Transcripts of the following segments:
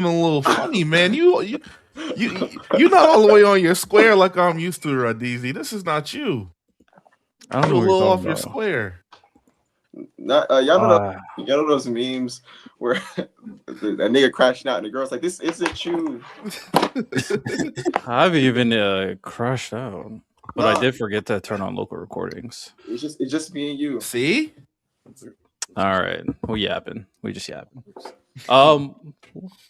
a little funny, man. You're not all the way on your square like I'm used to, DZ. This is not you. I don't You're know a what you're little talking off your about. square. Not, y'all know those memes where that nigga crashing out and the girl's like, "This isn't you." I haven't even crashed out, but Nah. I did forget to turn on local recordings. It's just me and you. See? All right, we yapping. We just yapping.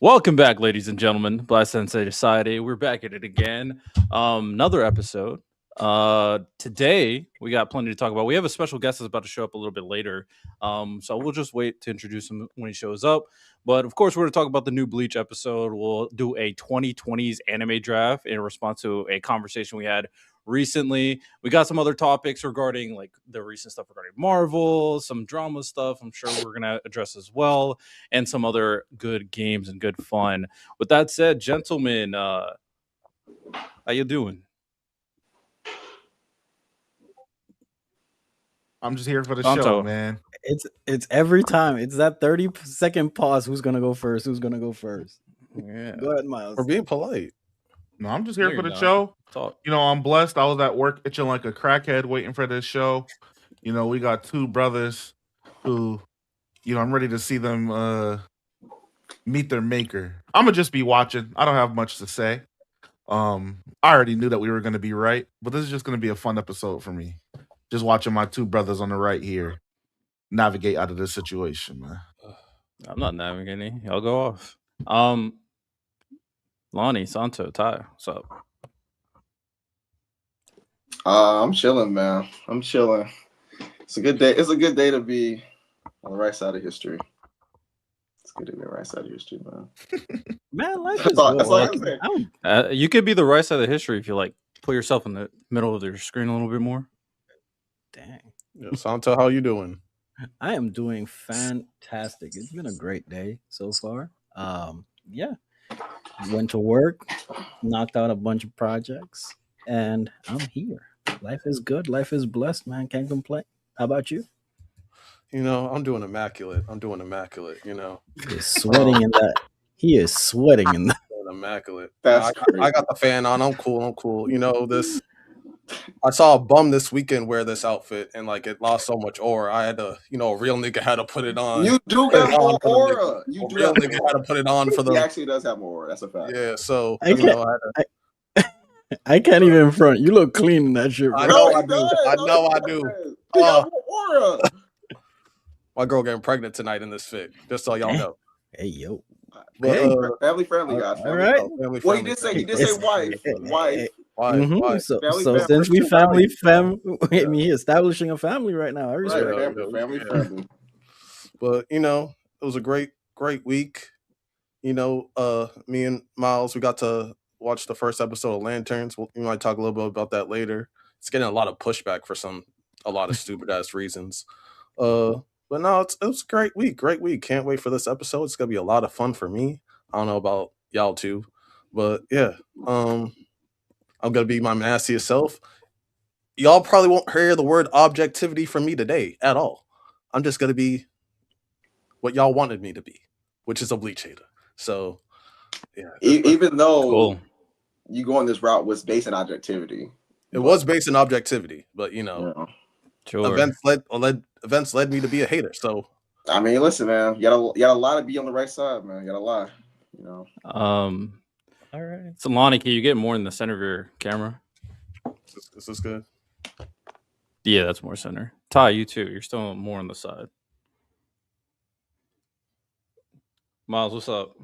Welcome back, ladies and gentlemen. Blast Sensei Society. We're back at it again. Another episode. Today we got plenty to talk about. We have a special guest that's about to show up a little bit later. So we'll just wait to introduce him when he shows up. But of course, we're going to talk about the new Bleach episode. We'll do a 2020s anime draft in response to a conversation we had recently. We got some other topics regarding like the recent stuff regarding Marvel, some drama stuff I'm sure we're gonna address as well, and some other good games and good fun. With that said, gentlemen, how you doing? I'm just here for the Santo. show, man. It's every time. It's that 30-second pause. Who's gonna go first? Who's gonna go first? Yeah. Go ahead, Miles. We're being polite. No, I'm just here No, for the you're not. show. Talk. I'm blessed. I was at work itching like a crackhead waiting for this show. We got two brothers who, I'm ready to see them meet their maker. I'm gonna just be watching. I don't have much to say. I already knew that we were gonna be right, but this is just gonna be a fun episode for me. Just watching my two brothers on the right here navigate out of this situation, man. I'm not navigating. Y'all go off. Lonnie, Santo, Ty, what's up? I'm chilling, man. I'm chilling. It's a good day. It's a good day to be on the right side of history. It's good to be on the right side of history, man. Man, life That's is all- good. that's all I can say. You could be the right side of history if you like put yourself in the middle of your screen a little bit more. Dang. Yeah, Santo, how you doing? I am doing fantastic. It's been a great day so far. Yeah. Went to work, knocked out a bunch of projects, and I'm here. Life is good. Life is blessed, man. Can't complain. How about you? I'm doing immaculate. He is sweating in that. He is sweating in that. Doing immaculate. That's I got the fan on. I'm cool. I saw a bum this weekend wear this outfit and like it lost so much aura. I had to, a real nigga had to put it on. You do got more aura. You do real have nigga more had to put it on for He the actually does have more aura. That's a fact. yeah. So I can't even front. You look clean in that shit, bro. I know he I do. does. I know I do. He got more aura. My girl getting pregnant tonight in this fit. Just so y'all know. Hey, yo. But, Family friendly, guys. all right. family Well, he friendly. did say wife. Wife. Why? Mhm. Why? So Family since we friendly. I mean, he establishing a family right now. I respect Right, it. family friendly. But it was a great week. Me and Miles, we got to watch the first episode of Lanterns. We might talk a little bit about that later. It's getting a lot of pushback for a lot of stupid ass reasons. But no, it was a great week. Can't wait for this episode. It's gonna be a lot of fun for me. I don't know about y'all too, but yeah. I'm gonna be my nastiest self. Y'all probably won't hear the word objectivity from me today at all. I'm just gonna be what y'all wanted me to be, which is a Bleach hater. So, yeah. Even though Cool. you go on this route was based on objectivity. It was based on objectivity, but Sure. events led me to be a hater. So, I mean, listen, man, you gotta lie to be on the right side, man. You gotta lie. All right. So Lonnie, can you get more in the center of your camera? this is good. Yeah, that's more center. Ty, you too. You're still more on the side. Miles, what's up?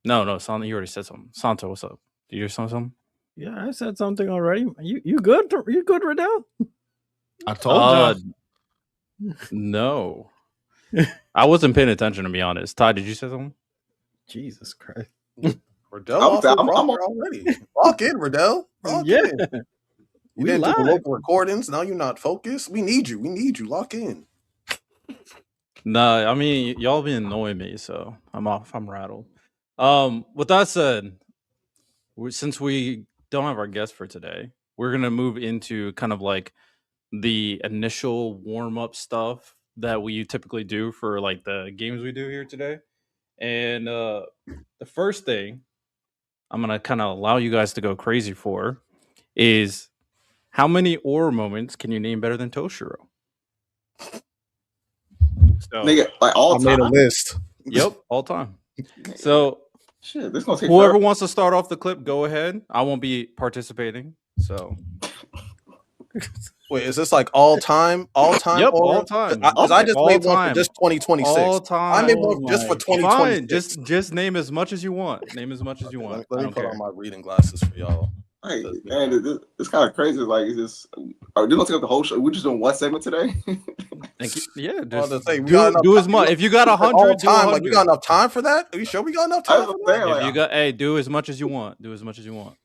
No, Santo, you already said something. Santo, what's up? Did you say something? Yeah, I said something already. You good? You good, Riddell? I told you. No. I wasn't paying attention, to be honest. Ty, did you say something? Jesus Christ. Riddell, I'm already. Lock in, Riddell. Lock Yeah. in. You We didn't do the live. local recordings. Now you're not focused. We need you. Lock in. Nah, I mean, y'all been annoying me, so I'm off. I'm rattled. With that said, since we don't have our guest for today, we're gonna move into kind of like the initial warm up stuff that we typically do for like the games we do here today. And the first thing I'm gonna kind of allow you guys to go crazy for is how many aura moments can you name better than Toshiro? So, Nigga, like all I made a time. list. yep, all time. So Shit, this gonna take whoever forever. wants to start off the clip, go ahead. I won't be participating. So Wait, is this like all time? All time? yep, aura? all time. Because I just all made one for time. just 2026. All time. I made Oh one just for my 2026. Fine. Just name as much as you want. Name as much as you Okay, want. let I me don't put care. on my reading glasses for y'all. Like, Yeah. man, it's kind of crazy. Like, it's just, are they gonna take up the whole show? We're just doing one segment today. Thank you. Yeah, I was just gonna say, we got enough do as time. much. If you got All 100, do time, like we 100. got enough time for that? Are you sure we got enough I time was for that? saying, If like, you got, hey, do as much as you want. Do as much as you want.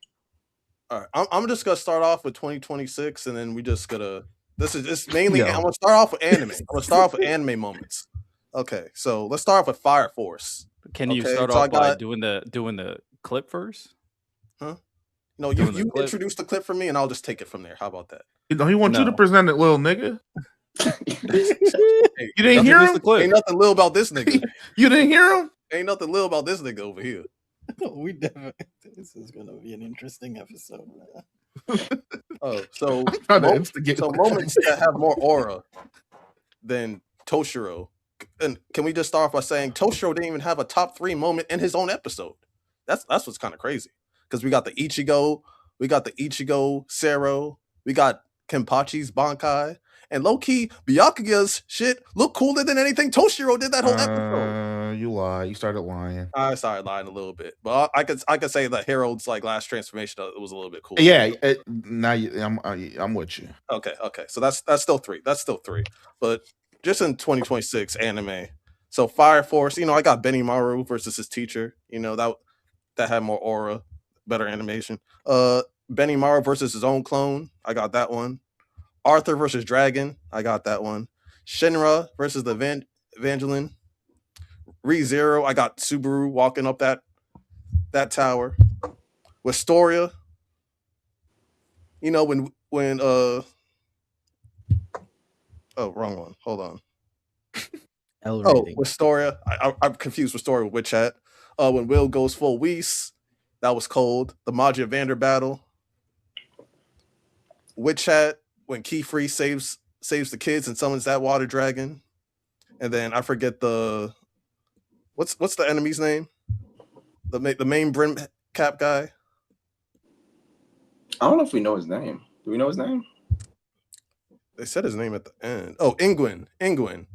All right, I'm just gonna start off with 2026, and then we just gonna. This is just mainly. Yo. I'm gonna start off with anime. I'm gonna start off with anime moments. Okay, so let's start off with Fire Force. Can you Okay, start so I off by got- doing the clip first? No, doing the you clip. introduce the clip for me, and I'll just take it from there. How about that? You know, he wants you to No. present it, little nigga. Hey, You didn't hear Introduce him? the clip. Ain't nothing little about this nigga. You didn't hear him? Ain't nothing little about this nigga over here. We definitely. This is gonna be an interesting episode. Oh, so Trying to instigate so my moments that have more aura than Toshiro. And can we just start off by saying Toshiro didn't even have a top 3 moment in his own episode? That's what's kind of crazy. Because we got the Ichigo Sero, we got Kenpachi's Bankai, and low-key, Byakuya's shit looked cooler than anything Toshiro did that whole episode. You lie. You started lying. I started lying a little bit, but I could say that Harold's like last transformation it was a little bit cool. Yeah, now I'm with you. Okay. So that's still 3. That's still 3. But just in 2026 anime. So Fire Force, I got Benimaru versus his teacher. That had more aura, better animation. Benimaru versus his own clone. I got that one. Arthur versus Dragon. I got that one. Shinra versus the Evangeline. ReZero. I got Subaru walking up that tower. Wistoria. When oh, wrong one. Hold on. L Oh, rating. Wistoria. I'm confused Wistoria with Witch Hat. When Will goes full Whis, that was cold. The Magia Vander battle. Witch Hat, when Keyfree saves the kids and summons that water dragon. And then I forget the what's the enemy's name? The main brim cap guy. I don't know if we know his name. Do we know his name? They said his name at the end. Oh, Ingwin.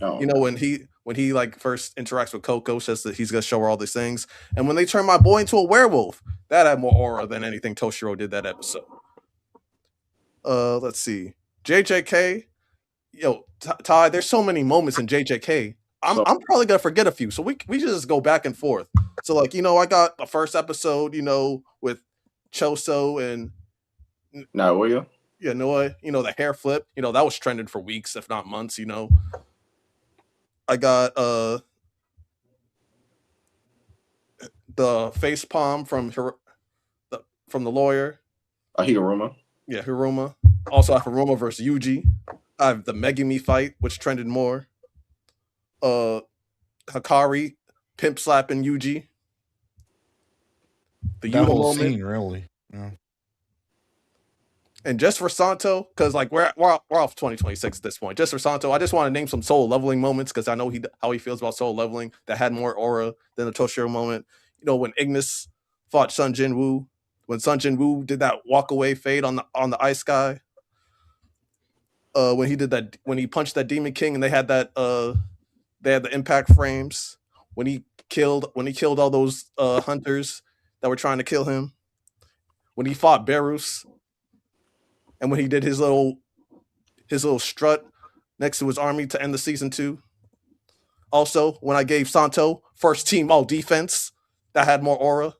Oh. When he like first interacts with Coco, says that he's gonna show her all these things. And when they turn my boy into a werewolf, that had more aura than anything Toshiro did that episode. Let's see. JJK. Yo, Ty, there's so many moments in JJK. I'm probably gonna forget a few. So we should just go back and forth. So like, I got the first episode, with Choso and Naoya. Yeah, the hair flip, that was trending for weeks, if not months, I got the face palm from the lawyer. Higuruma. Yeah, Hiruma. Also I have Hiruma versus Yuji. I have the Megumi fight, which trended more. Hikari pimp slapping Yuji. The That Yuta whole moment. scene, really. Yeah. And just for Santo, because like we're off 2026 at this point. Just for Santo, I just want to name some soul leveling moments because I know how he feels about soul leveling that had more aura than the Toshiro moment. When Ignis fought Sun Jin Woo, when Sun Jin Woo did that walk away fade on the ice guy. When he punched that Demon King and they had the impact frames. When he killed all those hunters that were trying to kill him. When he fought Berus. And when he did his little strut next to his army to end the season 2. Also, when I gave Santo first team all defense, that had more aura.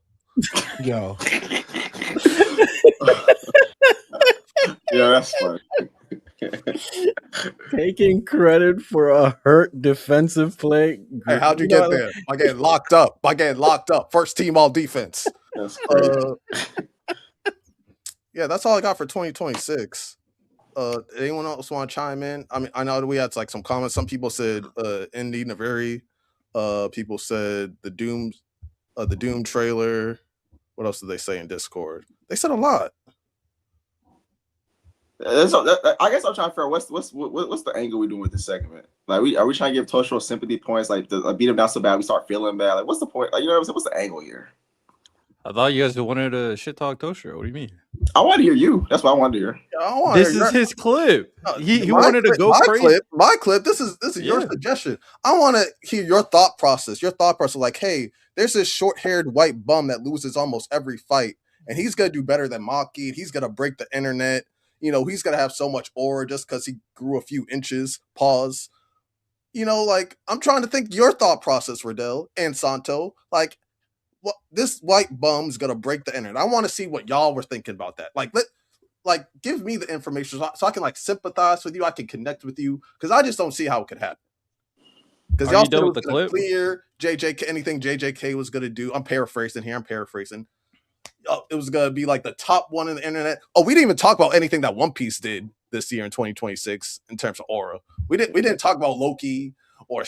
Yo. Yeah, that's funny. Taking credit for a hurt defensive play. Hey, how'd you get there? By getting locked up. First team all defense. That's crazy. Yeah, that's all I got for 2026. Anyone else want to chime in? I mean, I know that we had like some comments. Some people said Indy Naviri People said the Doom trailer. What else did they say in Discord? They said a lot. I guess I'm trying to figure out what's the angle we doing with this segment. Like, are we trying to give Toshiro sympathy points? Like, beat him down so bad we start feeling bad. Like, what's the point? Like, you know what I'm saying? What's the angle here? I thought you guys wanted to shit talk Toshiro. What do you mean? I want to hear you. That's what I want to hear. This is his clip. He wanted to go crazy. My clip. This is your suggestion. I want to hear your thought process. Like, hey, there's this short-haired white bum that loses almost every fight, and he's gonna do better than Maki. And he's gonna break the internet. You know, he's gonna have so much aura just because he grew a few inches. Pause. You know, like, I'm trying to think your thought process, Riddell and Santo. Like, what, this white bum's gonna break the internet. I want to see what y'all were thinking about that. Like, give me the information so I can like sympathize with you. I can connect with you because I just don't see how it could happen. Because y'all said it was gonna clear JJK, anything JJK was gonna do. I'm paraphrasing here. It was gonna be like the top one in the internet. Oh, we didn't even talk about anything that One Piece did this year in 2026 in terms of aura. We didn't talk about Loki or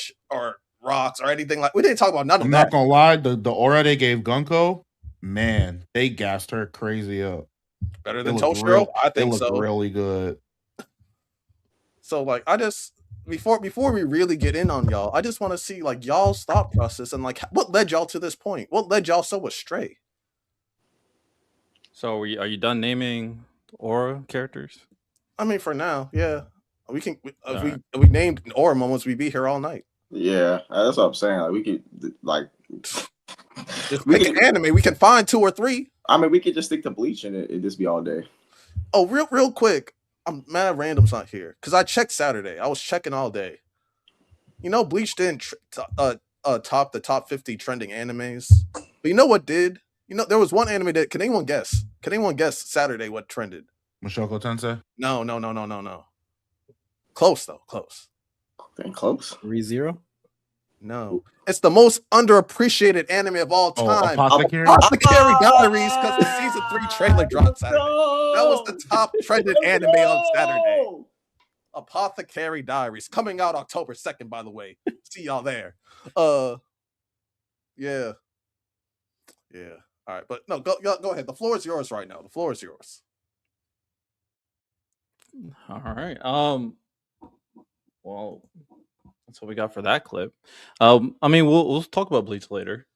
Rocks or anything like. We didn't talk about none of that. I'm not gonna lie, the aura they gave Gunko, man, they gassed her crazy up. Better than Toshiro, I think so. It looked really good. So like, I just before we really get in on y'all, I just want to see like y'all's thought process and like what led y'all to this point. What led y'all so astray? So are you done naming aura characters? I mean, for now, yeah. We can if we named aura moments, we'd be here all night. Yeah, that's what I'm saying. Like, we could like just pick an anime. We can find 2 or 3. I mean, we could just stick to Bleach and it just be all day. Oh, real quick. I'm mad Random's not here because I checked Saturday. I was checking all day. You know, Bleach didn't top the top 50 trending animes. But you know what did? You know, there was one anime that can anyone guess? Can anyone guess Saturday what trended? Mushoku Tensei? No. Close though. Close. Dang, close. ReZero? No. It's the most underappreciated anime of all time. Apothecary? Apothecary Diaries, because the season 3 trailer dropped Saturday. That was the top trended anime on Saturday. Apothecary Diaries, coming out October 2nd, by the way. See y'all there. Yeah. All right, but no, go ahead. The floor is yours right now. The floor is yours. All right. Well, that's what we got for that clip. I mean, we'll talk about Bleach later.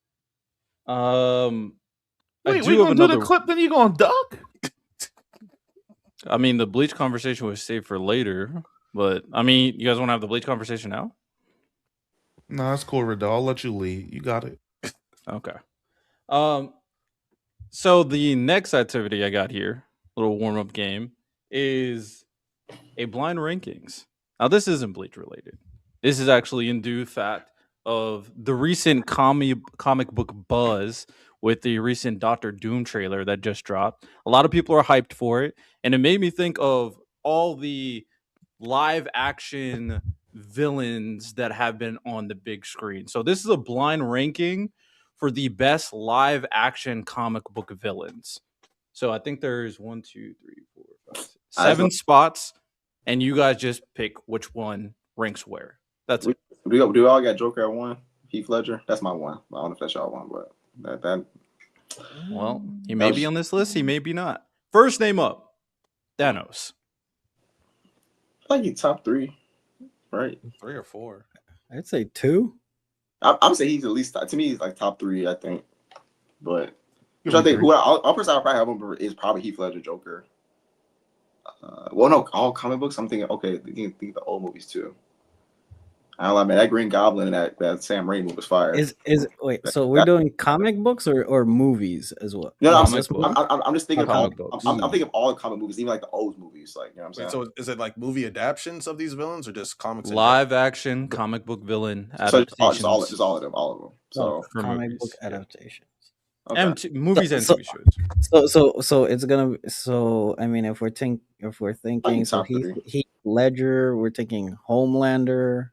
Wait, we gonna do the clip, then you gonna duck? I mean, the Bleach conversation was saved for later, but I mean, you guys want to have the Bleach conversation now? No, that's cool, Riddell. I'll let you lead. You got it. Okay. So the next activity I got here, little warm-up game, is a blind rankings. Now, this isn't Bleach related. This is actually in due fact of the recent comic book buzz with the recent Doctor Doom trailer that just dropped. A lot of people are hyped for it, and it made me think of all the live action villains that have been on the big screen. So this is a blind ranking for the best live action comic book villains. So I think there's 1, 2, 3, 4, 5, 6, 7 spots, and you guys just pick which one ranks where. That's it. Do we all got Joker at 1? Heath Ledger? That's my 1. I don't know if that's y'all 1, but that. Well, he may be on this list. He may be not. First name up, Thanos. I think he's top 3, right? 3 or 4. I'd say 2. I'm saying he's at least, to me, he's like top 3, I think. But I think I'll person I probably have him is probably Heath Ledger, Joker. Well, no, all comic books. I'm thinking, okay, think the old movies too. I don't know, man. That Green Goblin and that Sam Raimi movie was fire. Wait? So we're doing comic books or movies as well? No, I'm just thinking of I'm thinking of all the comic movies, even like the old movies. Like, you know what I'm saying? So is it like movie adaptations of these villains or just comics? Live action comic book villain adaptations. So just all of them. So comic book adaptations. Okay. And movies and TV shows. So it's gonna. So I mean, if we're thinking, so Heath Ledger, we're thinking Homelander.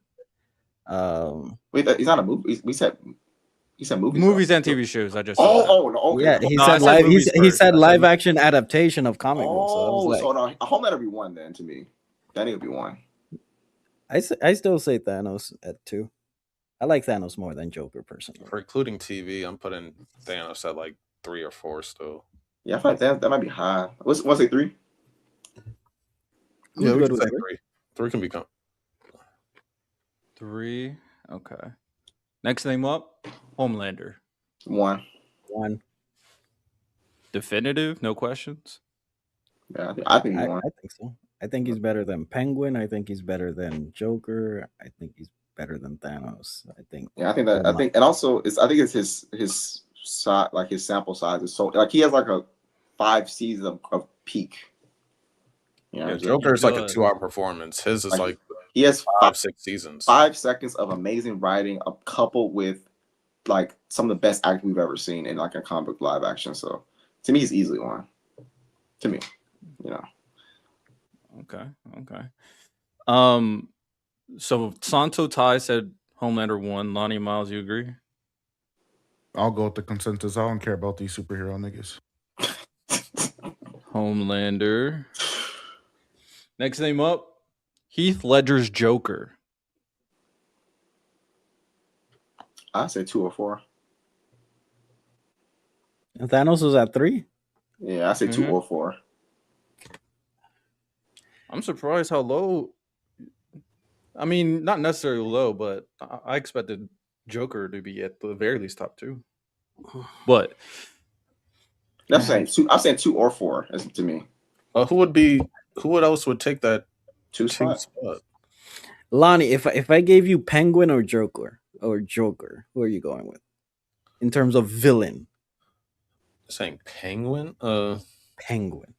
Wait, he's not a movie. We said movies. Movies and TV shows. I just okay. Yeah, he said live action adaptation of comic books. So Homelander be 1 then to me. That would be 1. I still say Thanos at 2. I like Thanos more than Joker personally. For including TV, I'm putting Thanos at like 3 or 4 still. Yeah, I feel like that might be high. What's say 3? I'm Yeah, we good can with say three. 3. 3 can become. 3. Okay. Next name up, Homelander. 1. One. Definitive, no questions. Yeah, I think I 1. think so. I think he's better than Penguin. I think he's better than Joker. I think he's better than Thanos. I think. Yeah, I think that. Oh I my. think, and also, I think it's his size, like his sample size is so like he has like a 5 seasons of peak. You know, Yeah, what I'm saying? Joker is like a does. 2-hour performance. His is like he has 5-6 seasons. 5 seconds of amazing writing, coupled with like some of the best acting we've ever seen in like a comic book live action. So to me, he's easily 1. To me, you know. Okay. So Santo Tai said Homelander 1. Lonnie Miles, you agree? I'll go with the consensus. I don't care about these superhero niggas. Homelander. Next name up, Heath Ledger's Joker. I say 2 or 4. And Thanos was at 3. Yeah, I say 2 or 4. I'm surprised how low. I mean, not necessarily low, but I expected Joker to be at the very least top 2. But That's saying 2. I'm saying 2 or 4. As to me, who else would take that 2 spot. spot? Lonnie, if I gave you Penguin or Joker, who are you going with in terms of villain? Saying Penguin? Penguin.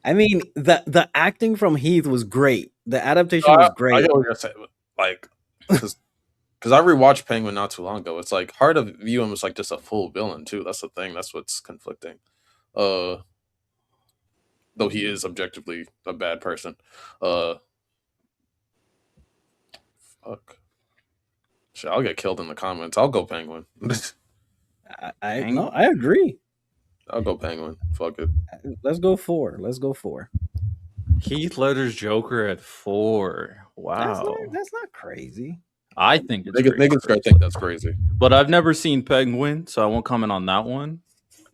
I mean, the acting from Heath was great. The adaptation was great. I get what you're saying, like, because I rewatched Penguin not too long ago. It's like hard to view him as like just a full villain too. That's the thing. That's what's conflicting. Though he is objectively a bad person. Fuck. Shit, I'll get killed in the comments. I'll go Penguin. I agree. I'll go Penguin. Fuck it. Let's go 4. Heath Ledger's Joker at 4. Wow. That's not crazy. I think it's Niggas gotta think that's crazy. But I've never seen Penguin, so I won't comment on that one.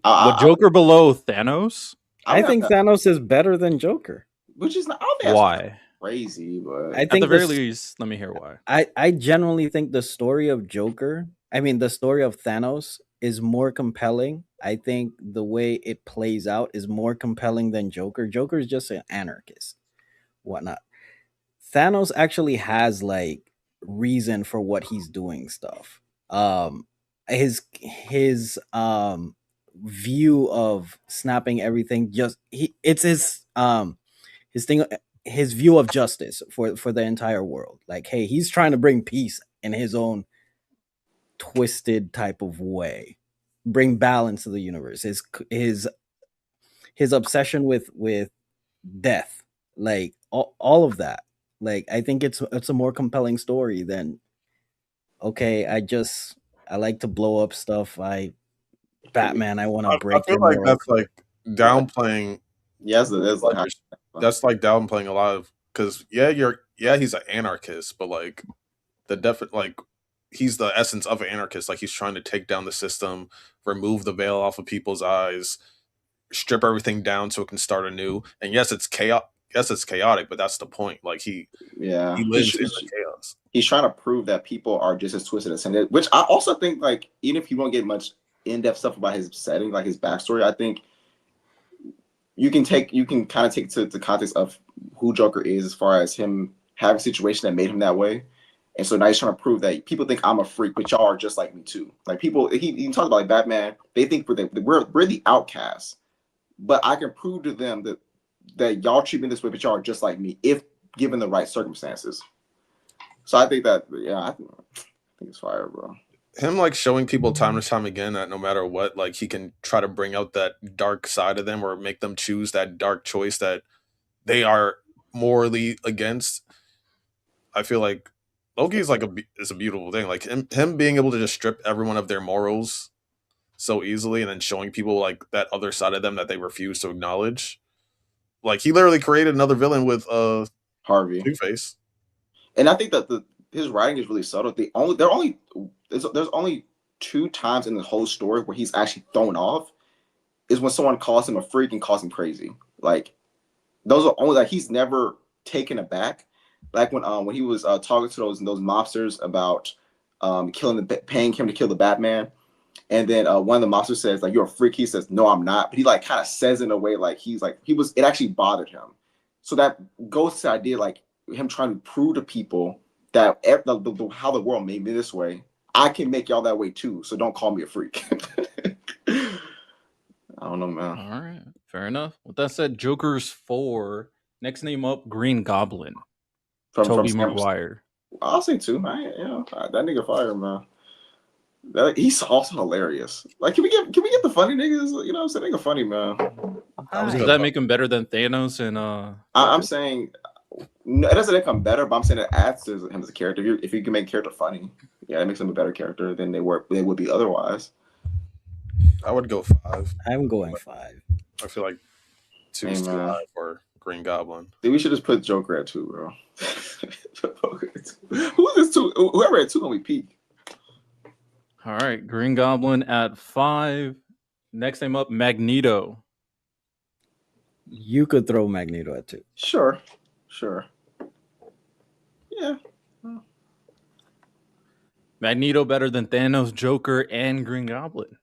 But Joker below Thanos? I think Thanos is better than Joker. Which is not. I don't think Why? Crazy, but I think at the very least, let me hear why. I genuinely think the story of the story of Thanos is more compelling. I think the way it plays out is more compelling than Joker. Joker is just an anarchist, whatnot. Thanos actually has like reason for what he's doing stuff. His view of snapping everything, it's his thing, his view of justice for the entire world. Like, hey, he's trying to bring peace in his own twisted type of way, bring balance to the universe. His obsession with death, like all of that. Like, I think it's a more compelling story than, okay, I like to blow up stuff. Batman, I want to break. I feel like that's like downplaying. Yes, it is. That's like downplaying a lot of, because he's an anarchist, but like he's the essence of an anarchist. Like, he's trying to take down the system, remove the veil off of people's eyes, strip everything down so it can start anew. And yes, it's chaos. Yes, it's chaotic, but that's the point. Like, he lives in the chaos. He's trying to prove that people are just as twisted as him, which I also think, like, even if you won't get much in-depth stuff about his setting, like his backstory, I think you can kind of take to the context of who Joker is, as far as him having a situation that made him that way. And so now he's trying to prove that people think I'm a freak, but y'all are just like me too. Like, people, he talks about like Batman, they think we're the outcasts, but I can prove to them that y'all treat me this way, but y'all are just like me if given the right circumstances. So I think that, I think it's fire, bro. Him like showing people time to time again that no matter what, like, he can try to bring out that dark side of them or make them choose that dark choice that they are morally against. I feel like Loki is is a beautiful thing. Like, him being able to just strip everyone of their morals so easily and then showing people like that other side of them that they refuse to acknowledge. Like, he literally created another villain with Harvey Two-Face. And I think that his writing is really subtle. There's only 2 times in the whole story where he's actually thrown off. Is when someone calls him a freak and calls him crazy. Like those are only like he's never taken aback. Like when he was talking to those mobsters about paying him to kill the Batman, and then one of the mobsters says like, "You're a freak." He says, "No, I'm not," but he like kind of says in a way like it actually bothered him. So that goes to the idea like him trying to prove to people that how the world made me this way, I can make y'all that way too. So don't call me a freak. I don't know, man. All right, fair enough. With that said, Joker's 4. Next name up, Green Goblin. Tobey Maguire. I'll say 2. That nigga fire, man. He's also hilarious. Like, can we get the funny niggas? You know what I'm saying? Nigga funny, man. Does that make him better than Thanos? And I'm saying it doesn't make him better, but I'm saying it adds to him as a character. If you can make a character funny, yeah, it makes him a better character than they would be otherwise. I would go 5. I'm going 5. I feel like 2 is too high for Green Goblin. Dude, we should just put Joker at 2, bro. Who is this 2? Whoever at 2 when we peak. All right, Green Goblin at 5. Next name up, Magneto. You could throw Magneto at 2. Sure. Yeah. Magneto better than Thanos, Joker, and Green Goblin.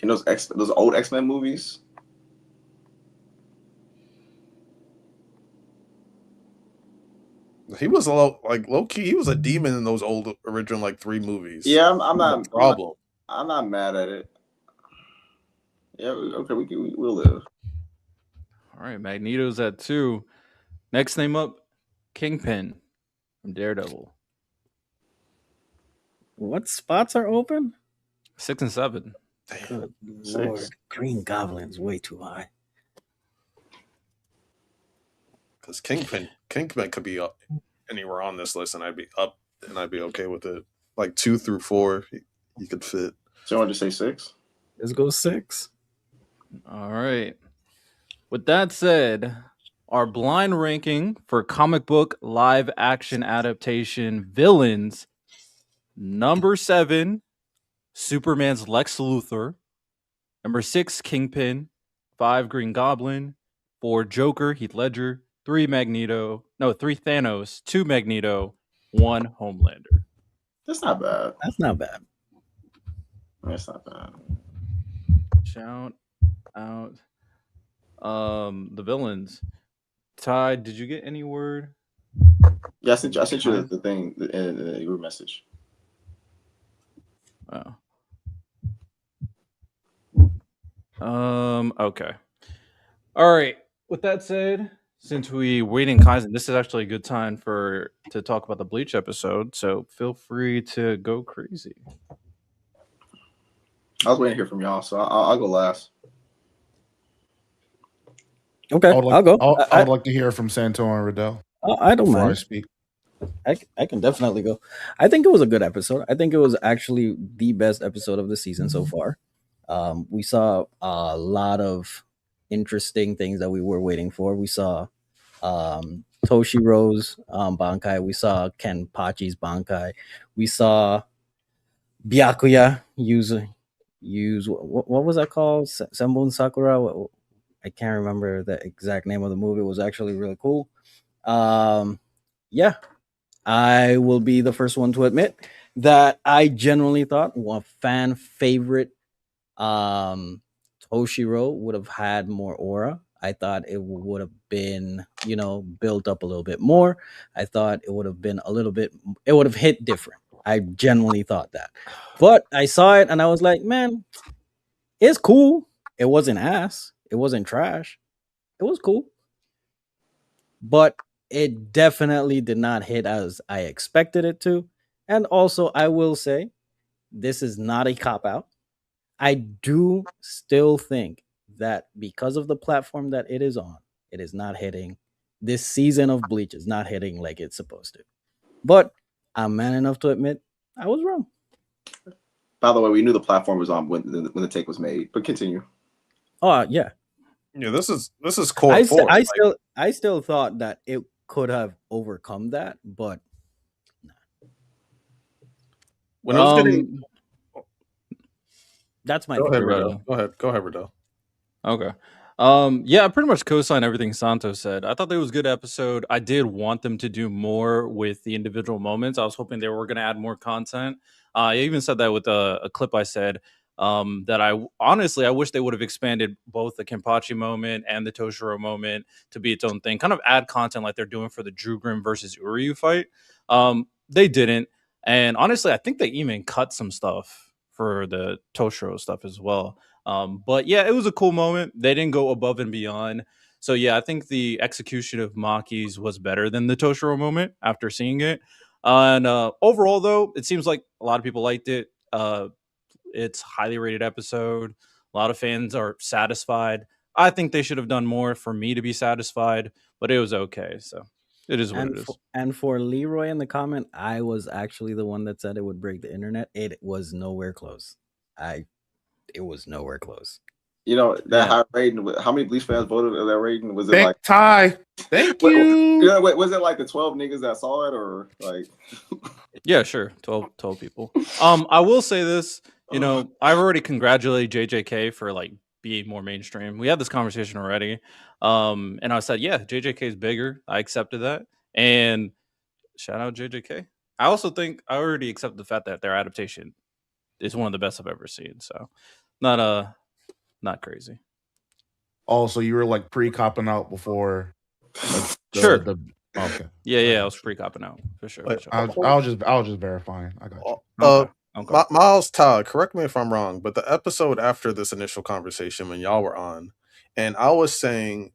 In those old X-Men movies. He was low key. He was a demon in those old original like 3 movies. Yeah, I'm not problem. I'm not mad at it. Yeah, okay, we'll live. All right, Magneto's at 2. Next name up, Kingpin from Daredevil. What spots are open? 6 and 7. Good Lord. Green Goblin's way too high. Because Kingpin could be up anywhere on this list, and I'd be up, and I'd be okay with it. Like 2 through 4, you could fit. So you want to say 6? Let's go 6. All right. With that said, our blind ranking for comic book live action adaptation villains: number 7, Superman's Lex Luthor; number 6, Kingpin; 5, Green Goblin; 4, Joker, Heath Ledger; 3, Thanos; 2, Magneto; 1, Homelander. That's not bad. That's not bad. Shout out the villains. Ty, did you get any word? Yeah, I sent you the thing in your message. Oh. Okay. All right. With that said, since we waiting Kaisen, this is actually a good time to talk about the Bleach episode. So feel free to go crazy. I was waiting to hear from y'all, so I'll go last. Okay, I'll go. I would like to hear from Santo and Riddell. I don't mind. I speak. I can definitely go. I think it was a good episode. I think it was actually the best episode of the season so far. We saw a lot of interesting things that we were waiting for. We saw Toshiro's Bankai. We saw Kenpachi's Bankai. We saw Byakuya use what was that called? Senbon Sakura. I can't remember the exact name of the movie. It was actually really cool. Yeah, I will be the first one to admit that I genuinely thought one fan favorite Toshiro would have had more aura. I thought it would have been, built up a little bit more. I thought it would have been it would have hit different. I genuinely thought that. But I saw it and I was like, man, it's cool. It wasn't ass. It wasn't trash. It was cool. But it definitely did not hit as I expected it to. And also, I will say, this is not a cop-out. I do still think that because of the platform that it is on, it is not hitting. This season of Bleach is not hitting like it's supposed to. But I'm man enough to admit I was wrong. By the way, we knew the platform was on when the take was made, but continue. Oh, yeah. Yeah, this is core. I still thought that it could have overcome that, but When it was getting, that's my go ahead, theory. Riddle. Go ahead, Riddle. Okay. Yeah, I pretty much co-sign everything Santos said. I thought that was a good episode. I did want them to do more with the individual moments. I was hoping they were going to add more content. I even said that with a clip I said that I wish they would have expanded both the Kenpachi moment and the Toshiro moment to be its own thing. Kind of add content like they're doing for the Drew Grimm versus Uryu fight. They didn't. And honestly, I think they even cut some stuff for the Toshiro stuff as well. But yeah, it was a cool moment. They didn't go above and beyond. So yeah, I think the execution of Maki's was better than the Toshiro moment after seeing it. And overall, though, it seems like a lot of people liked it. It's a highly rated episode. A lot of fans are satisfied. I think they should have done more for me to be satisfied, but it was okay. So it is what it is. And for Leroy in the comment, I was actually the one that said it would break the internet. It was nowhere close. It was nowhere close. You know, that high rating, how many Bleach fans voted on that rating? Was it Big like tie? Thank you. You know, was it like the 12 niggas that saw it, or like? Yeah, sure. 12 people. I will say this. You know, I've already congratulated JJK for like being more mainstream. We had this conversation already. And I said, yeah, JJK is bigger. I accepted that. And shout out JJK. I also think I already accepted the fact that their adaptation is one of the best I've ever seen. So not crazy. Oh, so you were like pre-copping out before? Sure. Okay. Yeah, I was pre-copping out for sure. Wait, I was just verifying. I got you. Okay. Miles, Todd, correct me if I'm wrong, but the episode after this initial conversation when y'all were on, and I was saying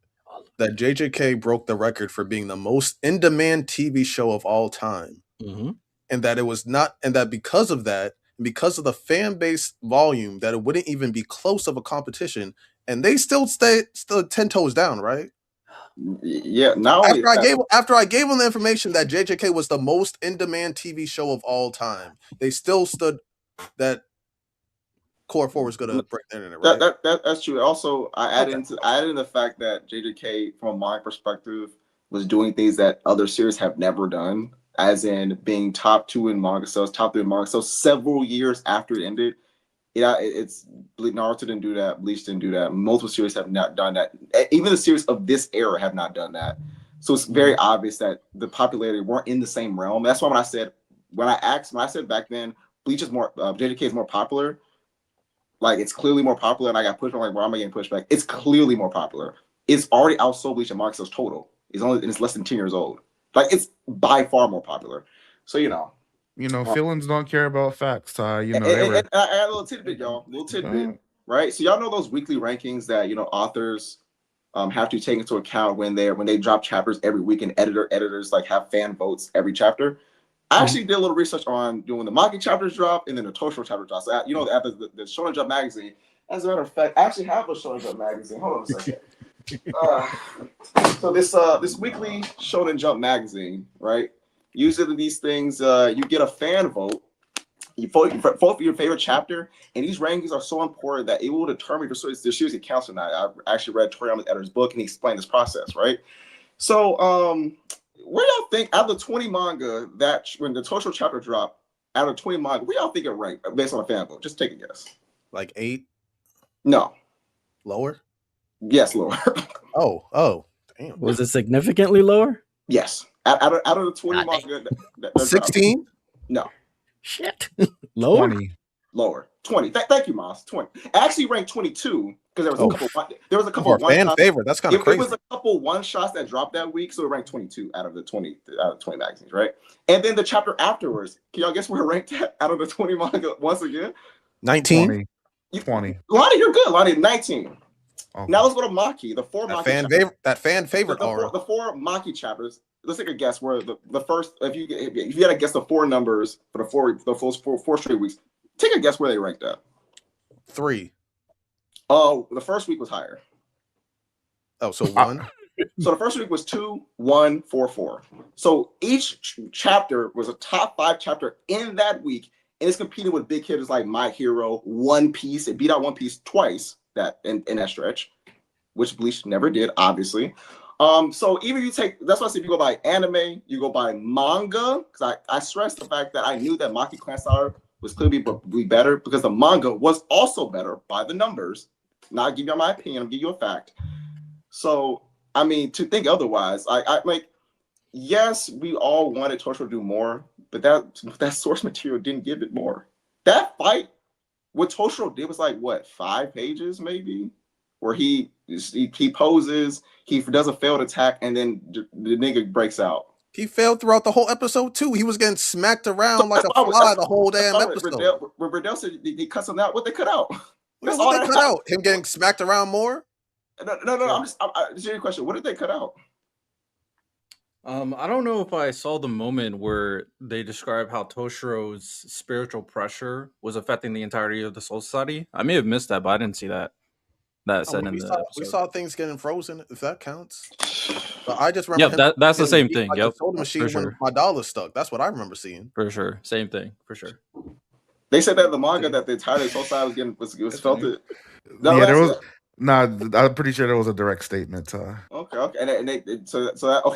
that JJK broke the record for being the most in-demand TV show of all time, and that it was not, and that because of that, because of the fan base volume, that it wouldn't even be close of a competition, and they still 10 toes down, right? Yeah. Now after I gave them the information that JJK was the most in-demand TV show of all time, they still stood that Core 4 was going to break the internet, right? That's true. Also, I added in the fact that JJK, from my perspective, was doing things that other series have never done, as in being top 2 in manga sales, top 3 in manga sales several years after it ended. It's Naruto didn't do that, Bleach didn't do that. Multiple series have not done that. Even the series of this era have not done that. So it's very obvious that the popularity weren't in the same realm. That's why when I said back then, Bleach is more, JJK is more popular. Like, it's clearly more popular, and I got pushed back. Like, why am I getting pushed back? It's clearly more popular. It's already outsold Bleach and manga sales total. It's less than 10 years old. Like, it's by far more popular. So feelings don't care about facts, Ty. And I got a little tidbit, y'all. Right? So y'all know those weekly rankings that authors have to take into account when they drop chapters every week, and editors like have fan votes every chapter. I actually did a little research on doing the Maki chapters drop and then the Toshiro chapter drop. So after the Shonen Jump magazine. As a matter of fact, I actually have a Shonen Jump magazine. Hold on a second. So this weekly Shonen Jump magazine, right? Usually these things, you get a fan vote. You vote for your favorite chapter, and these rankings are so important that it will determine if the series counts or not. I actually read Toriyama's editor's book, and he explained this process, right? So, where y'all think out of the 20 manga that when the Toshiro chapter dropped, out of 20 manga, where y'all think it ranked based on a fan vote? Just take a guess. Like 8? No. Lower? Yes, lower. Oh, damn. Was it significantly lower? Yes. Out of the 20 manga, 16? No. Shit. Lower? 20. Lower. 20. Thank you, Miles. 20. Actually ranked 22 because there was a couple for a fan favorite. That's kind of crazy. It was a couple one-shots that dropped that week, so it ranked 22 out of the 20 magazines, right? And then the chapter afterwards, can y'all guess where it ranked at out of the 20 manga once again? 19? 20. Lonnie, you're good. Lonnie, 19. Okay. Now let's go to Maki. The 4 Maki chapters. That fan favorite aura. The 4 Maki chapters. Let's take a guess where the first, if you gotta guess the 4 numbers for the four straight weeks, take a guess where they ranked at. 3. Oh, the first week was higher. Oh, so 1. So the first week was 2, 1, 4, 4. So each chapter was a top 5 chapter in that week, and it's competing with big hitters like My Hero, One Piece. It beat out One Piece twice in that stretch, which Bleach never did, obviously. So even you take, that's why I say if you go by anime, you go by manga, because I stress the fact that I knew that Maki Clan Star was clearly be better because the manga was also better by the numbers. Not give you my opinion, I'll give you a fact. So I mean, to think otherwise, I like, yes, we all wanted Toshiro to do more, but that source material didn't give it more. That fight, what Toshiro did was like what, 5 pages maybe, where he poses, he does a failed attack, and then the nigga breaks out. He failed throughout the whole episode too. He was getting smacked around like a fly the whole damn episode. Riddell said he cut something out. What they cut out? That's what they cut out. Him getting smacked around more. No. I'm just your question. What did they cut out? I don't know if I saw the moment where they describe how Toshiro's spiritual pressure was affecting the entirety of the Soul Society. I may have missed that, but I didn't see that. We saw things getting frozen, if that counts. But I just remember. Yep, that's the same thing. Like yep, soda machine for sure. when my dollar stuck. That's what I remember seeing. For sure, same thing. For sure. They said that in the manga that the entire Soul Society was felt it. No, yeah, there was. Nah, I'm pretty sure there was a direct statement. Okay,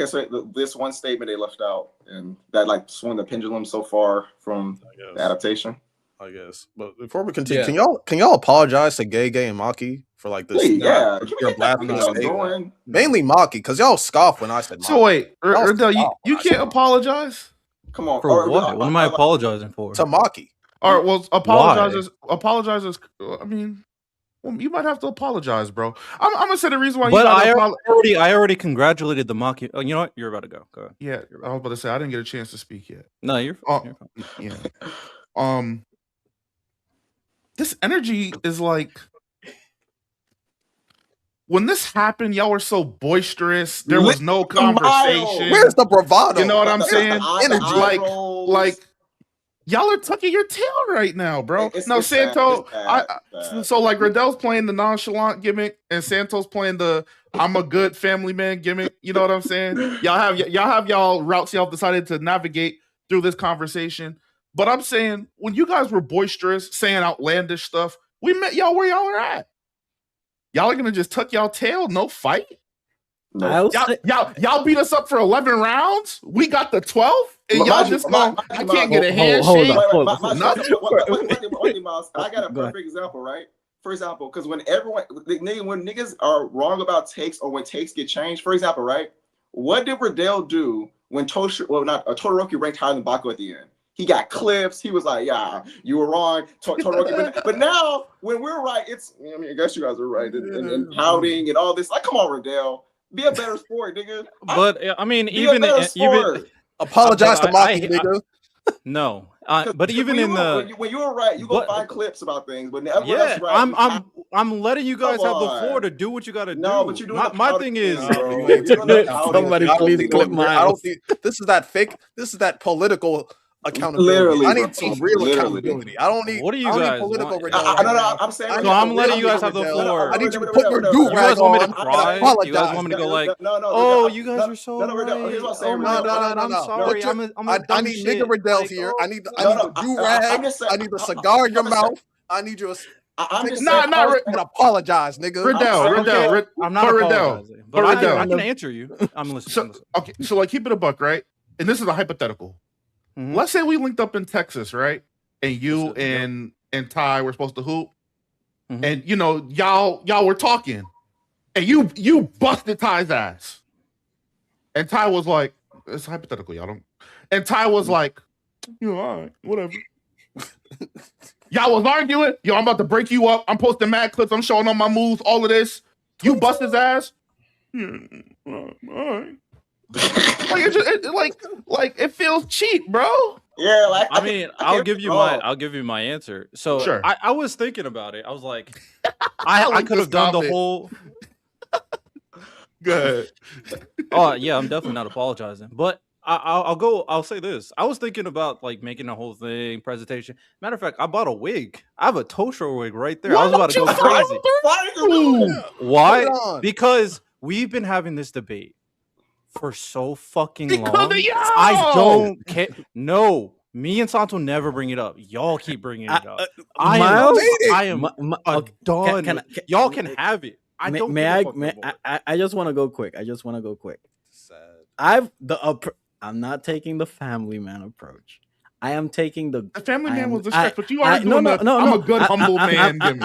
so this one statement they left out, and that like swung the pendulum so far from the adaptation. I guess, but before we continue, can y'all apologize to Gay and Maki for like this? Yeah, mainly Maki, because y'all scoffed when I said Maki. So wait, Riddell, you can't apologize. Come on, for what? What am I apologizing for? To Maki. All right, well, apologizes. I mean, well, you might have to apologize, bro. I'm gonna say the reason why. But I already congratulated the Maki. Oh, you know what? You're about to go. Go ahead. Yeah, I was about to say I didn't get a chance to speak yet. No, you're fine. Yeah. This energy is like when this happened, y'all were so boisterous. There was no conversation. Where's the bravado? You know what I'm saying? Energy, like y'all are tucking your tail right now, bro. Santo. So like Riddell's playing the nonchalant gimmick, and Santo's playing the I'm a good family man gimmick. You know what I'm saying? Y'all have y'all routes y'all decided to navigate through this conversation. But I'm saying, when you guys were boisterous, saying outlandish stuff, we met y'all where y'all are at. Y'all are gonna just tuck y'all tail, no fight. No. Y'all beat us up for 11 rounds. We got the 12th, and y'all just go. I can't get a handshake. I got a perfect example, right? For example, because when niggas are wrong about takes or when takes get changed, for example, right? What did Riddell do when Todoroki ranked higher than Byakuya at the end? He got clips. He was like, "Yeah, you were wrong." But now, when we're right, I guess you guys are right. And pouting and all this. Like, come on, Riddell, be a better sport, nigga. But I mean, even apologize to Maki, nigga. No, but even when you were right, you go find clips about things. But else right, I'm letting you guys have the floor to do what you got to do. No, but you do. My thing is, somebody please clip mine. I don't think this is that fake. This is that political accountability. I need some real accountability. I don't need. What do you guys political? No, I'm saying. So I'm letting you guys have the floor. I need you to put your do rag on. You guys want me to cry? You guys want me to go like, oh, you guys are so right. I'm sorry. I need nigga Riddell here. I need the do rag. I need the cigar in your mouth. I need you. I'm just not apologize, nigga. Riddell. I'm not apologizing, but I can answer you. I'm listening. Okay, so like keep it a buck, right? And this is a hypothetical. Mm-hmm. Let's say we linked up in Texas, right? And you and Ty were supposed to hoop, and y'all were talking, and you busted Ty's ass, and Ty was like, "It's hypothetical, y'all don't." And Ty was like, "You all right? Whatever." Y'all was arguing. Yo, I'm about to break you up. I'm posting mad clips. I'm showing all my moves. All of this. You bust his ass. All right. Like it feels cheap, bro. Yeah, like I mean, I'll give you my answer. So sure. I was thinking about it. I was like, I could have done the whole. Good. Oh yeah, I'm definitely not apologizing, but I'll say this. I was thinking about like making a whole thing presentation. Matter of fact, I bought a wig. I have a Toshiro wig right there. I was about to go crazy. Why? Because we've been having this debate for so fucking long. I don't care. No, me and Santo never bring it up. Y'all keep bringing it up. I am done. Y'all can have it. I may, don't may give a I? fuck May, no more. I just want to go quick. I just want to go quick. Sad. I'm not taking the family man approach. I am taking the The family I man am- was the I- stretch, but you are doing no, I'm a good humble man. gimmick.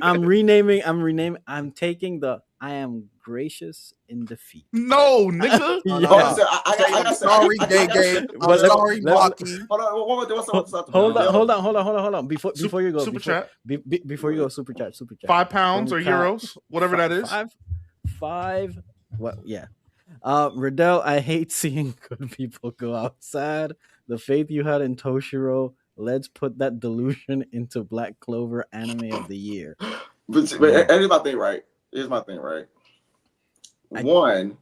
I'm renaming. I'm taking the I am gracious in defeat. No, nigga. No, Yeah. no, Oh, so I'm sorry, Gay Gay. I'm But let- sorry, let- Maki. Hold on, one more. What's up? Hold on. Before you go, Super chat. before you go, super chat. £5 or From Kyle- euros, whatever that is. Five. What? Yeah. Riddell, I hate seeing good people go out sad. The faith you had in Toshiro. Let's put that delusion into Black Clover Anime of the Year. But here's my thing, right? One.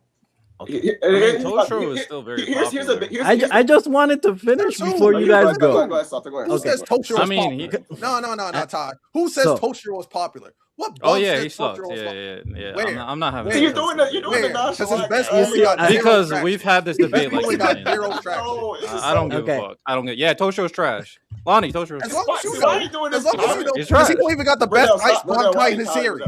Okay. Toshiro is still very popular. I just wanted to finish before you guys go. Go ahead. Who says Toshiro I is mean, popular? No, Todd. Who says So- Toshiro is popular? What? Oh bug yeah, says he sucks. Toshiro is Yeah. popular? I'm Where? not, I'm not having. Where? You're doing the Where? nonchalant. Because his best You movie see, got zero Because traction. we've had this His debate best like movie a got million zero times. traction. No, it's just I don't so- give Okay. a fuck. I don't get. Yeah, Toshiro's trash. Lonnie, Toshiro's As long as you Why know, are you doing as this? long as you know, He's because he trash. don't even got the best ice Bankai in the series.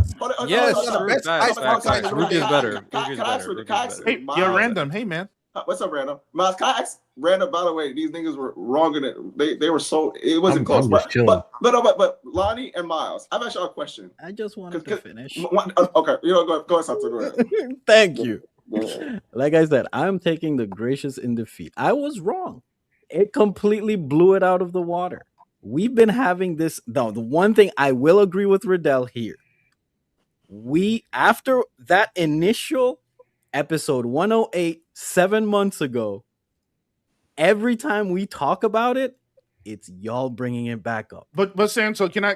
Yes, Hold on, true. best Facts, ice facts, Bankai in facts. the Ruki is series. better. Ruki is better. Ruki is better. Hey, yo, random. Hey, man. What's up, Random? Miles, can I ask Random? By the way, these niggas were wrong in it. They were so it wasn't close. I'm just chilling. But Lonnie and Miles, I've asked y'all a question. I just wanted to finish. Okay, go ahead, Santo, go ahead. Thank you. Yeah. Like I said, I'm taking the gracious in defeat. I was wrong. It completely blew it out of the water. We've been having this. The one thing I will agree with Riddell here. After that initial episode 108 7 months ago, every time we talk about it, it's y'all bringing it back up. But Santo, can I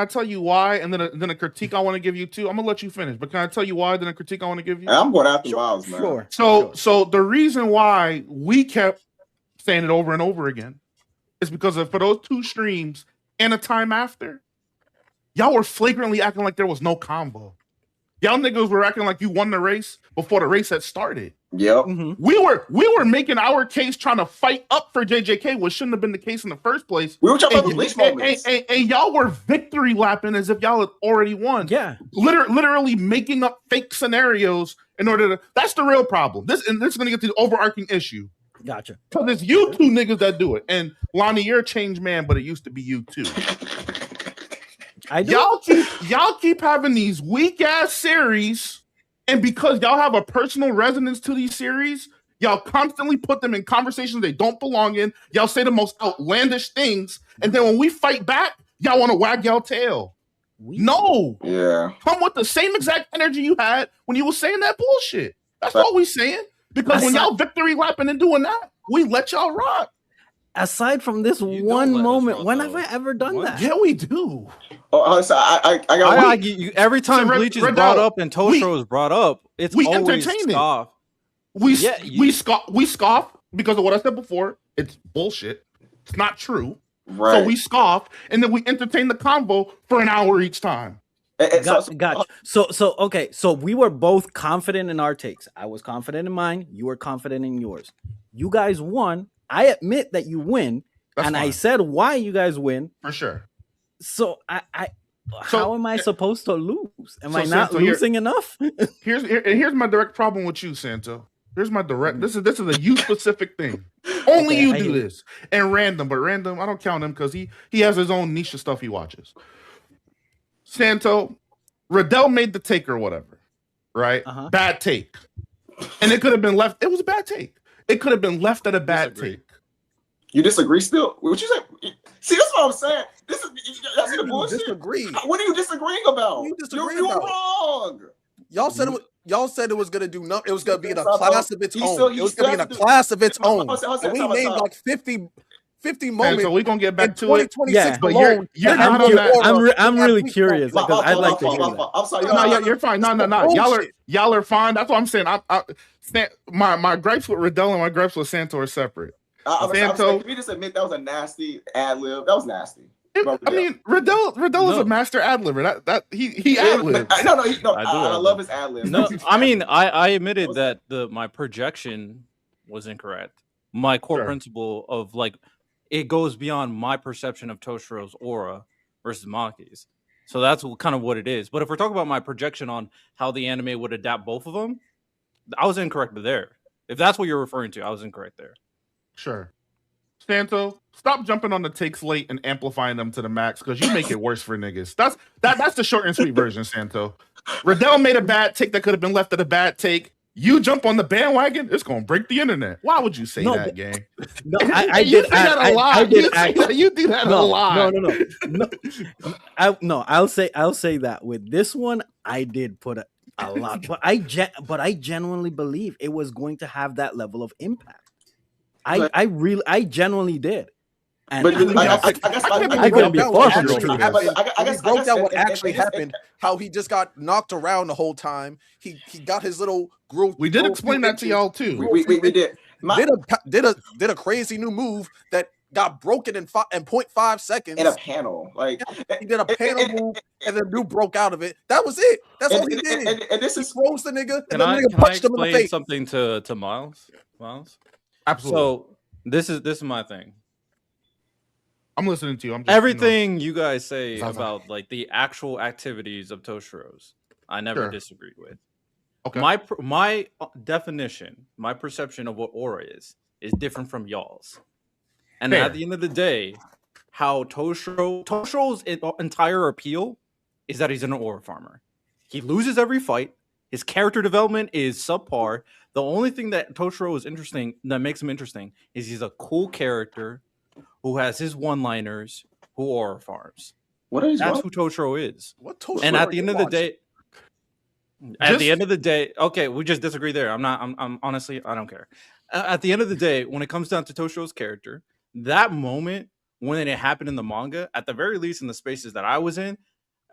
tell you why? And then a critique I want to give you too. I'm gonna let you finish, but can I tell you why? Then a critique I want to give you. I'm going after Miles, man. Sure. So the reason why we kept saying it over and over again is because for those 2 streams and a time after, y'all were flagrantly acting like there was no combo. Y'all niggas were acting like you won the race before the race had started. Yep. Mhm. We were making our case trying to fight up for JJK, which shouldn't have been the case in the first place. We were talking about And, the Bleach moments. and y'all were victory lapping as if y'all had already won. Yeah. Literally making up fake scenarios in order to. That's the real problem. This is going to get to the overarching issue. Gotcha. Because it's you 2 niggas that do it. And Lonnie, you're a changed man, but it used to be you too. I do. Y'all keep having these weak ass series, and because y'all have a personal resonance to these series, y'all constantly put them in conversations they don't belong in. Y'all say the most outlandish things, and then when we fight back, y'all want to wag y'all tail. No, Yeah. come with the same exact energy you had when you were saying that bullshit. That's all we saying. Because when y'all victory lapping and doing that, we let y'all rock. Aside from this You don't one let us moment, rock, when though. have I ever done What? that? Yeah, we do. Oh, so I got Every time So, Bleach is Riddell, brought up and Toshiro is brought up, it's we always entertain it. scoff. We Yeah, scoff because of what I said before. It's bullshit. It's not true. right. So we scoff and then we entertain the convo for an hour each time. Gotcha. So okay. So we were both confident in our takes. I was confident in mine. You were confident in yours. You guys won. I admit that you win, That's and I fine. said why you guys win. For sure. So how am I supposed to lose? Am So, I not Santo, you're- losing enough? Here's my direct problem with you, Santo. Here's my direct. This is a you specific thing. Only Okay, you I do hear you. this. And random, but random, I don't count him because he has his own niche of stuff he watches. Santo, Riddell made the take or whatever, right? Uh-huh. Bad take, and it could have been left. It was a bad take. It could have been left at a bad Disagree. take. You disagree still? What you say? See, that's what I'm saying. This is that's the You bullshit. disagree. What are you disagreeing about? What are you disagreeing You're about? wrong. Y'all said it was gonna do nothing. It was gonna be in a Stop, class of its he own. still- It he was gonna be in a still- class of its own. I'll say, And we time, named time. like 50 And moments so we're gonna get back in to it. 2026 Yeah, but alone. you're that not have on the that. aura I'm of really athletes curious going. because I'd like to hear that. I'm sorry. No, you're fine. No. Bullshit. Y'all are fine. That's what I'm saying. My gripes with Riddell and my gripes with Santo are separate. Santo- Can we just admit that was a nasty ad lib? That was nasty. I mean, Riddell is a master ad libber. That he ad libs. No. I do I ad-lib. love his ad libs. No, I mean, I admitted that my projection was incorrect. My core Sure. principle of like it goes beyond my perception of Toshiro's aura versus Maki's. So that's kind of what it is. But if we're talking about my projection on how the anime would adapt both of them, I was incorrect there. If that's what you're referring to, I was incorrect there. Sure. Santo, stop jumping on the takes late and amplifying them to the max because you make it worse for niggas. That's the short and sweet version, Santo. Riddell made a bad take that could have been left at a bad take. You jump on the bandwagon, it's gonna break the internet. Why would you say that, gang? No, I did that a lot. You do that a lot. No. I'll say that with this one, I did put a lot, but I genuinely believe it was going to have that level of impact. I genuinely did. And But I guess broke down what actually happened. How he just got knocked around the whole time. He got his little group. We did explain that to y'all too. We did. Did a crazy new move that got broken in 0.5 seconds in a panel. Like he did a panel move, and the dude broke out of it. That was it. That's all he did. And this is froze the nigga, and Can the I nigga punched him in the explain face. something to Miles? Absolutely. So this is my thing. I'm listening to you. I'm just, Everything you guys say about like the actual activities of Toshiro's, I never disagreed with. Okay. My definition, my perception of what aura is different from y'all's. And at the end of the day, how Toshiro's entire appeal is that he's an aura farmer. He loses every fight. His character development is subpar. The only thing that Toshiro is interesting, that makes him interesting, is he's a cool character who has his one-liners, who aura farms. That's who Toshiro is. What Toshiro? And at the end of the day, okay, we just disagree there. I'm honestly, I don't care. At the end of the day, when it comes down to Toshiro's character, that moment when it happened in the manga, at the very least in the spaces that I was in,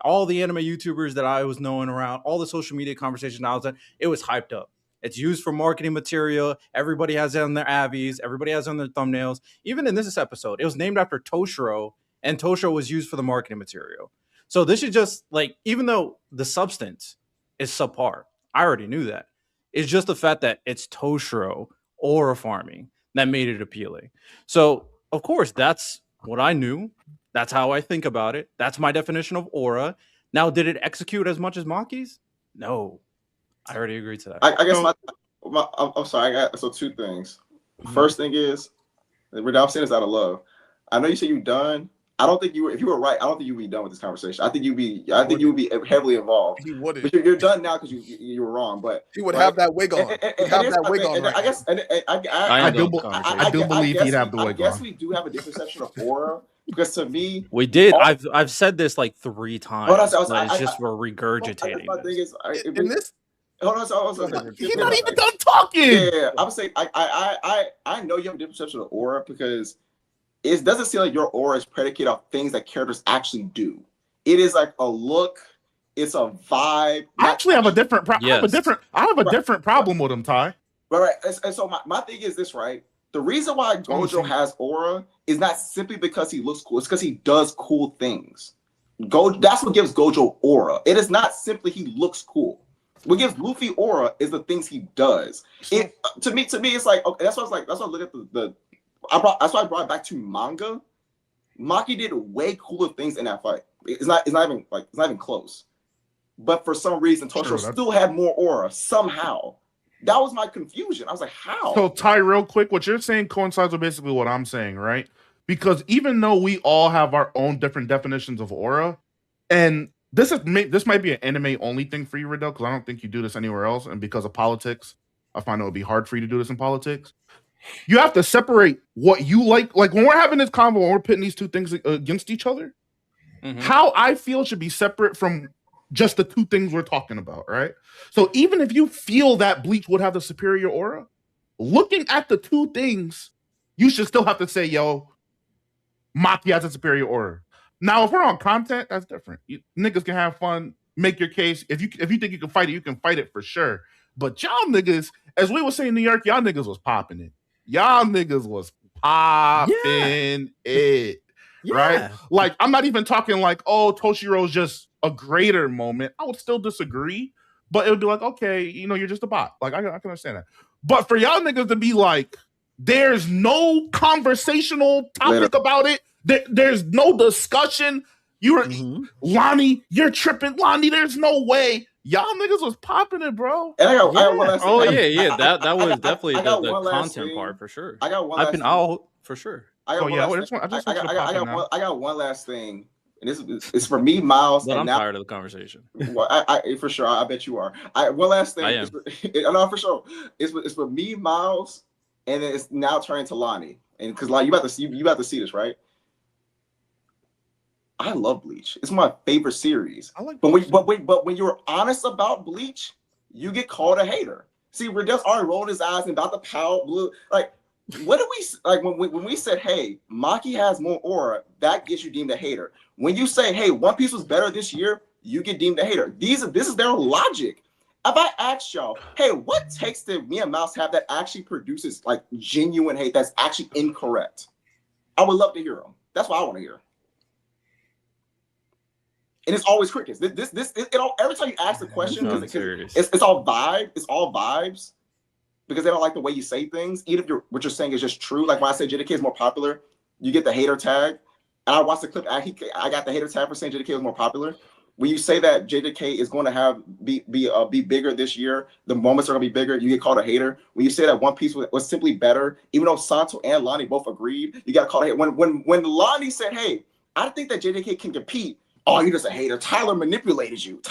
all the anime YouTubers that I was knowing around, all the social media conversations I was in, it was hyped up. It's used for marketing material. Everybody has it on their avies. Everybody has it on their thumbnails. Even in this episode, it was named after Toshiro, and Toshiro was used for the marketing material. So this is just like, even though the substance is subpar, I already knew that. It's just the fact that it's Toshiro aura farming that made it appealing. So, of course, that's what I knew. That's how I think about it. That's my definition of aura. Now, did it execute as much as Maki's? No. I already agreed to that. I guess I'm sorry. I got two things. First thing is, I'm saying this out of love. I know you said you're done. I don't think if you were right, I don't think you'd be done with this conversation. I think you would be heavily involved. He wouldn't. But you're done now because you were wrong. But he would have that wig on. I guess I do believe he'd have the wig on. I guess we do have a different perception of aura. Because to me, we did. I've said this like 3 times. It's just we're regurgitating. My thing is, in this. Hold on, he's not even done talking. Yeah, I would say I know you have a different perception of aura because it doesn't seem like your aura is predicated on things that characters actually do. It is like a look, it's a vibe. I actually have a different problem. I have a different problem with him, Ty. Right. And so my thing is this, right? The reason why Gojo has aura is not simply because he looks cool. It's because he does cool things. That's what gives Gojo aura. It is not simply he looks cool. What gives Luffy aura is the things he does. To me, it's like, okay, that's why I look at that's why I brought it back to manga. Maki did way cooler things in that fight. It's not even close. But for some reason, Toshiro still had more aura somehow. That was my confusion. I was like, how? So, Ty, real quick, what you're saying coincides with basically what I'm saying, right? Because even though we all have our own different definitions of aura, and this might be an anime-only thing for you, Riddell, because I don't think you do this anywhere else, and because of politics, I find it would be hard for you to do this in politics. You have to separate what you like. Like, when we're having this convo, when we're pitting these two things against each other, how I feel should be separate from just the two things we're talking about, right? So even if you feel that Bleach would have the superior aura, looking at the two things, you should still have to say, yo, Maki has a superior aura. Now, if we're on content, that's different. Niggas can have fun, make your case. If you think you can fight it, you can fight it for sure. But y'all niggas, as we were saying in New York, y'all niggas was popping it. Y'all niggas was popping it. Yeah. Right? Like, I'm not even talking like, oh, Toshiro's just a greater moment. I would still disagree, but it would be like, okay, you're just a bot. Like, I can understand that. But for y'all niggas to be like, there's no conversational topic about it. There's no discussion. You were Mhm. Lonnie, you're tripping, Lonnie. There's no way. Y'all niggas was popping it, bro. And I got one last Oh thing. yeah. That was definitely I got the one last content thing. part for sure. I got one last thing. I'll for sure. I got Oh one yeah, last thing. I just want you to pop it now. I got one last thing, and this is for me, Miles. But and I'm now, tired of the conversation. well, I for sure. I bet you are. One last thing. I am. No, for sure. It's for me, Miles, and then it's now turning to Lonnie. And because like you about to see this, right? I love Bleach. It's my favorite series. I like But Bleach. when you're honest about Bleach, you get called a hater. See, Riddell's already rolling his eyes and about to pout blue. Like, what do we like when we said, hey, Maki has more aura, that gets you deemed a hater. When you say, hey, One Piece was better this year, you get deemed a hater. This is their logic. If I asked y'all, hey, what takes did me and Mouse have that actually produces like genuine hate that's actually incorrect? I would love to hear them. That's what I want to hear. And it's always crickets. Every time you ask the question, it's all vibes because they don't like the way you say things. Even if what you're saying is just true. Like when I say JDK is more popular, you get the hater tag. And I watched the clip. I got the hater tag for saying JDK was more popular. When you say that JDK is going to be bigger this year, the moments are going to be bigger. You get called a hater. When you say that One Piece was simply better, even though Santo and Lonnie both agreed, you got called a hater. When Lonnie said, "Hey, I think that JDK can compete," oh, you're just a hater. Tyler manipulated you.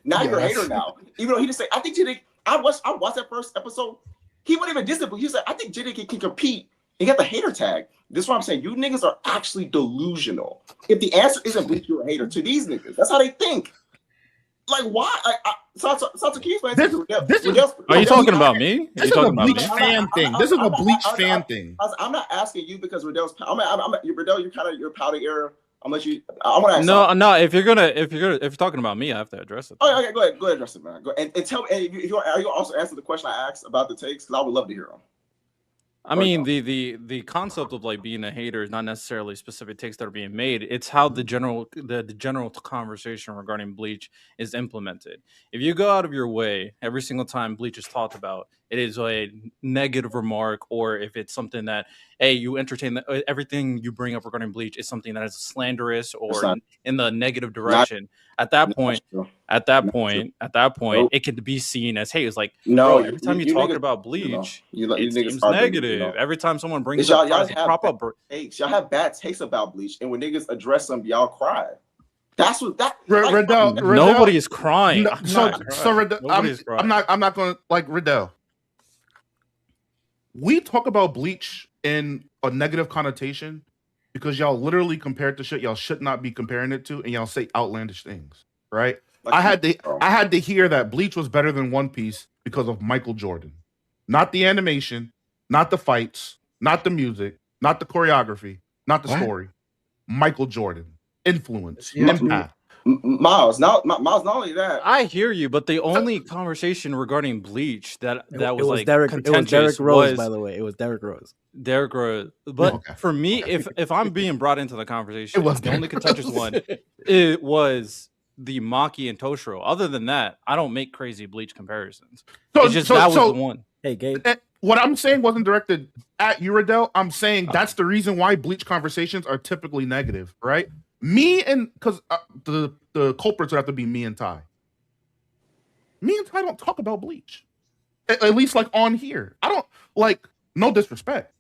Now you're a hater now. Even though he didn't say, I think JDK. I watched that first episode. He wasn't even disciplined. He said, I think JDK can compete. He got the hater tag. This is what I'm saying. You niggas are actually delusional. If the answer isn't Bleach, you're a hater to these niggas. That's how they think. Like, why? Santo, can you explain Are you talking about me? This is a Bleach fan thing. This is a Bleach fan thing. I'm not asking you because Riddell's. Riddell, you're kind of your pouting era. I'm let you. I want to ask. No. If you're talking about me, I have to address it. Oh, okay. Go ahead, address it, man. Go and tell me. And are you also answer the question I asked about the takes? Because I would love to hear them. I mean, the concept of like being a hater is not necessarily specific takes that are being made. It's how the general conversation regarding Bleach is implemented. If you go out of your way every single time Bleach is talked about, it is a negative remark, or if it's something that, hey, you entertain everything you bring up regarding Bleach is something that is slanderous or in the negative direction. At that point, it can be seen as, hey, it's like, no. Bro, every time you talk about Bleach, it seems negative. Every time someone brings y'all up takes, y'all have bad takes about Bleach, and when niggas address them, y'all cry. That's what that. Riddell, nobody is crying. No, so Riddell, I'm not going to like Riddell. We talk about Bleach in a negative connotation because y'all literally compared to shit y'all should not be comparing it to, and y'all say outlandish things, right? I had to hear that Bleach was better than One Piece because of Michael Jordan, not the animation, not the fights, not the music, not the choreography, not the story. Michael Jordan influence, impact. Miles, not only that. I hear you, but the only conversation regarding Bleach that was like Derek, contentious it was Derek Rose, was, by the way. It was Derek Rose. Derek Rose. But for me, if I'm being brought into the conversation, the only contentious one it was the Maki and Toshiro. Other than that, I don't make crazy Bleach comparisons. It's just that was the one. Hey, Gabe. What I'm saying wasn't directed at you, Riddell. I'm saying that's the reason why Bleach conversations are typically negative, right? Me and because the culprits would have to be me and Ty. Me and Ty don't talk about Bleach, at least like on here. I don't like no disrespect.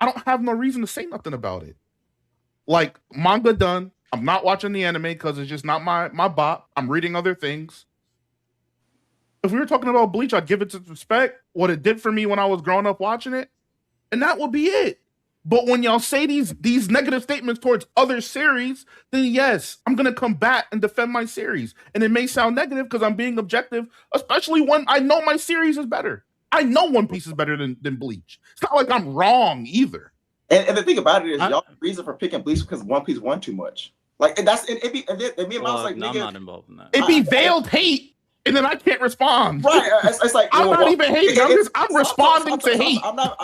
I don't have no reason to say nothing about it. Like manga done. I'm not watching the anime because it's just not my bop. I'm reading other things. If we were talking about Bleach, I'd give it some respect. What it did for me when I was growing up watching it, and that would be it. But when y'all say these negative statements towards other series, then yes, I'm going to come back and defend my series. And it may sound negative because I'm being objective, especially when I know my series is better. I know One Piece is better than Bleach. It's not like I'm wrong either. And the thing about it is, y'all reason for picking Bleach because One Piece won too much. Like, and that's, and me and Miles like, no, I'm not involved in that. It'd be veiled hate. And then I can't respond. Right? It's like I'm not even hating. I'm responding to hate. I'm not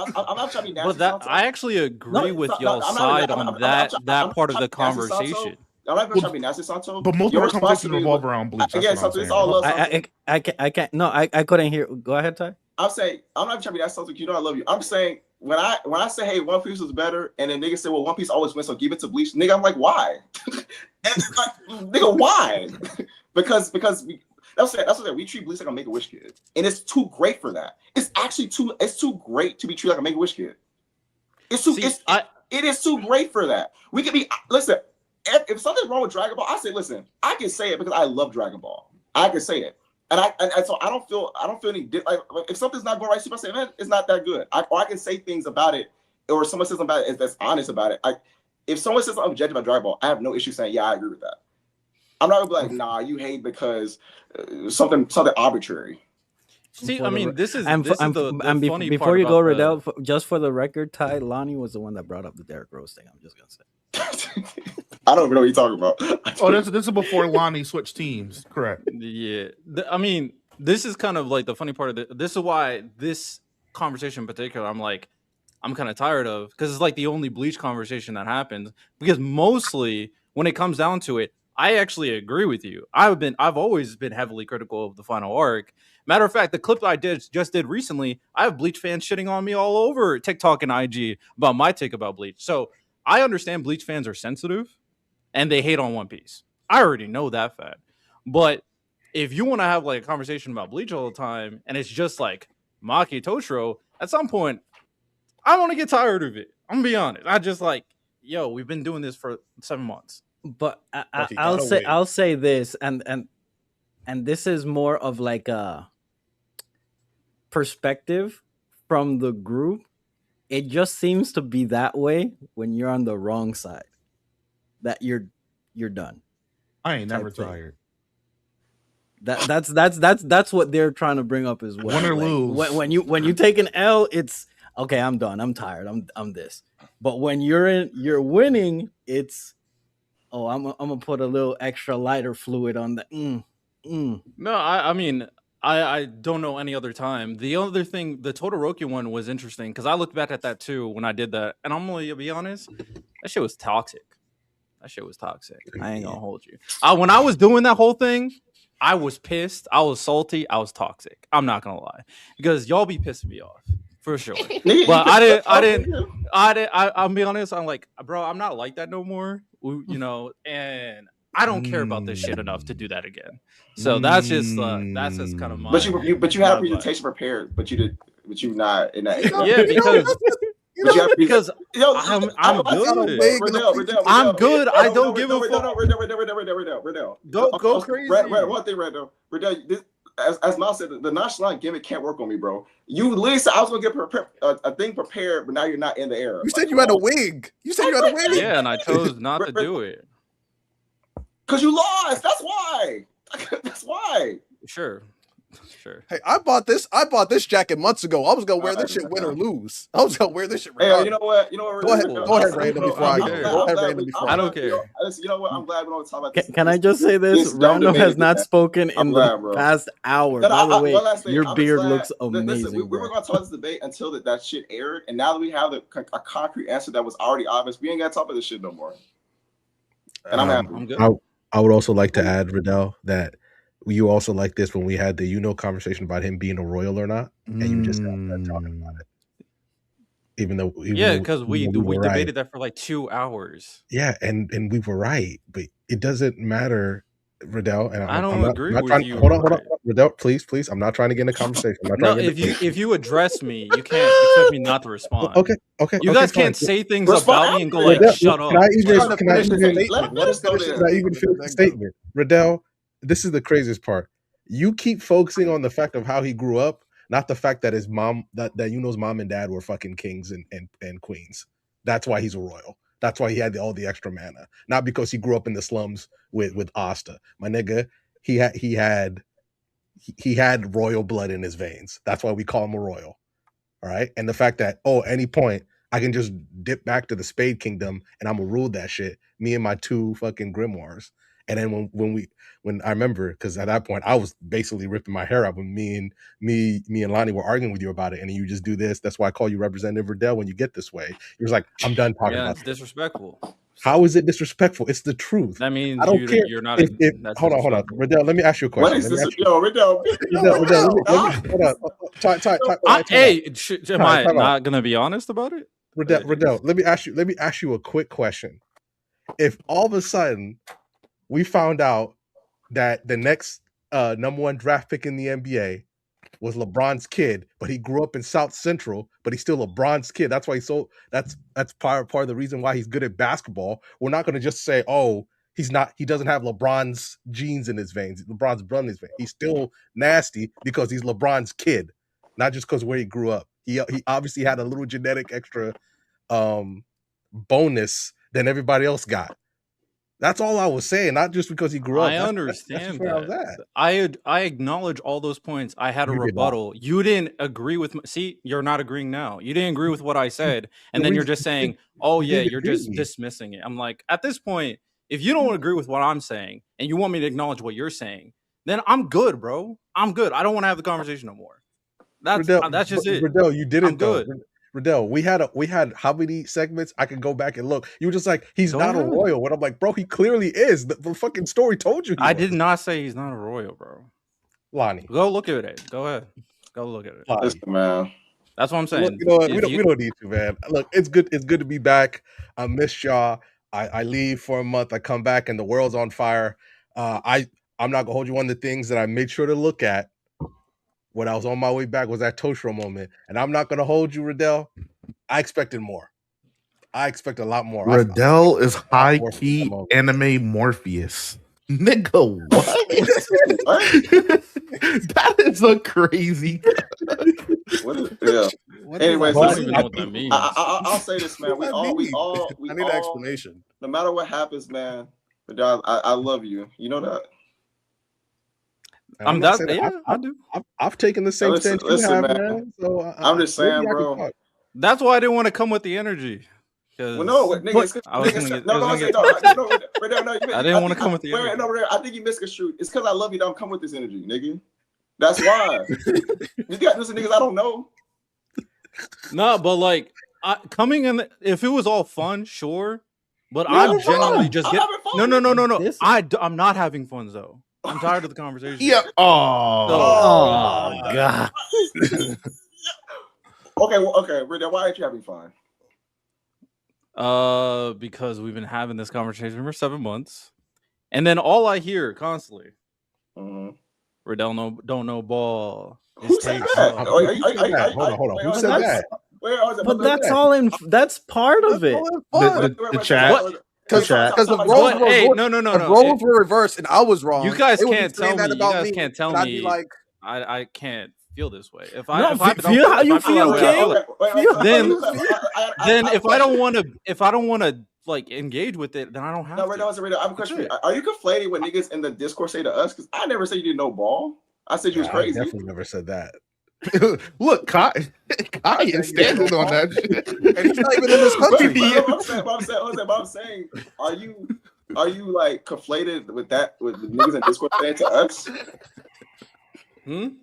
trying to be nasty. But I actually agree with y'all's side on that part of the conversation. I'm not trying to be nasty, Santo. But most of our conversations revolve around Bleach. Again, Santo, it's all love. I can't. No, I couldn't hear. Go ahead, Ty. I'm saying I'm not trying to be nasty, Santo. You know I love you. I'm saying when I say, hey, One Piece was better, and then niggas say, well, One Piece always wins, so give it to Bleach. Nigga, I'm like, why? And like, nigga, why? because we. That's what we treat Bleach like a Make-A-Wish kid, and it's too great for that. It's actually too great to be treated like a Make-A-Wish kid. It is too great for that. We could be listen. If something's wrong with Dragon Ball, I say listen. I can say it because I love Dragon Ball. I can say it, and so I don't feel any like if something's not going right. I say, man, it's not that good. Or I can say things about it, or someone says something about it that's honest about it. If someone says something objective about Dragon Ball, I have no issue saying, yeah, I agree with that. I'm not gonna be like, nah, you hate because something arbitrary. See, I mean, this is the funny before you go, Riddell, just for the record, Ty, Lonnie was the one that brought up the Derrick Rose thing. I'm just gonna say. I don't even know what you're talking about. Oh, this is before Lonnie switched teams, correct? Yeah, I mean, this is kind of like the funny part of it. This is why this conversation in particular, I'm kind of tired of, because it's like the only Bleach conversation that happens. Because mostly when it comes down to it, I actually agree with you. I've always been heavily critical of the final arc. Matter of fact, the clip I just did recently, I have Bleach fans shitting on me all over TikTok and IG about my take about Bleach. So I understand Bleach fans are sensitive and they hate on One Piece. I already know that fact. But if you want to have like a conversation about Bleach all the time and it's just like Maki Toshiro, at some point, I want to get tired of it. I'm gonna be honest. I just like, yo, we've been doing this for 7 months. But I'll say this, and this is more of like a perspective from the group. It just seems to be that way when you're on the wrong side. That you're done. I ain't never tired. That's what they're trying to bring up as well. Win or lose. When you take an L, it's okay. I'm done. I'm tired. I'm this. But when you're winning, it's I'm gonna put a little extra lighter fluid on the. No, I mean, I don't know any other time. The other thing, the Todoroki one was interesting because I looked back at that too when I did that, and I'm gonna be honest, that shit was toxic. I ain't gonna hold you. When I was doing that whole thing, I was pissed. I was salty. I was toxic. I'm not gonna lie, because y'all be pissing me off for sure. But I'll be honest. I'm like, bro, I'm not like that no more. You know, and I don't care about this shit enough to do that again. So that's just kind of my. But you had a presentation prepared, but you not in that. Yeah, because I'm good. I'm good. I don't give a fuck. Riddell. Go crazy. One thing, Riddell. As Miles said, the nonchalant gimmick can't work on me, bro. You literally said I was gonna get a thing prepared, but now you're not in the era. You said you had a wig. Yeah, and I chose not to do it. Cause you lost. That's why. That's why. Sure. Hey, I bought this jacket months ago. I was gonna wear this shit win or lose. I was gonna wear this shit. Hey, you know what? Go ahead, Random. Before I go. I don't care. You know what? I'm glad we don't talk about this. Can I just say this? Random has not spoken in the past hour. By the way, your beard looks amazing. Listen, we were gonna talk about this debate until that shit aired, and now that we have a concrete answer that was already obvious, we ain't gotta talk about this shit no more. And I'm happy. I'm good. I would also like to add, Riddell, that you also like this when we had the conversation about him being a royal or not, and you just got talking about it. Even though because we debated that for like 2 hours. Yeah, and we were right, but it doesn't matter, Riddell. And I don't agree with you. Hold on, Riddell, please. I'm not trying to get in a conversation. If you address me, you can't expect me not to respond. Okay. You guys can't say things about me and go like, shut up. Can I even finish the statement, Riddell? This is the craziest part. You keep focusing on the fact of how he grew up, not the fact that his mom, that Yuno's mom and dad were fucking kings and queens. That's why he's a royal. That's why he had all the extra mana. Not because he grew up in the slums with Asta. My nigga, he had royal blood in his veins. That's why we call him a royal. All right. And the fact that, any point, I can just dip back to the Spade Kingdom and I'm gonna rule that shit. Me and my 2 fucking grimoires. And then when I remember, because at that point I was basically ripping my hair out when me and Lonnie were arguing with you about it, and you just do this. That's why I call you Representative Riddell when you get this way. He was like, I'm done talking about it's disrespectful. How is it disrespectful? It's the truth. That means I don't care. You're not. Hold on, Riddell. Let me ask you a question. What is this? Riddell. Hey, am I not gonna be honest about it? Riddell, let me ask you a quick question. If all of a sudden we found out that the next number 1 draft pick in the NBA was LeBron's kid, but he grew up in South Central, but he's still LeBron's kid. That's why he's so that's part of the reason why he's good at basketball. We're not going to just say, oh, he doesn't have LeBron's genes in his veins, LeBron's blood in his veins. He's still nasty because he's LeBron's kid, not just because where he grew up. He obviously had a little genetic extra bonus than everybody else got. That's all I was saying, not just because he grew up. I understand that. I acknowledge all those points. I had a rebuttal. You didn't agree with see, you're not agreeing now. You didn't agree with what I said, and then you're just saying, "Oh yeah, you're just dismissing it." I'm like, at this point, if you don't agree with what I'm saying and you want me to acknowledge what you're saying, then I'm good, bro. I'm good. I don't want to have the conversation no more. That's just it. Riddell, you did it. I'm good. Riddell, we had how many segments? I can go back and look. You were just like, he's not a royal. When I'm like, bro, he clearly is. The fucking story told you. I did not say he's not a royal, bro. Lonnie, go look at it. Go ahead. Go look at it. Listen, man. That's what I'm saying. Look, you know what? We don't need to, man. Look, it's good. It's good to be back. I miss y'all. I leave for a month. I come back and the world's on fire. I'm not gonna hold you. One of the things that I made sure to look at when I was on my way back was that Toshiro moment. And I'm not going to hold you, Riddell. I expected more. I expect a lot more. Riddell is high-key anime Morpheus. Nigga, what? That is a crazy... Anyways, I'll say this, man. We all I need an explanation. No matter what happens, man, Riddell, I love you. You know that. I do. I've taken the same stance you have, man. So I'm just saying, bro. That's why I didn't want to come with the energy. Well, no, nigga, I didn't want to come with the energy. No, I think you misconstrued. It's because I love you that I'm coming with this energy, nigga. That's why. You got this niggas I don't know. No, but like coming in, if it was all fun, sure. But I'm genuinely just getting. No. I'm not having fun though. I'm tired of the conversation. Yeah. Oh God. Okay, Riddell, why aren't you having fun? Because we've been having this conversation for 7 months, and then all I hear constantly, Riddell don't know ball. Who said that? Hold on. Who said that? But that's all in. That's part of it. The chat. Because the roles were reversed and I was wrong. You guys can't tell me. You guys can't tell me. Like, I can't feel this way. If I feel how you feel, then if I don't want to like engage with it, then I don't have to. No, I'm questioning. Are you conflating what niggas in the Discord say to us? Because I never said you didn't know ball. I said you was crazy. I definitely never said that. Look, Kai is standing on that shit. And he's not even in this country. I'm saying, are you like conflated with that with the niggas in Discord saying to us? Are you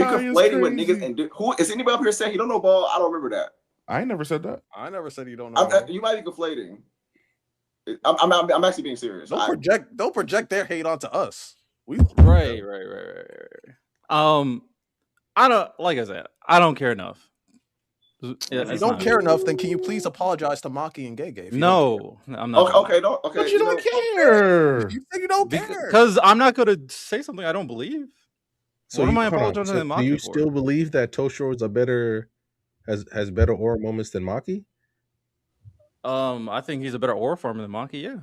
conflating with niggas and who is anybody up here saying he don't know ball? I don't remember that. I ain't never said that. I never said you don't know. You might be conflating. I'm actually being serious. Don't project their hate onto us. Right. I don't, like I said, I don't care enough. If you don't care enough, then can you please apologize to Maki and Gege? No, I'm not. Okay. But you don't care. You think you don't care? Because I'm not going to say something I don't believe. So what am I apologizing to Maki for? Do you still believe that Toshiro is has better aura moments than Maki? I think he's a better aura former than Maki, yeah.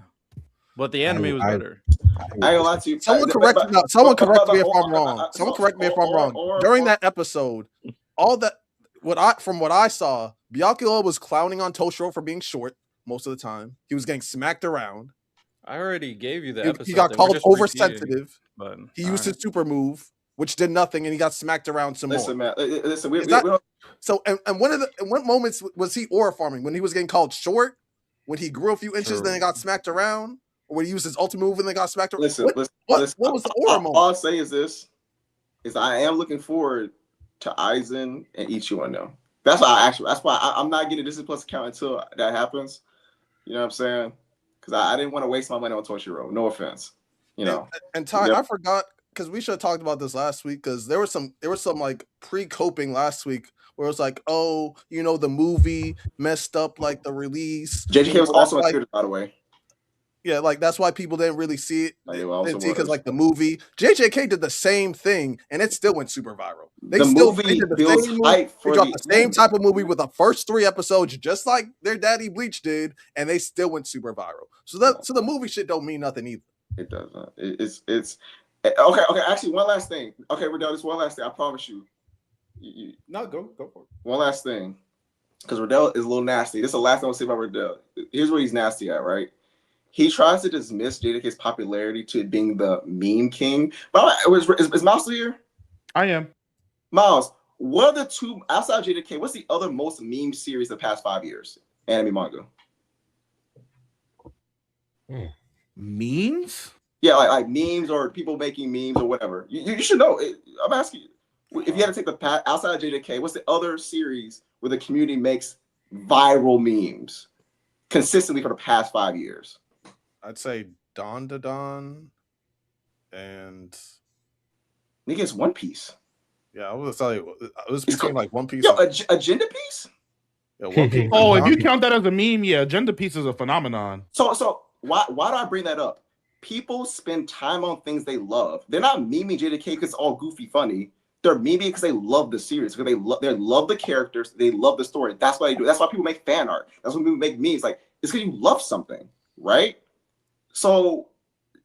But the anime was better. I ain't gonna lie to you. Someone correct me if I'm wrong. Someone correct me if I'm wrong. During that episode, from what I saw, Byakuya was clowning on Toshiro for being short most of the time. He was getting smacked around. I already gave you the episode. He got called oversensitive. But he used his super move, which did nothing, and he got smacked around some more. Listen, what moments was he aura farming? When he was getting called short? When he grew a few inches, then he got smacked around? Or when he used his ultimate move and then got smacked around? Listen, what was the aura moment? All I'll say is this, is I am looking forward to Aizen and Ichigo now. That's why I'm not getting a Disney Plus account until that happens. You know what I'm saying? Because I didn't want to waste my money on Toshiro. No offense. You know. And Ty, I forgot, because we should have talked about this last week, because there was some like pre-coping last week where it was like, oh, the movie messed up like the release. JJK was also in theaters, by the way. Yeah, like that's why people didn't really see it. Like, it also Because was. like the movie, JJK did the same thing, and it still went super viral. They The still movie did the builds same hype They for dropped the the same anime. type of movie with the first 3 episodes, just like their daddy Bleach did, and they still went super viral. So the movie shit don't mean nothing either. It doesn't. It's okay. Actually, one last thing. Okay, Riddell, this one last thing. I promise you. No, go for it. One last thing, because Riddell is a little nasty. This is the last thing I'll say about Riddell. Here's where he's nasty at, right? He tries to dismiss JDK's popularity to it being the meme king. But is Miles still here? I am. Miles, what are the 2 outside JDK? What's the other most meme series of the past 5 years? Anime manga. Memes? Yeah, like memes or people making memes or whatever. You should know. I'm asking you. If you had to take the path outside of JDK, what's the other series where the community makes viral memes consistently for the past 5 years? I'd say Don to Don, and Nigga, it's One Piece. yeah, I was tell you, it was between like One Piece. Yo, Agenda Piece? Yeah, One Piece. Oh, if you count that as a meme, yeah, Agenda Piece is a phenomenon. So why do I bring that up? People spend time on things they love. They're not memeing JDK because it's all goofy funny. They're memeing because they love the series, because they love the characters, they love the story. That's why they do. That's why people make fan art. That's why people make memes. Like, it's because you love something, right? So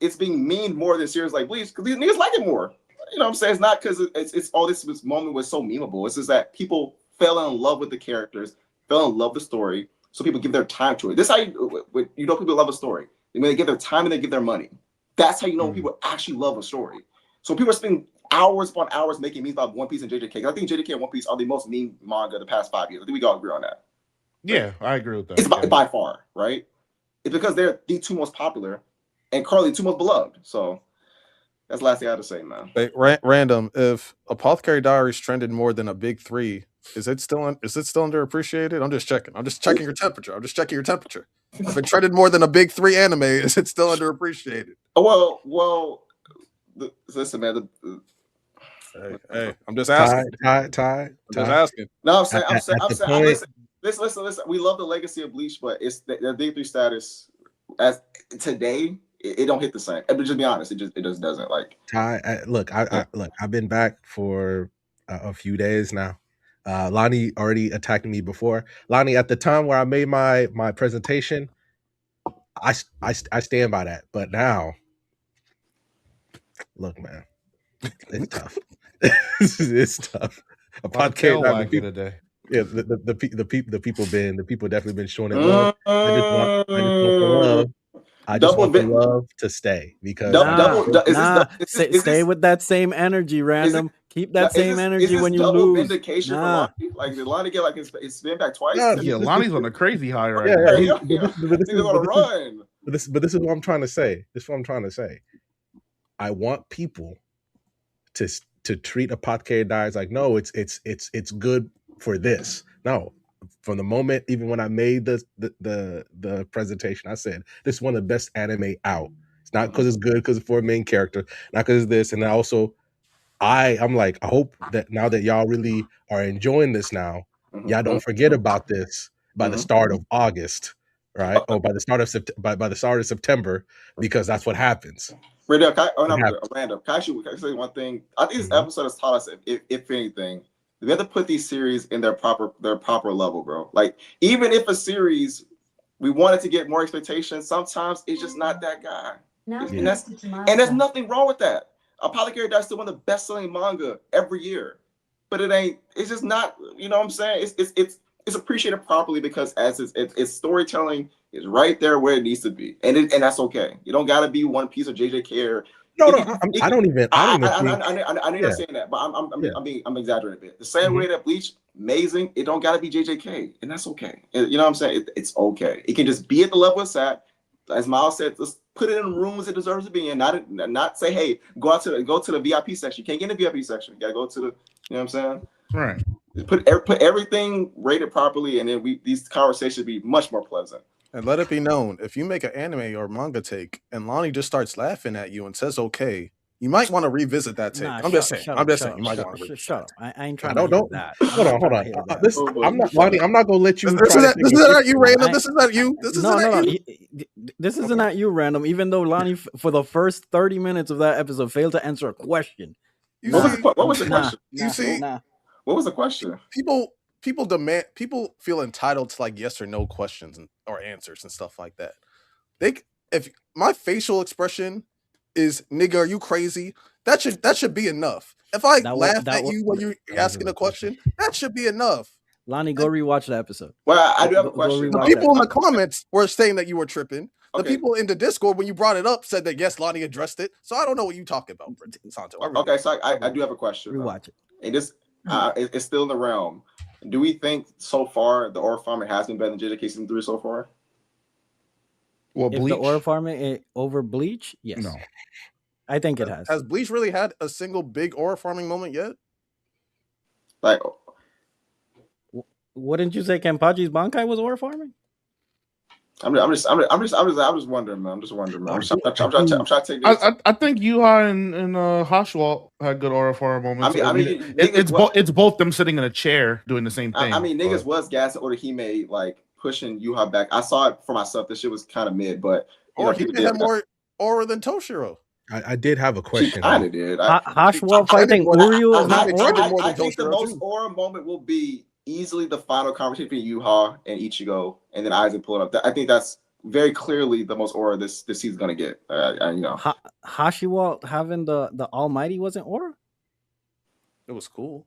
it's being memed more than series like Bleach because these niggas like it more. You know what I'm saying? It's not because it's all this moment was so memeable. It's just that people fell in love with the characters, fell in love with the story, so people give their time to it. This is how you know people love a story. When they give their time and they give their money. That's how you know people actually love a story. So people are spending hours upon hours making memes about One Piece and JJK. I think JJK and One Piece are the most meme manga of the past 5 years. I think we all agree on that. Yeah, I agree with that. It's by far, right? It's because they're the 2 most popular and currently 2 most beloved. So that's the last thing I had to say, man. Hey, random. If Apothecary Diaries trended more than a big 3, is it still underappreciated? I'm just checking. I'm just checking your temperature. If it trended more than a big 3 anime, is it still underappreciated? Well, listen, man. Hey, I'm just asking. Ty. Just asking. No, I'm saying. Listen. We love the legacy of Bleach, but it's their big 3 status as today. It don't hit the same. Just be honest, it just doesn't. Like, Ty, look, I've been back for a few days now. Lonnie already attacked me before. Lonnie, at the time where I made my presentation, I stand by that. But now, look, man, it's tough. It's tough. A podcast today. Yeah, the people definitely been showing it love. I just want the love. I just want the love to stay because stay with that same energy, random. Keep that same energy when you double lose. Vindication for Lonnie? Like, did Lonnie get like his spin back twice? Yeah, Lonnie's on a crazy high right now. But this is what I'm trying to say. I want people to treat Apothecary Diaries like, no, it's good for this. No. From the moment, even when I made the presentation, I said this is one of the best anime out. It's not because it's good, because it's for a main character, not because it's this. And also, I'm like, I hope that now that y'all really are enjoying this now, y'all don't forget about this by the start of August, right? Or by the start of September, because that's what happens. Random, can I say one thing? I think this episode has taught us, if anything, we have to put these series in their proper level, bro. Like, even if a series we wanted to get more expectations, sometimes it's just not that guy. And there's nothing wrong with that. Apothecary Diaries is still one of the best-selling manga every year. But it's just not, you know what I'm saying? It's appreciated properly because as its storytelling is right there where it needs to be. And that's okay. You don't gotta be One Piece or JJK or I know you're not saying that, but I'm exaggerating a bit. The same way that Bleach, amazing, it don't gotta be JJK, and that's okay. You know what I'm saying? It's okay. It can just be at the level it's at. As Miles said, let's put it in rooms it deserves to be in. Not say, hey, go to the VIP section. You can't get in the VIP section. You gotta go to the, you know what I'm saying? Right. Put everything rated properly, and then these conversations be much more pleasant. And let it be known, if you make an anime or manga take and Lonnie just starts laughing at you and says okay, You might want to revisit that take. Nah, I'm just saying. shut I'm up, just shut saying. up, You might shut want to up, revisit shut that up. take. I ain't trying Don't to hear don't. that. Hold on, hold on. This Oh, boy, I'm not you're funny. Lonnie. I'm not gonna let you This try to isn't take this a isn't hit at you, from random. that. This isn't at you. This No, isn't no, at no. you. This isn't at you, random. Even though Lonnie, for the first 30 minutes of that episode, failed to answer a question. You What was see, the what was the Nah, question? you see, nah. What was the question? people feel entitled to like yes or no questions or answers and stuff like that. If my facial expression is nigga, are you crazy? That should be enough. If I laugh at you when you're That asking wasn't a a question. question, that should be enough. Lonnie, go rewatch the episode. Well, I do have a Go question. The rewatch people in the that. comments were saying that you were tripping. The Okay. people in the Discord, when you brought it up, said that yes, Lonnie addressed it. So I don't know what you're talking about, Santo. I really Okay, don't. so I do have a question. though. Rewatch it. And this it's still in the realm. Do we think so far the Aura Farmer has been better than JJK season 3 so far? Well, If Bleach. the aura farming over Bleach, yes. No. I think it has. Has Bleach really had a single big aura farming moment yet? Like, Wouldn't you say Kenpachi's Bankai was aura farming? I'm just wondering, man. I'm just wondering, man. I'm trying to take this. I think Yuha and Hashwalt had good aura for a moment. I mean, It's both them sitting in a chair doing the same thing. I mean, niggas was gassing Orihime, like pushing Yuha back. I saw it for myself. This shit was kind of mid, but He had more aura than Toshiro. I did have a She question. kind of did. Hashwalt fighting Uryu is not aura? I think the most aura moment will be easily the final conversation between Yuha and Ichigo, and then Aizen pull it up. I think that's very clearly the most aura this season's gonna get. Hashwalt having the Almighty wasn't aura? It was cool.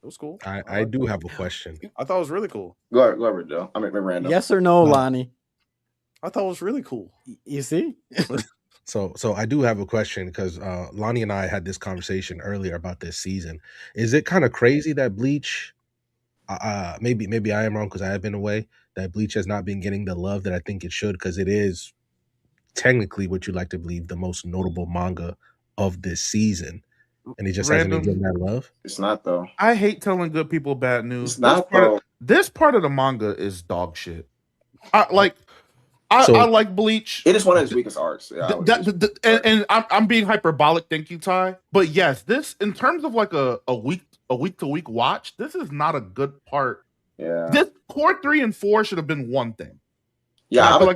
It was cool. I do have a question. I thought it was really cool. Go ahead, Joe. I mean, random. Yes or no, Lonnie? I thought it was really cool. You see? So I do have a question because Lonnie and I had this conversation earlier about this season. Is it kind of crazy that Bleach, maybe I am wrong because I have been away, that Bleach has not been getting the love that I think it should, because it is technically what you like to believe the most notable manga of this season, and it just hasn't been getting that love? It's not though. I hate telling good people bad news. It's not though. This part of the manga is dog shit. I like Bleach. It is one of his weakest arcs. Yeah, and I'm being hyperbolic. Thank you, Ty. But yes, this in terms of like a week to week watch, this is not a good part. Yeah. This core 3 and 4 should have been one thing. Yeah, I feel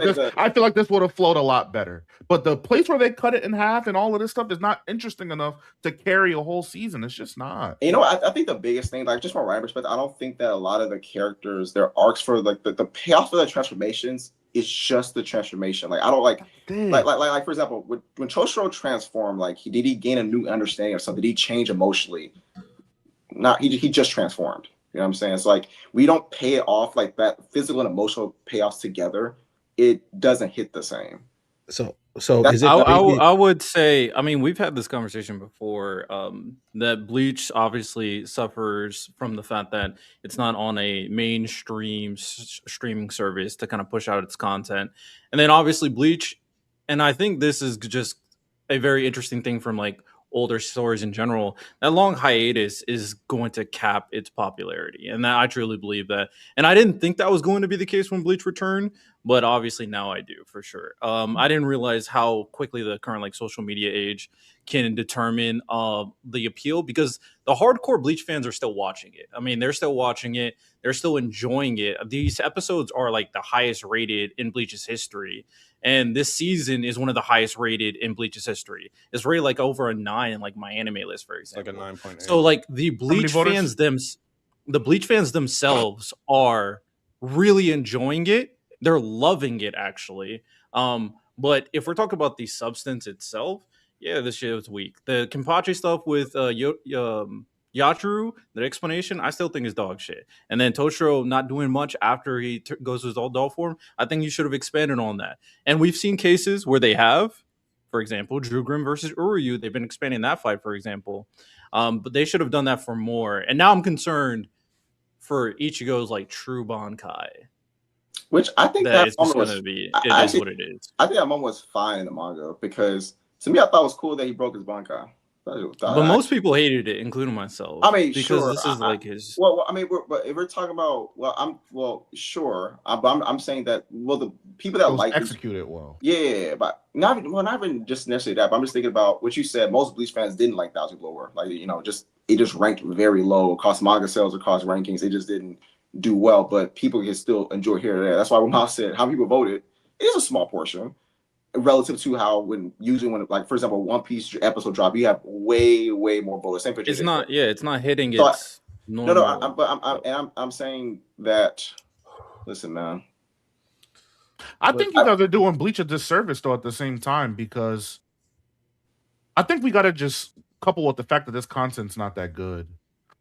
like this would have flowed a lot better. But the place where they cut it in half and all of this stuff is not interesting enough to carry a whole season. It's just not. You know, I think the biggest thing, like just from a writing perspective, I don't think that a lot of the characters, their arcs for like the payoff for their transformations is just the transformation. Like I don't like for example, when Toshiro transformed, like did he gain a new understanding of something? Did he change emotionally? Not he just transformed. You know what I'm saying? It's like we don't pay it off like that physical and emotional payoffs together. It doesn't hit the same. So is it? I would say, I mean, we've had this conversation before. That Bleach obviously suffers from the fact that it's not on a mainstream streaming service to kind of push out its content, and then obviously Bleach, and I think this is just a very interesting thing from like older stories in general. That long hiatus is going to cap its popularity, and that I truly believe that. And I didn't think that was going to be the case when Bleach returned, but obviously now I do for sure. I didn't realize how quickly the current like social media age can determine the appeal, because the hardcore Bleach fans are still watching it. I mean, they're still watching it. They're still enjoying it. These episodes are like the highest rated in Bleach's history. And this season is one of the highest rated in Bleach's history. It's rated like over a 9 in like my anime list, for example. Like a 9.8. So like the Bleach fans themselves are really enjoying it. They're loving it actually. But if we're talking about the substance itself, yeah, this shit was weak. The Kenpachi stuff with Yachuru, the explanation, I still think is dog shit. And then Toshiro not doing much after he goes to his old doll form, I think you should have expanded on that. And we've seen cases where they have, for example, Drugrim versus Uryu. They've been expanding that fight, for example. But they should have done that for more. And now I'm concerned for Ichigo's like true Bankai. Which I think that it's just going to be, it is what it is. I think that moment was fine in the manga because to me, I thought it was cool that he broke his Bankai. But most people hated it, including myself. I mean, because sure. this is like his. Well, I mean, but if we're talking about, sure. I'm saying that. Well, the people that like executed well. Yeah, but not even just necessarily that. But I'm just thinking about what you said. Most Bleach fans didn't like Thousand Blow War. Like it just ranked very low across manga sales, across rankings. It just didn't do well. But people can still enjoy here and there. That's why when Miles said how people voted, it is a small portion relative to how when like for example One Piece episode drop, you have way more votes. Same it's not hitting so its normal. I'm saying that. Listen, man. I think you guys are doing Bleach a disservice though at the same time, because I think we gotta just couple with the fact that this content's not that good.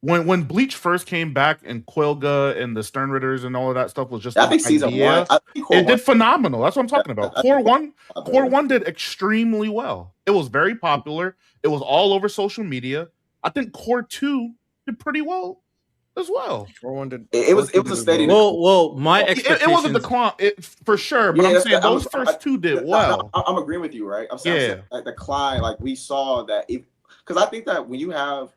When Bleach first came back and Quilga and the Sternritters and all of that stuff was just I think season one, it did phenomenal. That's what I'm talking about. Core one did extremely well. It was very popular. It was all over social media. I think Core 2 did pretty well as well. It was a steady. Well, my expectations. It wasn't decline for sure, but I'm saying those first two did well. I'm agreeing with you, right? I'm saying like decline. Like we saw that because I think that when you have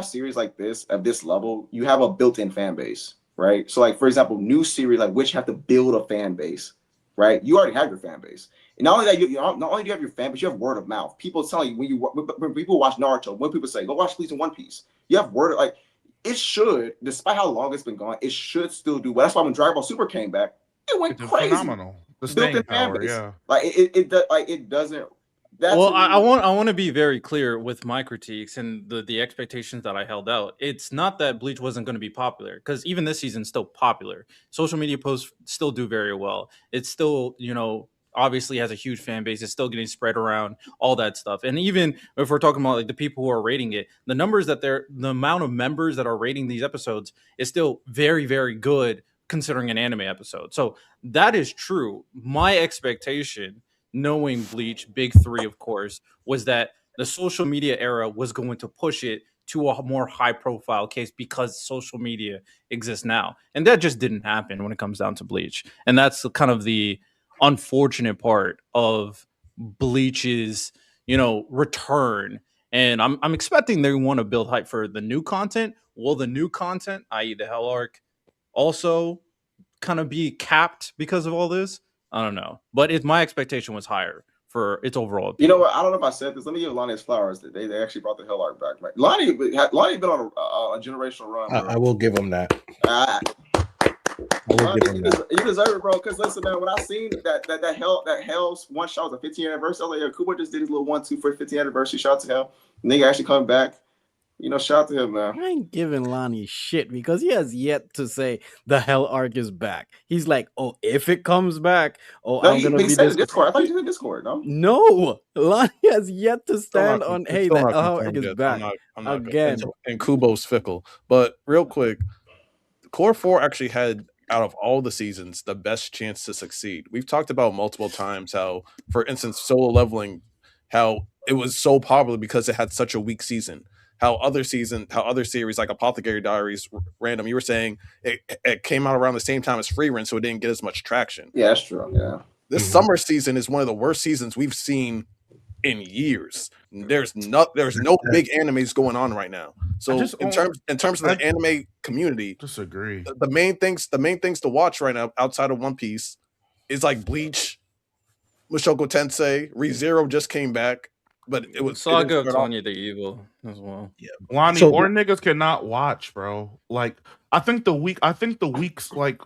series like this at this level, you have a built-in fan base, right? So like for example, new series like which have to build a fan base, right? You already have your fan base. And not only that, not only do you have your fan base, you have word of mouth. People telling you when people watch Naruto, when people say go watch Bleach and One Piece, you have word like it should, despite how long it's been gone, it should still do well. That's why when Dragon Ball Super came back, it went crazy. Phenomenal. The staying power, yeah. Like it doesn't. Well, I want to be very clear with my critiques and the expectations that I held out. It's not that Bleach wasn't going to be popular, because even this season's still popular. Social media posts still do very well. It's still, obviously has a huge fan base. It's still getting spread around, all that stuff. And even if we're talking about like the people who are rating it, the amount of members that are rating these episodes is still very, very good considering an anime episode. So that is true. My expectation, knowing Bleach, Big Three, of course, was that the social media era was going to push it to a more high-profile case because social media exists now. And that just didn't happen when it comes down to Bleach. And that's kind of the unfortunate part of Bleach's, return. And I'm expecting they want to build hype for the new content. Will the new content, i.e. the Hell Arc, also kind of be capped because of all this? I don't know, but my expectation was higher for its overall appeal. You know what? I don't know if I said this. Let me give Lonnie his flowers. They actually brought the Hell Arc back. Right? Lonnie been on a generational run. I will give him that. You deserve it, bro. Because listen, man, when I seen that Hell's one shot was a 15th anniversary, I was like, yo, Kubo just did his little 1-2 for 15th anniversary. Shout out to him. Nigga actually coming back. Shout out to him, man. I ain't giving Lonnie shit because he has yet to say the Hell Arc is back. He's like, oh, if it comes back, I'm gonna be said Discord. I thought you said Discord, no? No, Lonnie has yet to stand on. Hey, the Hell Arc is back again. And Kubo's fickle. But real quick, Core 4 actually had, out of all the seasons, the best chance to succeed. We've talked about multiple times how, for instance, Solo Leveling, how it was so popular because it had such a weak season. How other series like Apothecary Diaries, Random, you were saying it came out around the same time as Freerun, so it didn't get as much traction. Yeah, that's true. Yeah, this summer season is one of the worst seasons we've seen in years. There's no big animes going on right now. So in terms of the anime community, disagree. The main things to watch right now outside of One Piece is like Bleach, Mushoku Tensei, ReZero just came back. But it was Saga of Tanya the Evil as well. Yeah, Lonnie, or niggas cannot watch, bro. Like, I think the weeks like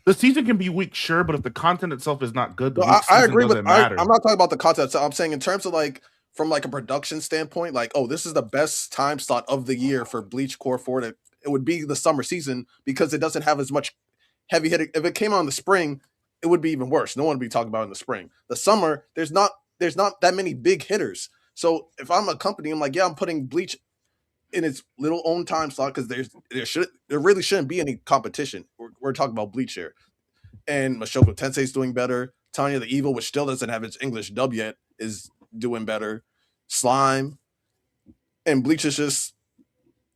the season can be weak, sure, but if the content itself is not good, I agree with. I'm not talking about the content. So I'm saying in terms of like from like a production standpoint, like this is the best time slot of the year for Bleach Core 4. It would be the summer season because it doesn't have as much heavy hitting. If it came out in the spring, it would be even worse. No one would be talking about it in the spring. The summer, there's not that many big hitters. So if I'm a company, I'm like, yeah, I'm putting Bleach in its little own time slot because there really shouldn't be any competition. We're talking about Bleach here. And Mushoku Tensei is doing better. Tanya the Evil, which still doesn't have its English dub yet, is doing better. Slime. And Bleach is just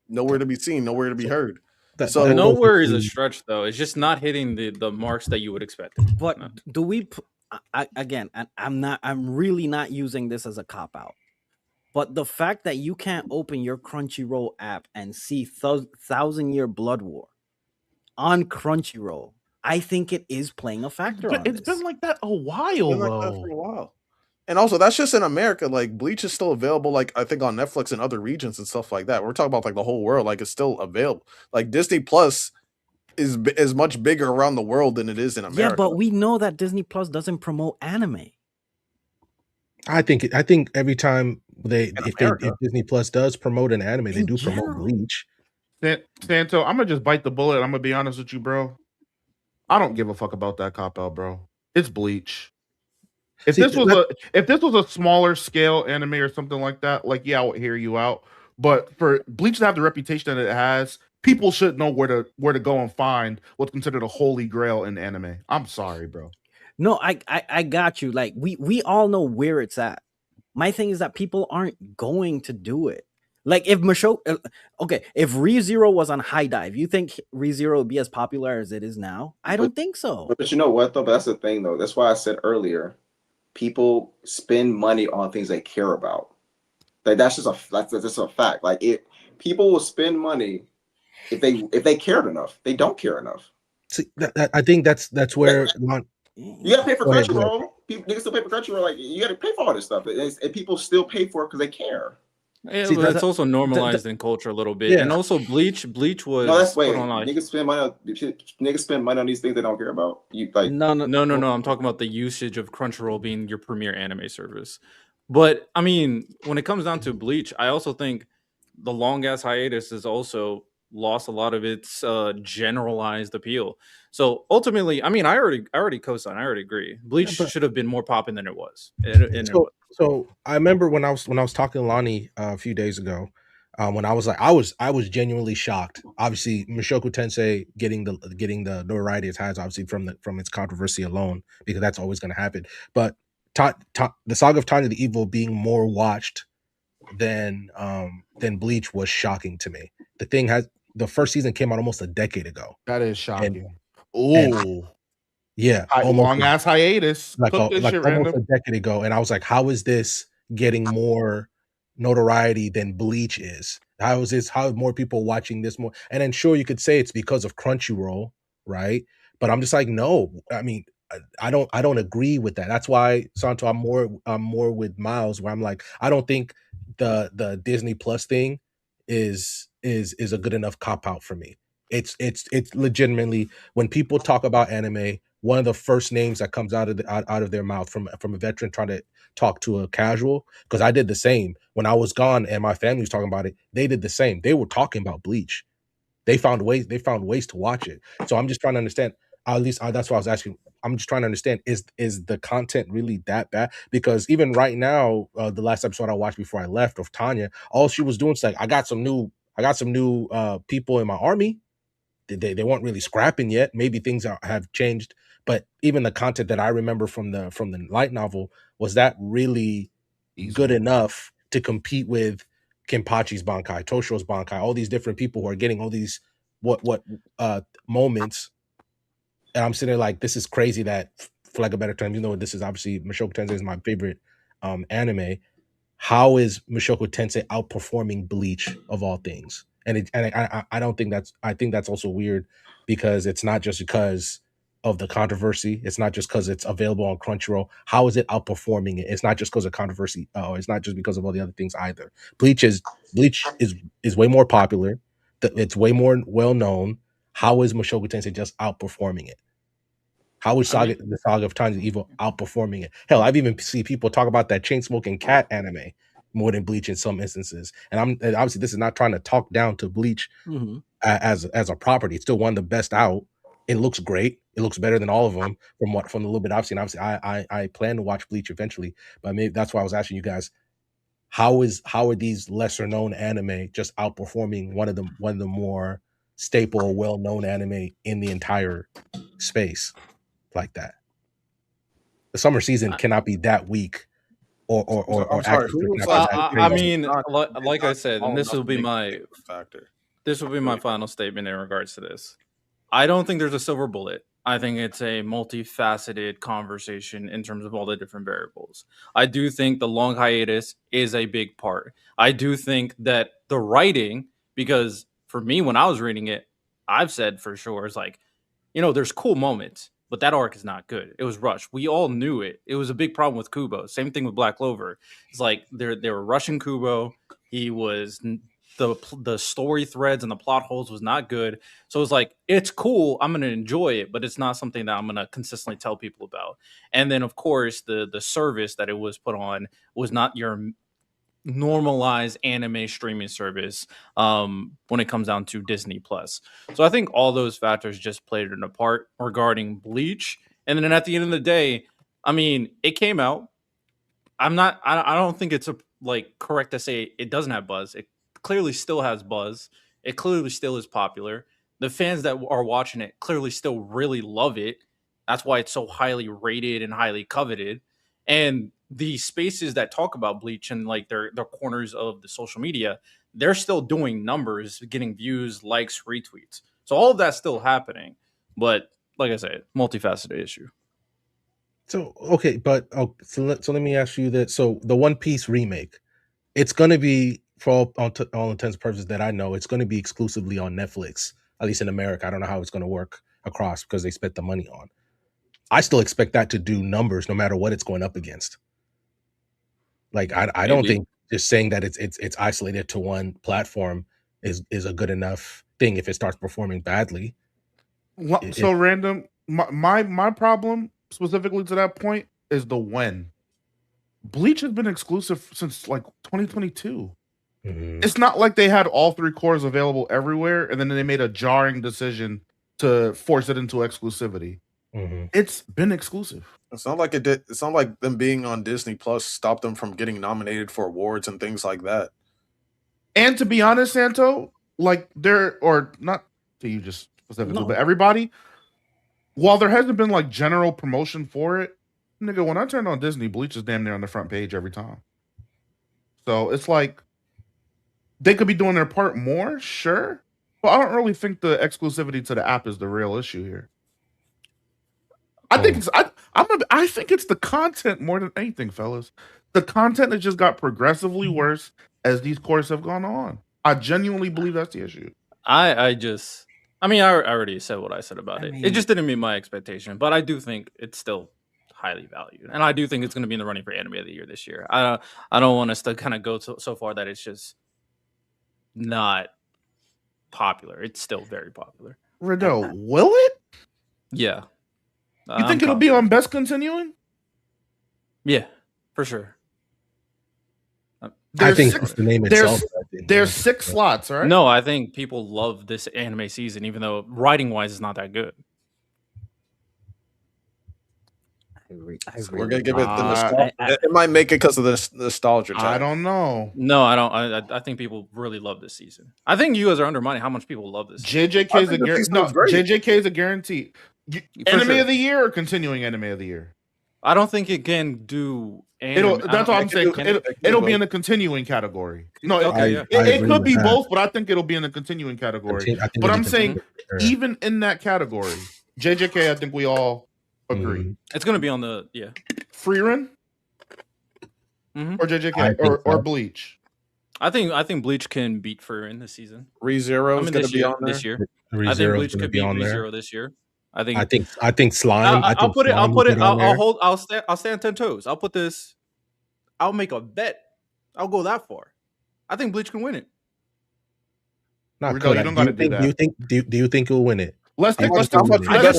nowhere to be seen, nowhere to be heard. So nowhere is a stretch, though. It's just not hitting the marks that you would expect. But do we... I'm really not using this as a cop-out. But the fact that you can't open your Crunchyroll app and see Thousand Year Blood War on Crunchyroll, I think it is playing a factor on It's this. been like that a while, It's been like that for a though. while. And also, that's just in America. Like Bleach is still available, like I think on Netflix and other regions and stuff like that. We're talking about like the whole world. Like it's still available. Like Disney Plus is much bigger around the world than it is in America. Yeah, but we know that Disney Plus doesn't promote anime. I think every time if Disney Plus does promote an anime, they In do general. promote Bleach. Santo, I'm gonna just bite the bullet. I'm gonna be honest with you, bro. I don't give a fuck about that cop out, bro. It's Bleach. If this was a smaller scale anime or something like that, like yeah, I would hear you out. But for Bleach to have the reputation that it has, people should know where to go and find what's considered a holy grail in anime. I'm sorry, bro. No, I got you. Like we all know where it's at. My thing is that people aren't going to do it. Like if if ReZero was on High Dive, you think ReZero would be as popular as it is now? I don't think so. But you know what though? But that's the thing though. That's why I said earlier, people spend money on things they care about. Like that's just a fact. Like people will spend money if they cared enough. They don't care enough. See, I think that's where you gotta pay for Go ahead, Crunchyroll. Niggas still pay for Crunchyroll. Like you gotta pay for all this stuff, and people still pay for it because they care. Yeah, See, but it's also normalized in culture a little bit, Yeah. and also Bleach was No, that's put on like niggas spend money on these things they don't care about. You like no. I'm talking about the usage of Crunchyroll being your premier anime service. But I mean, when it comes down to Bleach, I also think the long ass hiatus has also lost a lot of its generalized appeal. So ultimately, I mean, I already co-sign. I already agree. Bleach should have been more popping than it was. So I remember when I was talking to Lonnie a few days ago, when I was like, I was genuinely shocked. Obviously, Mushoku Tensei getting the notoriety it has, obviously from its controversy alone, because that's always going to happen. But the Saga of Tanya the Evil being more watched than Bleach was shocking to me. The first season came out almost a decade ago. That is shocking. Yeah, long ass hiatus. Like almost a decade ago, and I was like, how is this getting more notoriety than Bleach is? How are more people watching this more? And then sure, you could say it's because of Crunchyroll, right? But I'm just like, no. I mean, I don't agree with that. That's why, Santo, I'm more with Miles, where I'm like, I don't think the Disney Plus thing is a good enough cop out for me. It's legitimately, when people talk about anime, one of the first names that comes out of their mouth from a veteran trying to talk to a casual, because I did the same when I was gone and my family was talking about it. They did the same. They were talking about Bleach. They found ways to watch it. So I'm just trying to understand. At least that's why I was asking. I'm just trying to understand, is the content really that bad? Because even right now, the last episode I watched before I left of Tanya, all she was doing is like, I got some new people in my army. They weren't really scrapping yet. Maybe things have changed, but even the content that I remember from the light novel, was that really good enough to compete with Kenpachi's Bankai, Toshiro's Bankai, all these different people who are getting all these moments? And I'm sitting there like, this is crazy that, for lack of a better term, this is obviously Mushoku Tensei is my favorite anime. How is Mushoku Tensei outperforming Bleach of all things? And I don't think I think that's also weird, because it's not just because of the controversy. It's not just because it's available on Crunchyroll. How is it outperforming it? It's not just because of controversy. It's not just because of all the other things either. Bleach is way more popular. It's way more well known. How is Mushoku Tensei just outperforming it? How is the Saga of Tanya the Evil outperforming it? Hell, I've even seen people talk about that chain smoking cat anime more than Bleach in some instances. And obviously this is not trying to talk down to Bleach as a property. It's still one of the best out. It looks great. It looks better than all of them from the little bit I've seen. Obviously, I plan to watch Bleach eventually, but maybe that's why I was asking you guys, how are these lesser known anime just outperforming one of the more staple, well known anime in the entire space like that? The summer season cannot be that weak, or I'm sorry, I mean, like I said, and this will be my factor. This will be my final statement in regards to this. I don't think there's a silver bullet. I think it's a multifaceted conversation in terms of all the different variables. I do think the long hiatus is a big part. I do think that the writing, because for me, when I was reading it, I've said for sure, it's like, there's cool moments, but that arc is not good. It was rushed. We all knew it. It was a big problem with Kubo. Same thing with Black Clover. It's like they were rushing Kubo. He was the story threads and the plot holes was not good. So it's like, it's cool. I'm gonna enjoy it, but it's not something that I'm gonna consistently tell people about. And then of course the service that it was put on was not your normalized anime streaming service when it comes down to Disney Plus. So I think all those factors just played a part regarding Bleach. And then at the end of the day, I mean, it came out. I don't think it's correct to say it doesn't have buzz. It clearly still has buzz. It clearly still is popular. The fans that are watching it clearly still really love it. That's why it's so highly rated and highly coveted. And the spaces that talk about Bleach and their corners of the social media, they're still doing numbers, getting views, likes, retweets. So all of that's still happening. But like I said, multifaceted issue. So okay, but so let me ask you that. So the One Piece remake, it's gonna be for all intents and purposes that I know, it's gonna be exclusively on Netflix, at least in America. I don't know how it's gonna work across because they spent the money on. I still expect that to do numbers no matter what it's going up against. Like I don't think just saying that it's isolated to one platform is a good enough thing if it starts performing badly. So random. My problem specifically to that point is the when. Bleach has been exclusive since 2022. Mm-hmm. It's not like they had all 3 cores available everywhere and then they made a jarring decision to force it into exclusivity. Mm-hmm. It's been exclusive. It's not like it did. It's not like them being on Disney Plus stopped them from getting nominated for awards and things like that. And to be honest, Santo, or not to you just specifically, but everybody, while there hasn't been general promotion for it, nigga, when I turn on Disney, Bleach is damn near on the front page every time. So it's they could be doing their part more, sure, but I don't really think the exclusivity to the app is the real issue here. I think it's the content more than anything, fellas. The content has just got progressively worse as these cores have gone on. I genuinely believe that's the issue. I already said what I said about it. It just didn't meet my expectation, but I do think it's still highly valued, and I do think it's going to be in the running for Anime of the Year this year. I don't want us to kind of go so far that it's just not popular. It's still very popular. Riddle, will it? Yeah. You think it'll be on Best Continuing? Yeah, for sure. I think it's the name itself. There's 6 slots, right? No, I think people love this anime season, even though writing-wise it's not that good. We're gonna give it the nostalgia. It might make it because of the nostalgia. I don't know. No, I don't. I think people really love this season. I think you guys are undermining how much people love this. JJK is a guarantee. No, JJK is a guarantee. Anime of the Year or continuing Anime of the Year? I don't think it can do. That's what I'm saying. It'll be in the continuing category. No, okay, it could be both, but I think it'll be in the continuing category. But I'm saying, even in that category, JJK, I think we all agree. It's going to be on the Freerun or JJK or Bleach. I think Bleach can beat Freerun this season. ReZero is going to be on there this year. I think Bleach could beat ReZero this year. I think Slime. I'll stand 10 toes. I'll put this. I'll make a bet. I'll go that far. I think Bleach can win it. Not good. You don't got to do that. Do you think he'll win it? I just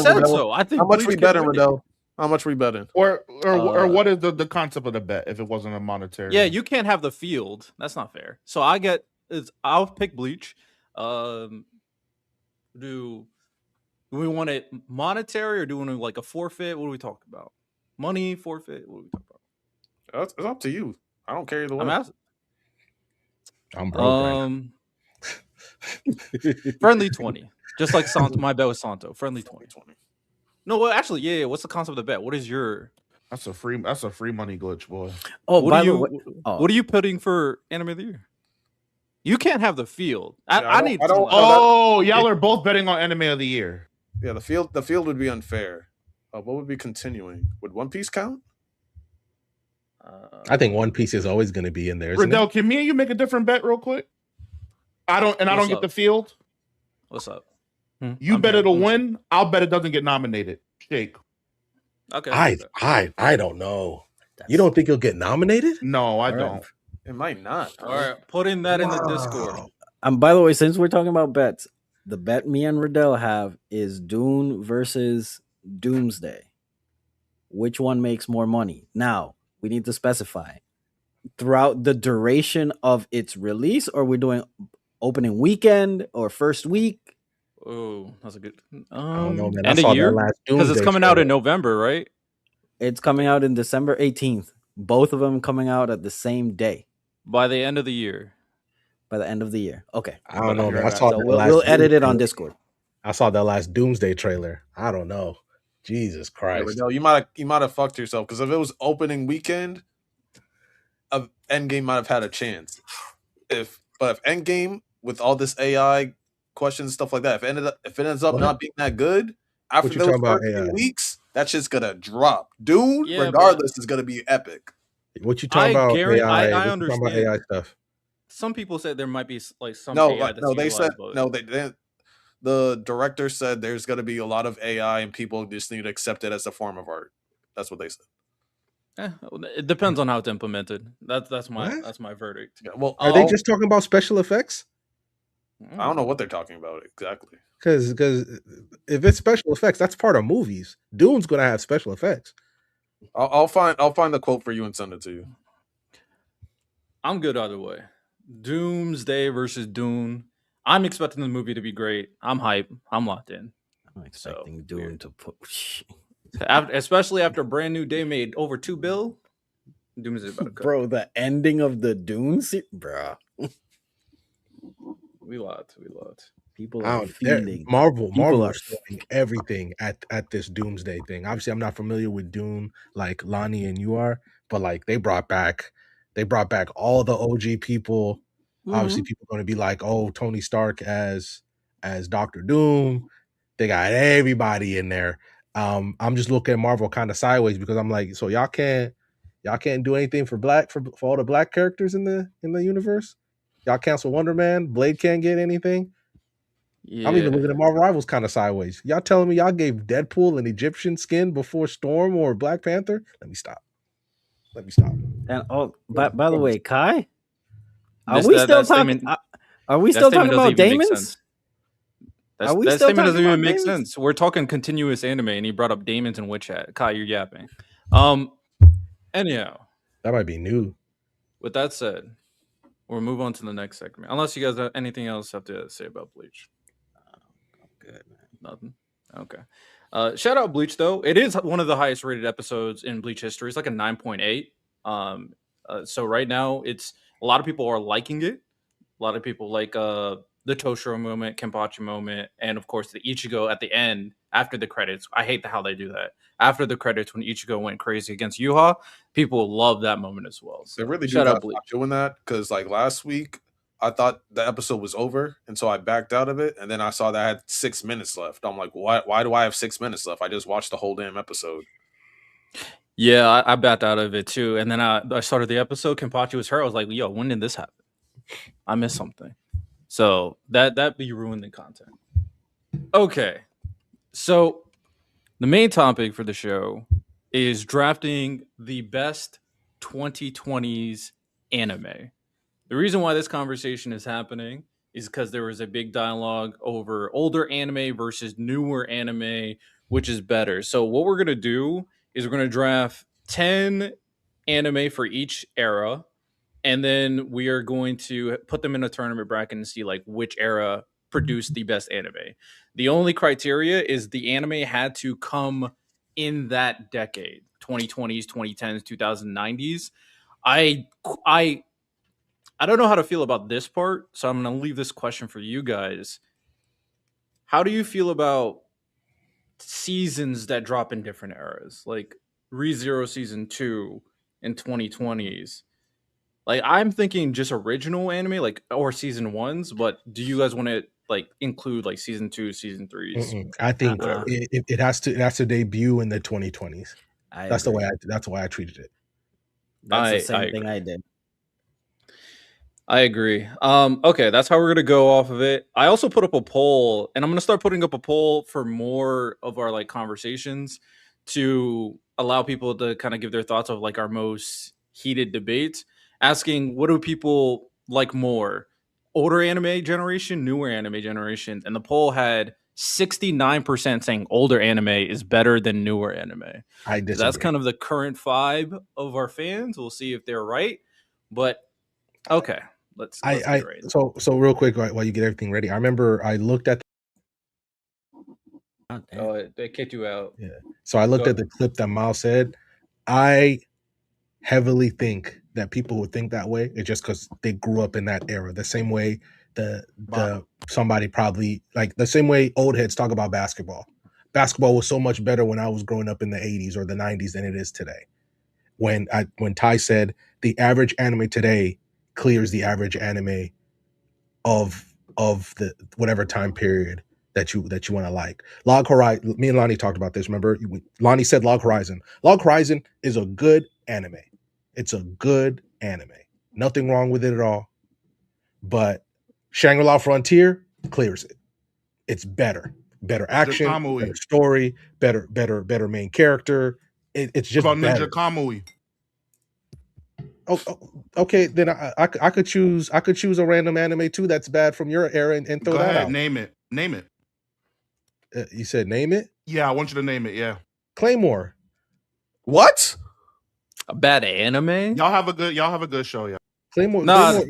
said so. I think how much we betting, Riddell? How much we betting? Or what is the concept of the bet if it wasn't a monetary? Yeah, you can't have the field. That's not fair. So I'll pick Bleach. Do we want it monetary or do we want a forfeit? What do we talk about? Money, forfeit? What do we talk about? It's up to you. I don't care either way. I'm asking. I'm broke. Friendly 20. Just like Santo. My bet was Santo. Friendly 20. No, well, actually, yeah. What's the concept of the bet? What is your? That's a free money glitch, boy. Oh, what are you putting for Anime of the Year? You can't have the field. I need. Y'all are both betting on Anime of the Year. the field would be unfair. What would be continuing? Would One Piece count? I think One Piece is always going to be in there. Isn't Riddell, it? can me and you make a different bet real quick? I don't What's get up? the field. What's up? You I'm bet here. it'll win. I'll bet it doesn't get nominated. Shake. Okay. I don't know. You don't think he'll get nominated? No, I All right. don't. It might not. All right, putting that in the Discord. By the way, since we're talking about bets, the bet me and Riddell have is Dune versus Doomsday. Which one makes more money? Now, we need to specify throughout the duration of its release, or we're doing opening weekend or first week. Oh, that's a good. I don't know, man. I End saw of that year last because it's Doomsday coming out in trailer. November, right? It's coming out in December 18th. Both of them coming out at the same day By the end of the year. by the end of the year. Okay. I don't know, man. I Right. saw So that we'll last edit it on Doomsday- Discord. I saw that last Doomsday trailer. I don't know. Jesus Yeah, Christ. Riddell, you might have fucked yourself because if it was opening weekend, Endgame might have had a chance. But if Endgame with all this AI questions stuff like that, if it ends up What? not being that good after you those talking about, first few AI? weeks, that shit's gonna drop. Dune, Yeah, regardless, is gonna be epic. What you talking about? guarantee- AI? I What you talking about understand. AI stuff? Some people said there might be like some No, AI that's they said utilized, but no. They didn't. The director said there's gonna be a lot of AI, and people just need to accept it as a form of art. That's what they said. it depends on how it's implemented. That's my What? verdict. Yeah, well, Are they just talking about special effects? I don't know what they're talking about exactly. Because if it's special effects, that's part of movies. Dune's gonna have special effects. I'll find the quote for you and send it to you. I'm good either way. Doomsday versus Dune. I'm expecting the movie to be great. I'm hype. I'm locked in. I'm expecting So, Dune weird. to put. Especially after Brand New Day made over $2 billion. Doomsday about to cook. Bro, the ending of the Dune series, bro. We locked. People I are don't- feeling. Marvel People are is throwing everything at this Doomsday thing. Obviously, I'm not familiar with Dune like Lonnie and you are, but like they brought back all the OG people. Obviously, people are going to be like, oh, Tony Stark as Doctor Doom. They got everybody in there. I'm just looking at Marvel kind of sideways because I'm like, so y'all can't do anything for all the black characters in the universe. Y'all cancel Wonder Man. Blade can't get anything. Yeah. I'm even looking at Marvel Rivals kind of sideways. Y'all telling me y'all gave Deadpool an Egyptian skin before Storm or Black Panther? Let me stop. And by the way, Kai, are This- we that- still that talking? statement- Are we that still statement talking doesn't about even make Damon's? sense. Are we That still statement doesn't talking even about make Damon's? sense. We're talking continuous anime, and he brought up Damon's in Witch Hat. Kai, you're yapping. Anyhow, That might be new. with that said, we'll move on to the next segment. Unless you guys have anything else have to say about Bleach. Good, man. Nothing. Okay. Shout out Bleach though. It is one of the highest rated episodes in Bleach history. It's like a 9.8. So right now it's a lot of people are liking it. A lot of people like the Toshiro moment, Kenpachi moment, and of course the Ichigo at the end after the credits. I hate how they do that. After the credits when Ichigo went crazy against Yuha, people love that moment as well. So They really do shout gotta out Bleach. stop doing that because like last week I thought the episode was over and so I backed out of it and then I saw that I had 6 minutes left. I'm like, why do I have 6 minutes left? I just watched the whole damn episode. Yeah, I backed out of it too. And then I started the episode. Kenpachi was hurt. I was like, yo, when did this happen? I missed something. So that be ruined the content. Okay. So the main topic for the show is drafting the best 2020s anime. The reason why this conversation is happening is because there was a big dialogue over older anime versus newer anime, which is better. So what we're going to do is we're going to draft 10 anime for each era, and then we are going to put them in a tournament bracket and see like which era produced the best anime. The only criteria is the anime had to come in that decade, 2020s, 2010s, 2090s. I don't know how to feel about this part, so I'm going to leave this question for you guys. How do you feel about seasons that drop in different eras, like ReZero season 2 in 2020s? Like I'm thinking just original anime, like or season 1s, but do you guys want it like include like season 2, season 3s. I think whatever. it has to debut in the 2020s. That's agree. the way I treated it. That's the I same thing agree. I did. I agree. Okay, that's how we're gonna go off of it. I also put up a poll, and I'm gonna start putting up a poll for more of our like conversations to allow people to kind of give their thoughts of like our most heated debates, asking what do people like more, older anime generation, newer anime generation, and the poll had 69% saying older anime is better than newer anime. I So disagree. that's kind of the current vibe of our fans. We'll see if they're right, but okay. Let's get right. So real quick while you get everything ready, I remember I looked at They kicked you out. Yeah. So I looked at the clip that Miles said. I heavily think that people would think that way. It's just because they grew up in that era. The same way the somebody probably like the same way old heads talk about basketball. Basketball was so much better when I was growing up in the 80s or the 90s than it is today. When Ty said the average anime today clears the average anime of the whatever time period that you want to like. Log Horizon, me and Lonnie talked about this. Remember, Lonnie said Log Horizon. Log Horizon is a good anime. It's a good anime. Nothing wrong with it at all. But Shangri-La Frontier clears it. It's better. Better action, better story, better main character. It's just about better. Ninja Kamui. Oh, okay. Then I could choose a random anime too that's bad from your era and throw that out. Name it. You said name it? Yeah, I want you to name it. Yeah. Claymore. What? A bad anime? Y'all have a good show, yeah. Claymore. No.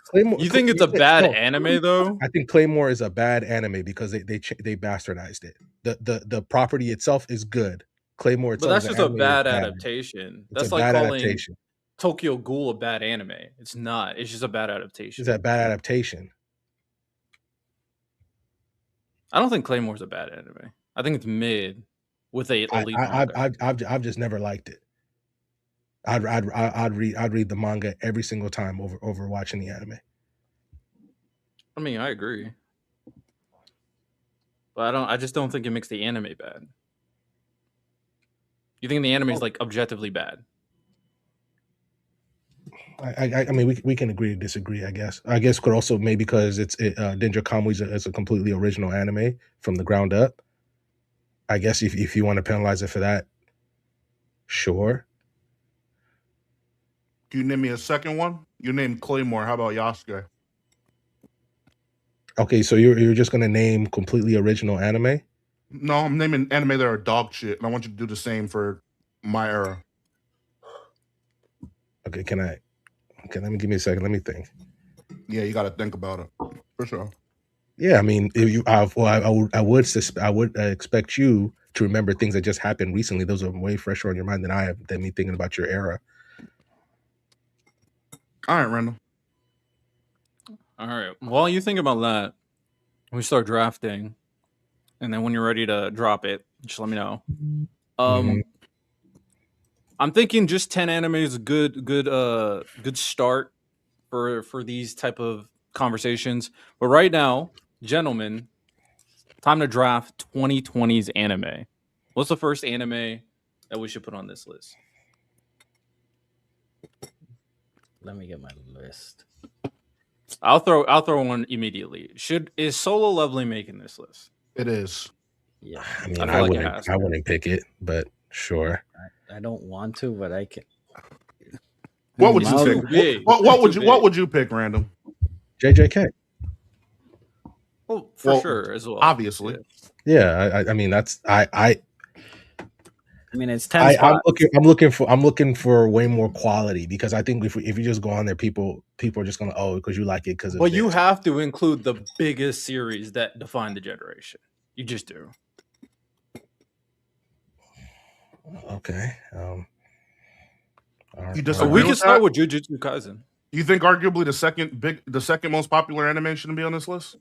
Claymore. You think it's a bad anime though? I think Claymore is a bad anime because they bastardized it. The property itself is good. Claymore itself, but that's just a bad adaptation. That's like calling adaptation. Tokyo Ghoul a bad anime. It's not. It's just a bad adaptation. It's a bad adaptation. I don't think Claymore's a bad anime. I think it's mid with a elite. I've just never liked it. I'd read the manga every single time over watching the anime. I mean, I agree, but I just don't think it makes the anime bad. You think the anime is like objectively bad? I mean, we can agree to disagree. I guess could also maybe because Ninja Kamui is a completely original anime from the ground up. I guess if you want to penalize it for that, sure. Can you name me a second one? You named Claymore. How about Yasuke? Okay, so you're just gonna name completely original anime? No, I'm naming anime that are dog shit, and I want you to do the same for my era. Okay, let me give me a second. Let me think. Yeah, you got to think about it for sure. Yeah, I mean, I would expect you to remember things that just happened recently. Those are way fresher on your mind than me thinking about your era. All right, Randall. All right. While you think about that, we start drafting, and then when you're ready to drop it, just let me know. I'm thinking just 10 anime is a good start for these type of conversations. But right now, gentlemen, time to draft 2020's anime. What's the first anime that we should put on this list? Let me get my list. I'll throw one immediately. Is Solo Leveling making this list? It is. Yeah. I mean, I wouldn't pick it, but sure. I don't want to, but I can. What would you pick? What would you pick, Random? JJK. Well, for sure as well. Obviously. Yeah, I mean that's I mean, it's 10 spots. I'm looking for way more quality because I think if you just go on there, people are just gonna because you like it because. But you have to include the biggest series that define the generation. You just do. Okay. You disagree we can start with Jujutsu Kaisen. You think arguably the second most popular anime shouldn't be on this list?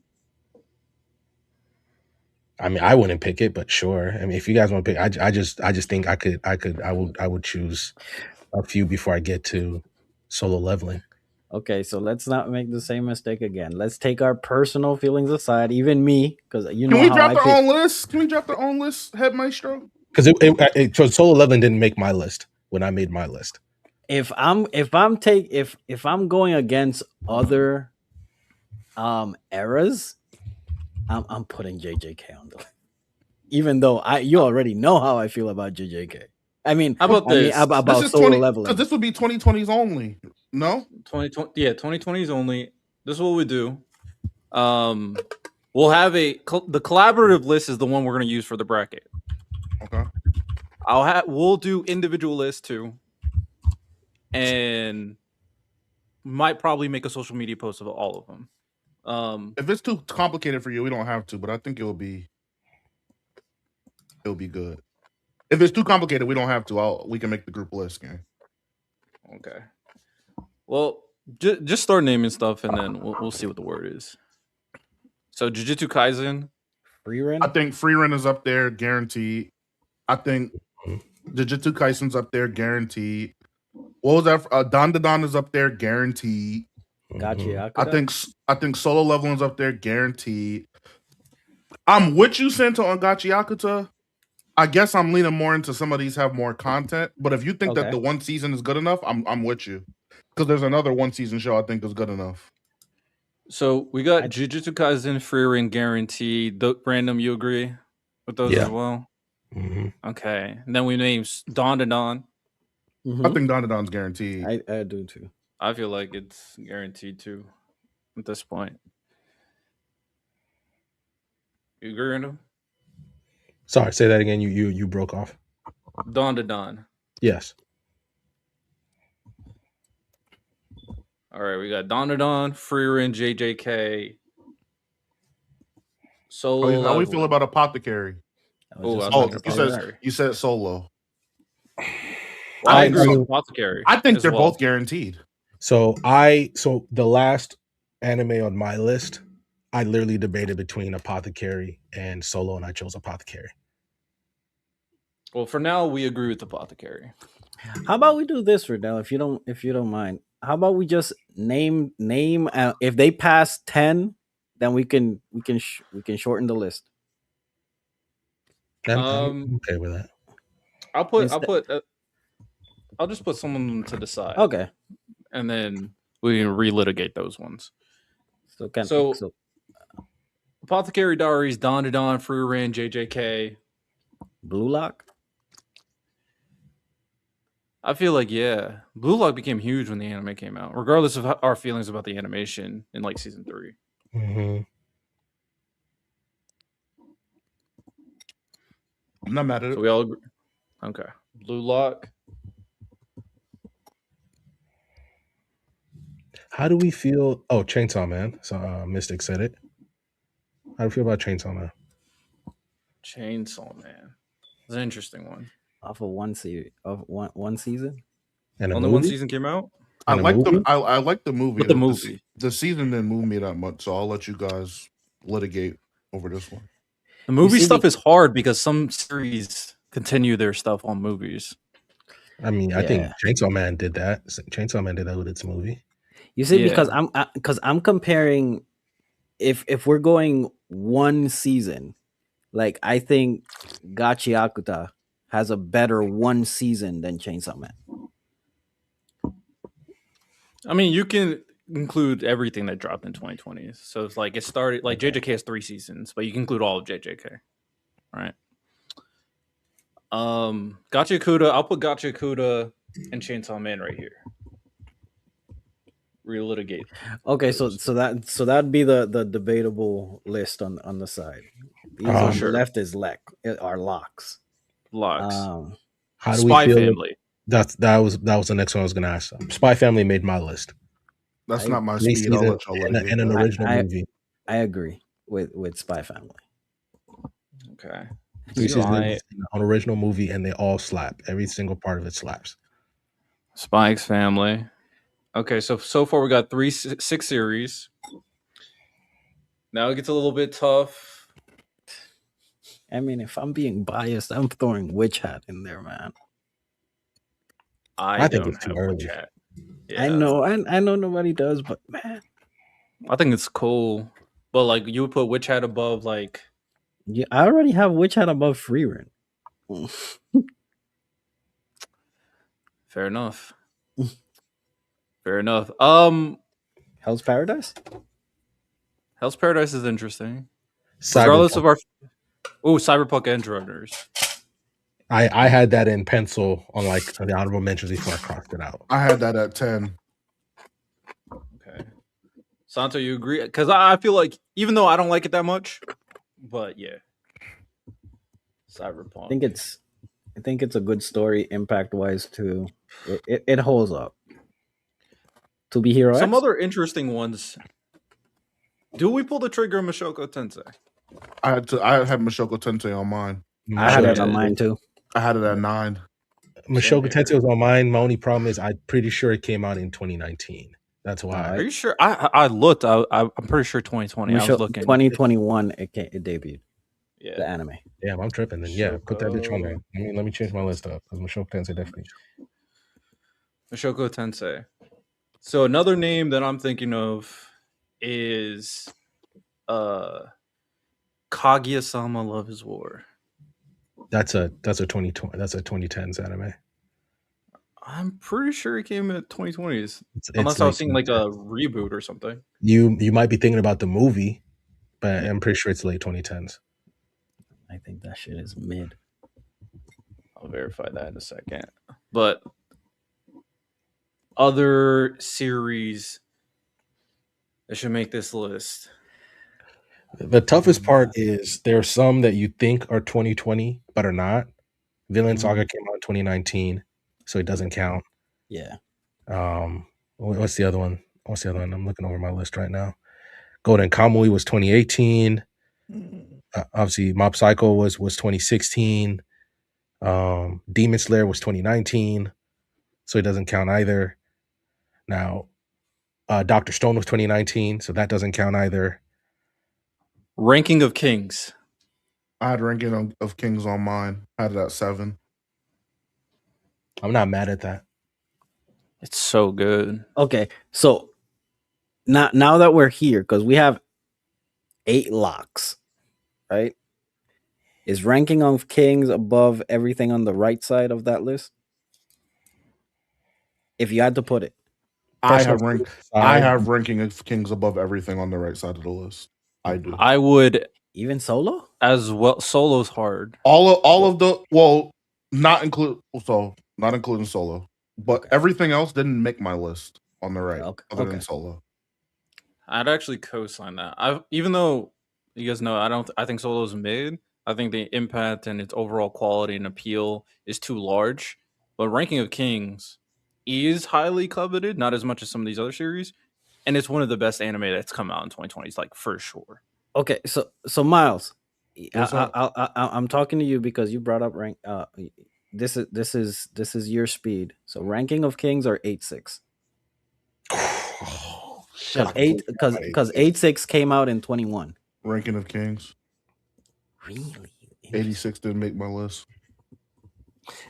I mean, I wouldn't pick it, but sure. I mean, if you guys want to pick, I just think I would choose a few before I get to Solo Leveling. Okay, so let's not make the same mistake again. Let's take our personal feelings aside, even me, because you know Can we how drop I their pick. own list? Can we drop their own list, Head Maestro? Because so Solo Leveling didn't make my list when I made my list. If I'm going against other eras, I'm putting JJK on the list. Even though you already know how I feel about JJK. I mean, How about this? about This is Solo 20. Leveling. This would be 2020s only. No, 2020, yeah, 2020s only. This is what we do. We'll have the collaborative list is the one we're going to use for the bracket. okay. We'll do individual lists too, and might probably make a social media post of all of them. If it's too complicated for you, we don't have to. But I think it'll be good. If it's too complicated, we don't have to. We can make the group list, gang. Okay. Well, just start naming stuff, and then we'll see what the word is. So, Jujutsu Kaisen. Freerin? I think Freerin is up there, guaranteed. I think Jujutsu Kaisen's up there, guaranteed. What was that? Dandadan is up there, guaranteed. Gotcha. I think Solo Leveling's up there, guaranteed. I'm with you, Sento, on Gachiakuta. I guess I'm leaning more into some of these have more content. But if you think that the one season is good enough, I'm with you. Because there's another one season show I think is good enough. So we got Jujutsu Kaisen, Freerin guaranteed. Random, you agree with those as well? Mm-hmm. Okay. And then we named Dandadan. I think Dandadan's guaranteed. I do too. I feel like it's guaranteed too at this point. You agree, Random? Sorry, say that again. You broke off. Dandadan. Yes. All right, we got Dandadan, Freerin, JJK, Solo. How we feel about Apothecary? You said Solo. I agree with Apothecary. I think they're both guaranteed. So the last anime on my list, I literally debated between Apothecary and Solo, and I chose Apothecary. Well, for now, we agree with Apothecary. How about we do this, Riddell, if you don't mind? How about we just name if they pass 10, then we can shorten the list. I'm okay with that. I'll just put someone to the side. Okay. And then we can relitigate those ones. So Apothecary Diaries, Dandadan, Freerin, JJK. Blue Lock? I feel like, yeah. Blue Lock became huge when the anime came out, regardless of our feelings about the animation in like season 3. Mm-hmm. I'm not mad at it. So we all agree. Okay. Blue Lock. How do we feel? Oh, Chainsaw Man. So Mystic said it. How do you feel about Chainsaw Man? Chainsaw Man. It's an interesting one. Off of one season. And only one season came out? I like the movie. But the movie. The season didn't move me that much, so I'll let you guys litigate over this one. The movie stuff is hard because some series continue their stuff on movies. I mean, I think Chainsaw Man did that. Chainsaw Man did that with its movie. You see, because I'm comparing. If we're going one season, like I think Gachiakuta has a better one season than Chainsaw Man. I mean, you can include everything that dropped in 2020. So it's like it started like JJK has 3 seasons, but you can include all of JJK, right? Gachiakuta, I'll put Gachiakuta and Chainsaw Man right here. Relitigate. Okay, so that'd be the debatable list on the side. These on the left is are locks. How do Spy we feel? Family. That was the next one I was gonna ask. Spy Family made my list. That's not my speed. I'll let y'all litigate and an original movie. I agree with Spy Family. Okay. An original movie, and they all slap. Every single part of it slaps. Spy Family. Okay, so far we got 6 series. Now it gets a little bit tough. I mean, if I'm being biased, I'm throwing Witch Hat in there, man. I think it's too early. Yeah. I know nobody does, but man, I think it's cool. But like you would put Witch Hat above like yeah, I already have Witch Hat above Freerun. fair enough. Fair enough. Hell's Paradise. Hell's Paradise is interesting. Cyberpunk. Regardless of our Cyberpunk Edge Runners. I had that in pencil on like the honorable mentions before I crossed it out. I had that at 10. Okay. Santo, you agree? Because I feel like even though I don't like it that much, but yeah. Cyberpunk. I think it's a good story impact wise too. It holds up. To Be Hero Some X? other interesting ones. Do we pull the trigger on Mashoko Tensei? I had Mashoko Tensei on mine. I had it Yeah. on mine too. I had it at 9. Mashoko Tensei was on mine. My only problem is I'm pretty sure it came out in 2019. That's why. Are you sure? I looked. I'm pretty sure 2020. I was looking. 2021 it debuted. Yeah. The anime. Damn, I'm tripping. Then yeah, put that bitch on there. Let me change my list up because Mashoko Tensei definitely. Mashoko Tensei. So another name that I'm thinking of is Kaguya-sama Love is War. That's a 2020. That's a 2010s anime. I'm pretty sure it came in 2020s. It's Unless I was like- seeing like a reboot or something. You might be thinking about the movie, but I'm pretty sure it's late 2010s. I think that shit is mid. I'll verify that in a second. But other series that should make this list. The toughest part is there are some that you think are 2020 but are not. Villain Saga came out in 2019, so it doesn't count. Yeah. What's the other one? I'm looking over my list right now. Golden Kamui was 2018. Obviously, Mob Psycho was 2016. Demon Slayer was 2019, so it doesn't count either. Now, Dr. Stone was 2019, so that doesn't count either. Ranking of Kings. I had Ranking of Kings on mine. I had it at 7. I'm not mad at that. It's so good. Okay, so now that we're here, because we have 8 locks, right? Is Ranking of Kings above everything on the right side of that list? If you had to put it. I have Ranking of Kings above everything on the right side of the list. I do. I would Even Solo? as well. Solo's hard. All of the not including Solo, but everything else didn't make my list on the right, other than Solo. I'd actually co-sign that. Even though you guys know, I think Solo's mid. I think the impact and its overall quality and appeal is too large. But Ranking of Kings is highly coveted, not as much as some of these other series, and it's one of the best anime that's come out in 2020. It's like for sure. Okay, so Miles, What's up? I'm talking to you because you brought up rank. This is your speed. So Ranking of Kings are 8.6. Because 8.6 came out in 21. Ranking of Kings. Really? 86 didn't make my list.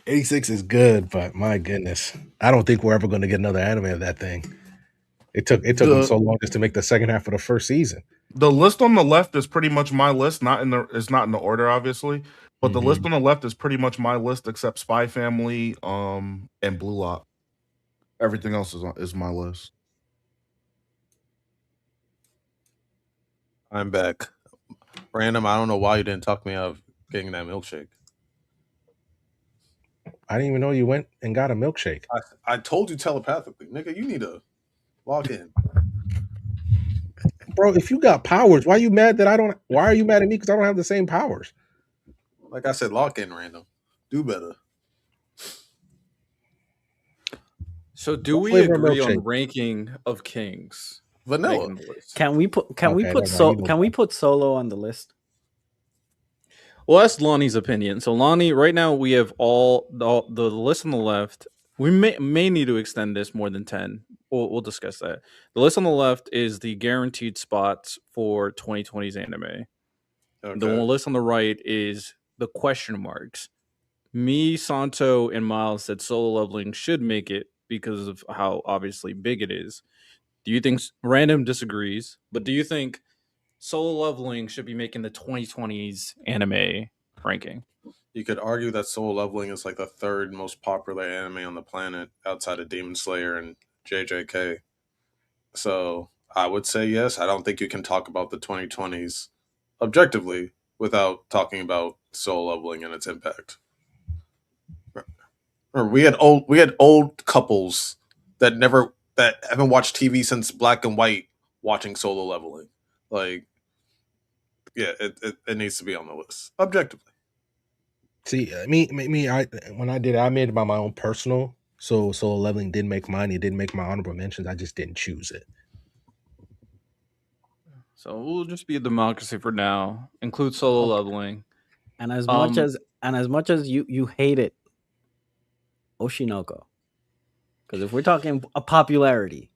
86 is good, but my goodness, I don't think we're ever going to get another anime of that thing. It took them so long just to make the second half of the first season. The list on the left is pretty much my list. It's not in the order, obviously, but the list on the left is pretty much my list, except Spy Family, and Blue Lock. Everything else is my list. I'm back. Random, I don't know why you didn't talk me out of getting that milkshake. I didn't even know you went and got a milkshake. I told you telepathically. Nigga, you need to log in. Bro, if you got powers, why are you mad at me because I don't have the same powers? Like I said, log in, Random. Do better. So do What we flavor agree milkshake? on Ranking of Kings? Vanilla. Making the list? Can we put Solo on the list? Well, that's Lonnie's opinion. So Lonnie, right now we have all the list on the left. We may need to extend this more than 10. We'll discuss that. The list on the left is the guaranteed spots for 2020's anime. Okay. The list on the right is the question marks. Me, Santo, and Miles said Solo Leveling should make it because of how obviously big it is. Do you think Random disagrees? But do you think Solo Leveling should be making the 2020s anime ranking? You could argue that Solo Leveling is like the third most popular anime on the planet outside of Demon Slayer and JJK. So I would say yes. I don't think you can talk about the 2020s objectively without talking about Solo Leveling and its impact. Or we had old couples that haven't watched TV since Black and White watching Solo Leveling. Like, yeah, it needs to be on the list objectively. See, when I did it, I made it by my own personal. So Solo Leveling did make mine. It didn't make my honorable mentions. I just didn't choose it. So we'll just be a democracy for now. Include Solo Leveling. And as much as you hate it, Oshinoko. Because if we're talking a popularity,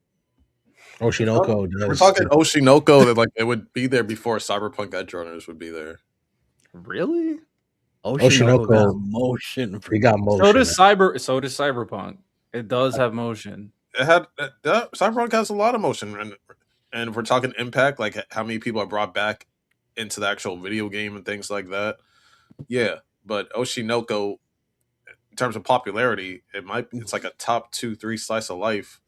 Oshinoko does. We're talking Oshinoko that like it would be there before Cyberpunk Edge Runners would be there. Really? Oshinoko got motion. We got motion. So does Cyberpunk. It does have motion. Cyberpunk has a lot of motion, and if we're talking impact, like how many people are brought back into the actual video game and things like that. Yeah, but Oshinoko, in terms of popularity, it's like a top 2-3 slice of life.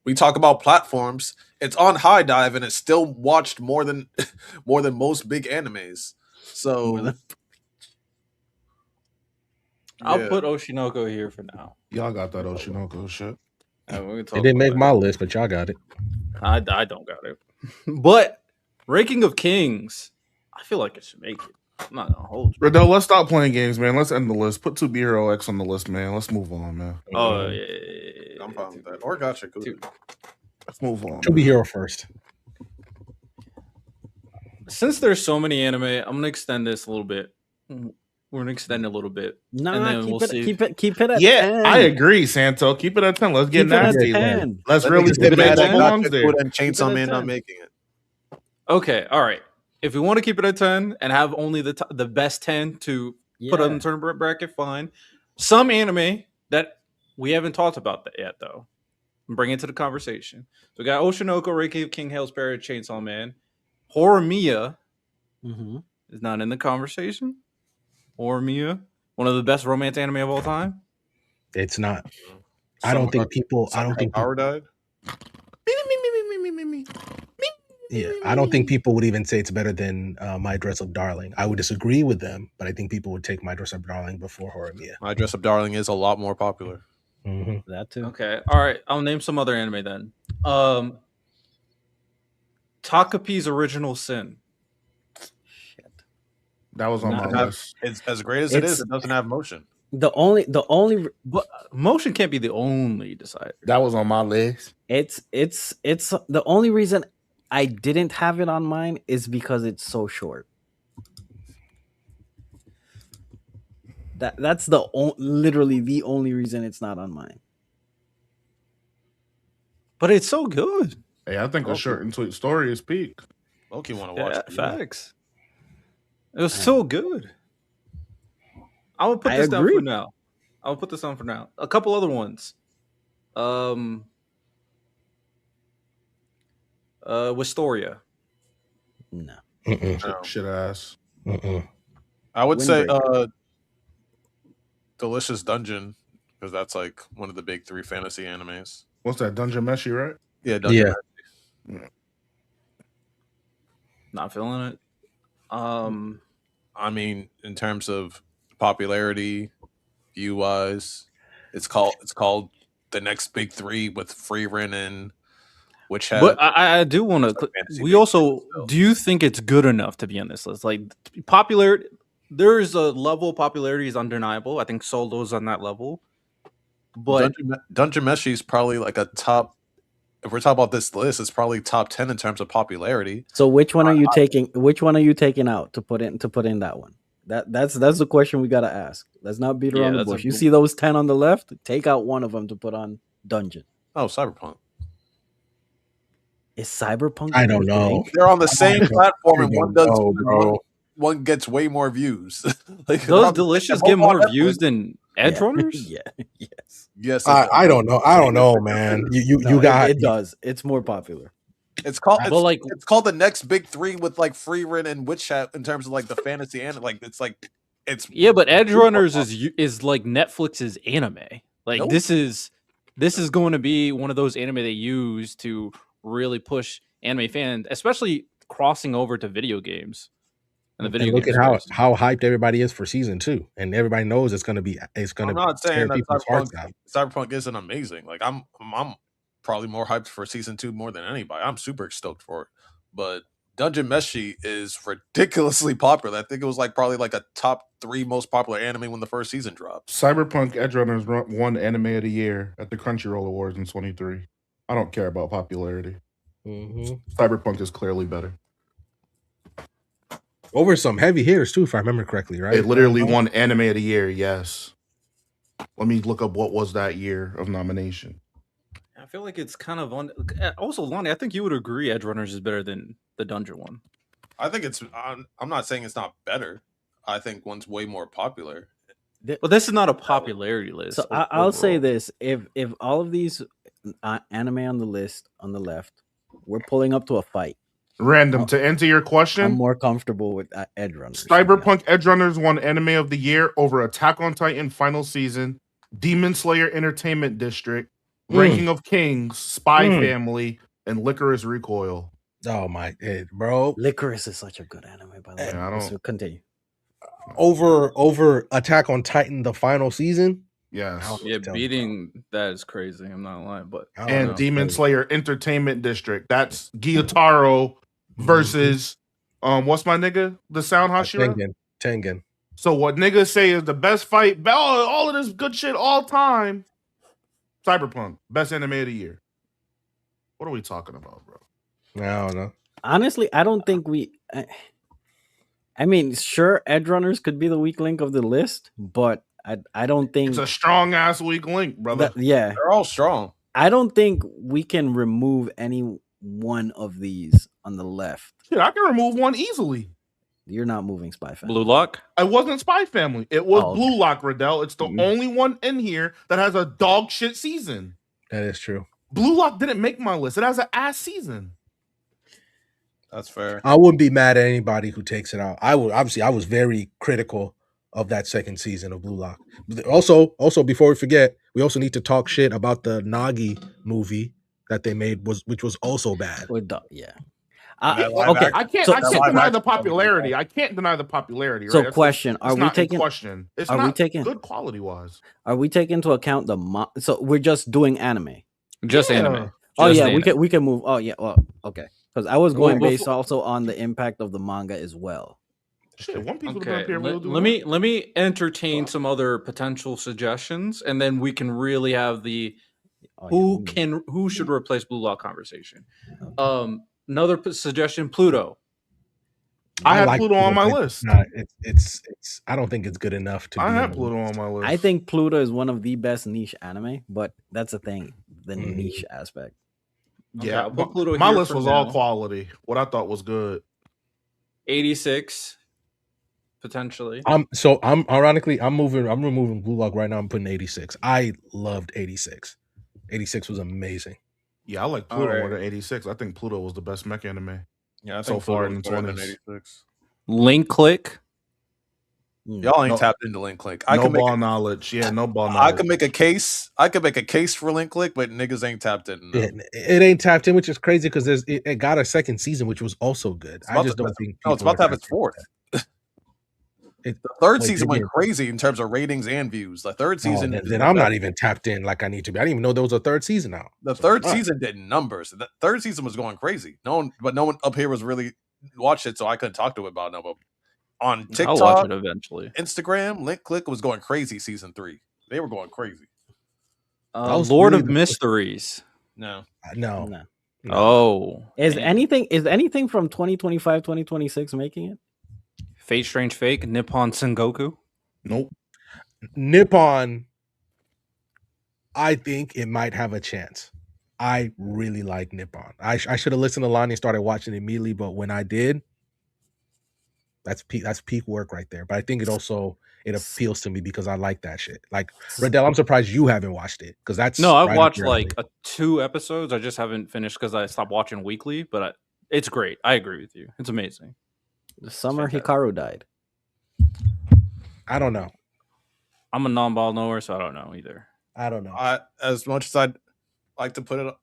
We talk about platforms. It's on High Dive and it's still watched more than most big animes. So I'll put Oshinoko here for now. Y'all got that Oshinoko shit. It didn't make my list, but y'all got it. I don't got it. But Ranking of Kings, I feel like it should make it. I'm not gonna hold you. Riddell, let's stop playing games, man. Let's end the list. Put 2B Hero X on the list, man. Let's move on, man. Oh yeah. I'm fine with that. Or gotcha. Cool. Let's move on. 2B Hero first. Since there's so many anime, I'm gonna extend this a little bit. We're gonna extend it a little bit. Keep it at 10. I agree, Santo. Keep it at 10. Let's get nasty. Let's really get mad at belongs there. And Chainsaw Man not making it. Okay, all right. If we want to keep it at 10 and have only the best 10 to put on the tournament bracket, fine. Some anime that we haven't talked about that yet, though, bring it to the conversation. So we got Oshinoko, Ranking of King, Hail Spirit, Chainsaw Man. Horimiya is not in the conversation. Horimiya, one of the best romance anime of all time. It's not. I don't think people. Power died. Yeah, I don't think people would even say it's better than My Dress Up Darling. I would disagree with them, but I think people would take My Dress Up Darling before Horimiya. My Dress Up Darling is a lot more popular. That too. Okay, all right. I'll name some other anime then. Takapi's Original Sin. Shit. That was on my list. It's as great as it is. It doesn't have motion. The only But motion can't be the only decider. That was on my list. it's the only reason I didn't have it on mine is because it's so short. That's literally the only reason it's not on mine. But it's so good. Hey, I think a short and sweet story is peak. Loki want to watch it. Facts. It was so good. I will put this down for now. I'll put this on for now. A couple other ones. Wistoria. No. Shit ass. I would say Delicious Dungeon, because that's like one of the big 3 fantasy animes. What's that? Dungeon Meshi, right? Yeah, Dungeon Meshi. Not feeling it. I mean, in terms of popularity, view wise, it's called the next big 3 with Freerin and Witch Hat. But I do want to. We also do you think it's good enough to be on this list? Like popular, there's a level of popularity is undeniable. I think Solo's on that level. But Dungeon Meshi is probably like a top. If we're talking about this list, it's probably top 10 in terms of popularity. So which one are you taking? Which one are you taking out to put in that one? That's the question we gotta ask. Let's not beat around the bush. You see those 10 on the left? Take out one of them to put on Dungeon. Oh, Cyberpunk. Is Cyberpunk? I don't know. They're on the same platform, and one gets way more views. Like those Delicious get more views than Edge Yeah. runners? Yeah. Yes. Yes, I don't know. I don't know, man. You No, got it does. It's more popular. It's called Well, like- it's called the next big three with like Freerin and Witch Hat in terms of like the fantasy and like it's Yeah, but Edge Runners is like Netflix's anime. Like Nope. this is going to be one of those anime they use to really push anime fans, especially crossing over to video games. And the video and look game at space. how hyped everybody is for season 2, and everybody knows it's gonna I'm not tear saying that people's hearts out. Cyberpunk isn't amazing. Like I'm probably more hyped for season 2 more than anybody. I'm super stoked for it. But Dungeon Meshi is ridiculously popular. I think it was like probably like a top 3 most popular anime when the first season dropped. Cyberpunk Edge Runners won Anime of the Year at the Crunchyroll Awards in 23. I don't care about popularity. Cyberpunk is clearly better. Over some heavy hitters too, if I remember correctly, right? It literally won Anime of the Year. Yes. Let me look up what was that year of nomination. I feel like it's kind of on. Also, Lonnie, I think you would agree Edge Runners is better than the Dungeon one. I think it's. I'm not saying it's not better. I think one's way more popular. Well, this is not a popularity list. So I'll say this: if all of these anime on the list on the left, we're pulling up to a fight. Random, to answer your question, I'm more comfortable with Edge Runners. Cyberpunk Edge Runners won Anime of the Year over Attack on Titan final season, Demon Slayer Entertainment District, Ranking of Kings, Spy Family, and Licorice Recoil. Oh my, bro! Licorice is such a good anime, by the way. Yeah, So continue. Over Attack on Titan, the final season. Yes. Yeah, beating that is crazy. I'm not lying, but And Demon Slayer Entertainment District. That's Gyutaro versus what's my nigga? The Sound Hashira? Tengen. So what niggas say is the best fight, all of this good shit all time. Cyberpunk, best anime of the year. What are we talking about, bro? I don't know. Honestly, I don't think we. I mean, sure, Edge Runners could be the weak link of the list, but I don't think It's a strong ass weak link, brother. yeah, They're all strong. I don't think we can remove any one of these on the left. Shit, I can remove one easily. You're not moving Spy Family. Blue Lock. I wasn't Spy Family. It was Oh, okay. Blue Lock, Riddell. It's the only one in here that has a dog shit season. That is true. Blue Lock didn't make my list. It has an ass season. That's fair. I wouldn't be mad at anybody who takes it out. I was very critical of that second season of Blue Lock. Also, before we forget, we also need to talk shit about the Nagi movie that they made, which was also bad. Yeah. Okay, I can't deny the popularity. I can't deny the popularity. Right? So, question: Are we taking question? It's are not we taking good quality wise? Are we taking into account so we're just doing anime? Just Yeah. anime. Oh Just yeah, anime. we can move. Oh yeah, well okay. Because I was going Well, based also on the impact of the manga as well. Shit, One Piece would have been Okay, up here. let me entertain some other potential suggestions, and then we can really have the Oh, yeah. who should replace Blue Lock conversation. Another suggestion: Pluto. I had like Pluto on my list. It's I don't think it's good enough to. I be had on the Pluto list. on my list. I think Pluto is one of the best niche anime, but that's the thing, the niche aspect. Yeah, I'll put Pluto my here list for was all now. quality. What I thought was good. 86 potentially. I'm removing Blue Lock right now. I'm putting 86. I loved 86. 86 was amazing. Yeah, I like Pluto Alright. more than 86. I think Pluto was the best mech anime. Yeah, I So think far Pluto in the was better than 20s. 86. Link Click. Y'all ain't No- tapped into Link Click. No ball knowledge. Yeah, no ball I knowledge. could make a case. I could make a case for Link Click, but niggas ain't tapped in. It ain't tapped in, which is crazy because it got a second season, which was also good. I just don't think. No, it's about to have its fourth. The third Wait, season did went it? crazy in terms of ratings and views. The third season. Then I'm not even tapped in like I need to be. I didn't even know there was a third season out. The third season did numbers. The third season was going crazy. No one up here was really watched it, so I couldn't talk to it about it. But on I'll watch TikTok, it eventually. Instagram, Link Click was going crazy. Season 3, they were going crazy. was Lord really of the- Mysteries. No, No. No. Oh, Is damn. anything from 2025, 2026 making it? Fate Strange Fake, Nippon Sengoku. Nope. Nippon, I think it might have a chance. I really like Nippon. I should have listened to Lonnie and started watching it immediately, but when I did, That's peak work right there. But I think it appeals to me because I like that shit. Like Riddell, I'm surprised you haven't watched it because that's No, I've right up watched your like alley. 2 episodes. I just haven't finished because I stopped watching weekly. But it's great. I agree with you. It's amazing. The summer fantastic. Hikaru died. I don't know. I'm a non-ball knower, so I don't know either. I don't know. As much as I'd like to put it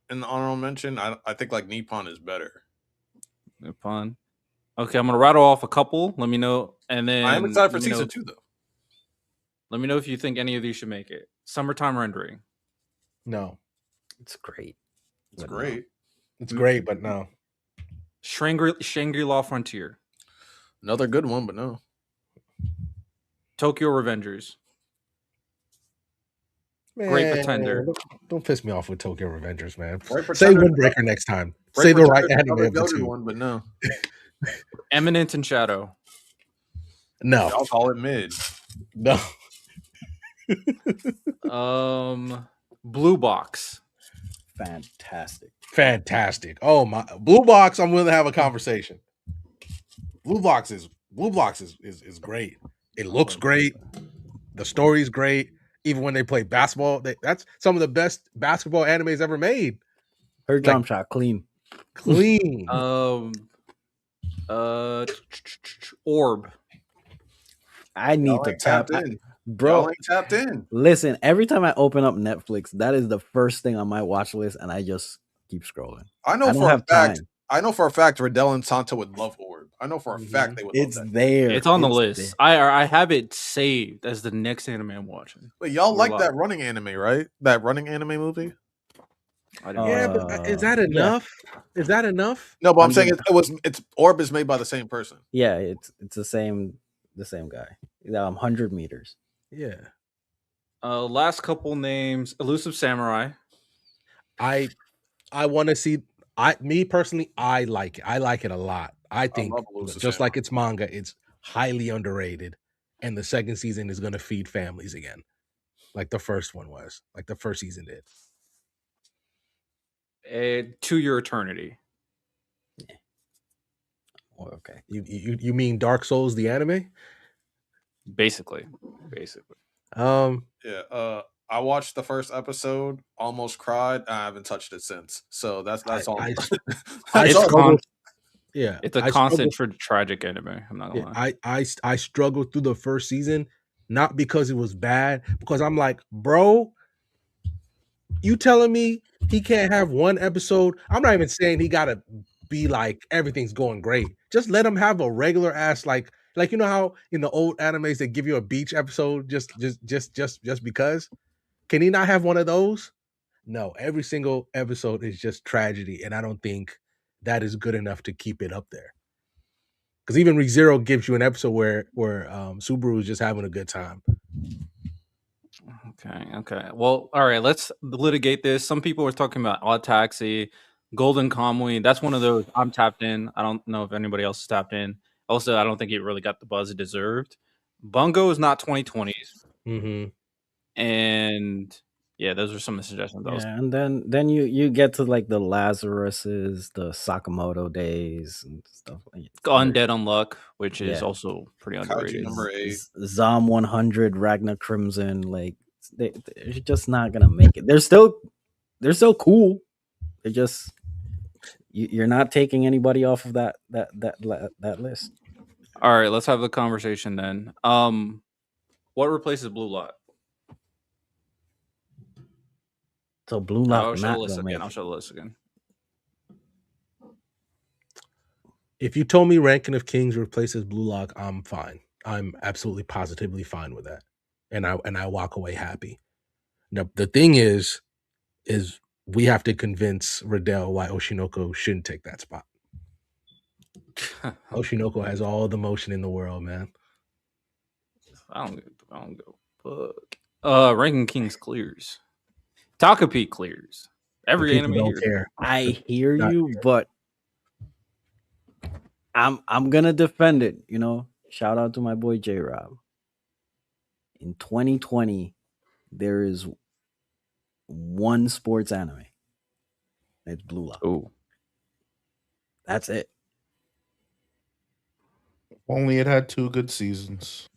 in the honorable mention, I think like Nippon is better. Nippon. Okay, I'm gonna rattle off a couple. Let me know, and then I am excited for let me know- season 2 though. Let me know if you think any of these should make it. Summertime rendering. No. It's great. It's But no. great. It's great, but no. Shangri-La Frontier. Another good one, but no. Tokyo Revengers. Man, Great Pretender. Don't piss me off with Tokyo Revengers, man. Great Say Pretender- Windbreaker next time. Great Say the right Pretender is anime another of the goated two. one, but no. Eminent and Shadow. No. I'll call it mid. No. Blue Box. Fantastic. Oh my Blue Box, I'm willing to have a conversation. Blue Box is great. It looks great. The story's great. Even when they play basketball, that's some of the best basketball animes ever made. Her jump shot clean. Clean. Orb. I need Y'all to ain't tapped tap in. bro. Y'all ain't tapped in. Listen, every time I open up Netflix, that is the first thing on my watch list, and I just keep scrolling. I know I don't for a have fact. time. I know for a fact Riddell and Santo would love Orb. I know for a fact they would It's love that. there. It's on the It's list. there. I have it saved as the next anime I'm watching. But y'all We're like live. that running anime, right? That running anime movie? I didn't Yeah, but is that yeah. enough? Is that enough? No, but I'm I'm saying gonna- it's Orb is made by the same person. Yeah, it's the same guy. 100 meters. Yeah. Last couple names. Elusive Samurai. I want to see. Me personally, I like it. I like it a lot. I think love Elusive just Samurai. like it's manga, it's highly underrated, and the second season is going to feed families again, like the first one was, like the first season did. To Your Eternity. Oh, okay. You mean Dark Souls the anime? Basically. Yeah. I watched the first episode, almost cried, and I haven't touched it since. So that's all. I It's struggled. Yeah, It's a I constant struggled- tragic anime. I'm not gonna lie. I struggled through the first season, not because it was bad, because I'm like, bro, you telling me he can't have one episode? I'm not even saying he gotta be like everything's going great. Just let him have a regular ass like you know how in the old animes they give you a beach episode just because. Can he not have one of those? No, every single episode is just tragedy, and I don't think that is good enough to keep it up there. Because even ReZero gives you an episode where Subaru is just having a good time. Okay. Well, all right. Let's litigate this. Some people are talking about Odd Taxi, Golden Kamuy. That's one of those I'm tapped in. I don't know if anybody else is tapped in. Also, I don't think it really got the buzz it deserved. Bungo is not 2020s. Mm-hmm. And yeah, those are some of the suggestions. Yeah, and then you get to like the Lazaruses, the Sakamoto days and stuff like Undead Unluck, which is Yeah. also pretty Kaiju underrated. number 8. Zom 100, Ragnar Crimson, like they're just not gonna make it. They're still cool. They're just you're not taking anybody off of that list. All right, let's have the conversation then. What replaces Blue Lot? So Blue I'll Lock show the not list gonna make again. I'll it. show the list again. If you told me Ranking of Kings replaces Blue Lock, I'm fine. I'm absolutely positively fine with that, and I walk away happy. Now the thing is we have to convince Riddell why Oshinoko shouldn't take that spot. Oshinoko has all the motion in the world, man. I don't go. Fuck. Ranking Kings clears. Takapi clears. Every People anime don't here. care. I hear Not you, but I'm gonna defend it. You know, shout out to my boy J Rob. In 2020, there is one sports anime. It's Blue Lock. Oh, That's it. Only it had 2 good seasons.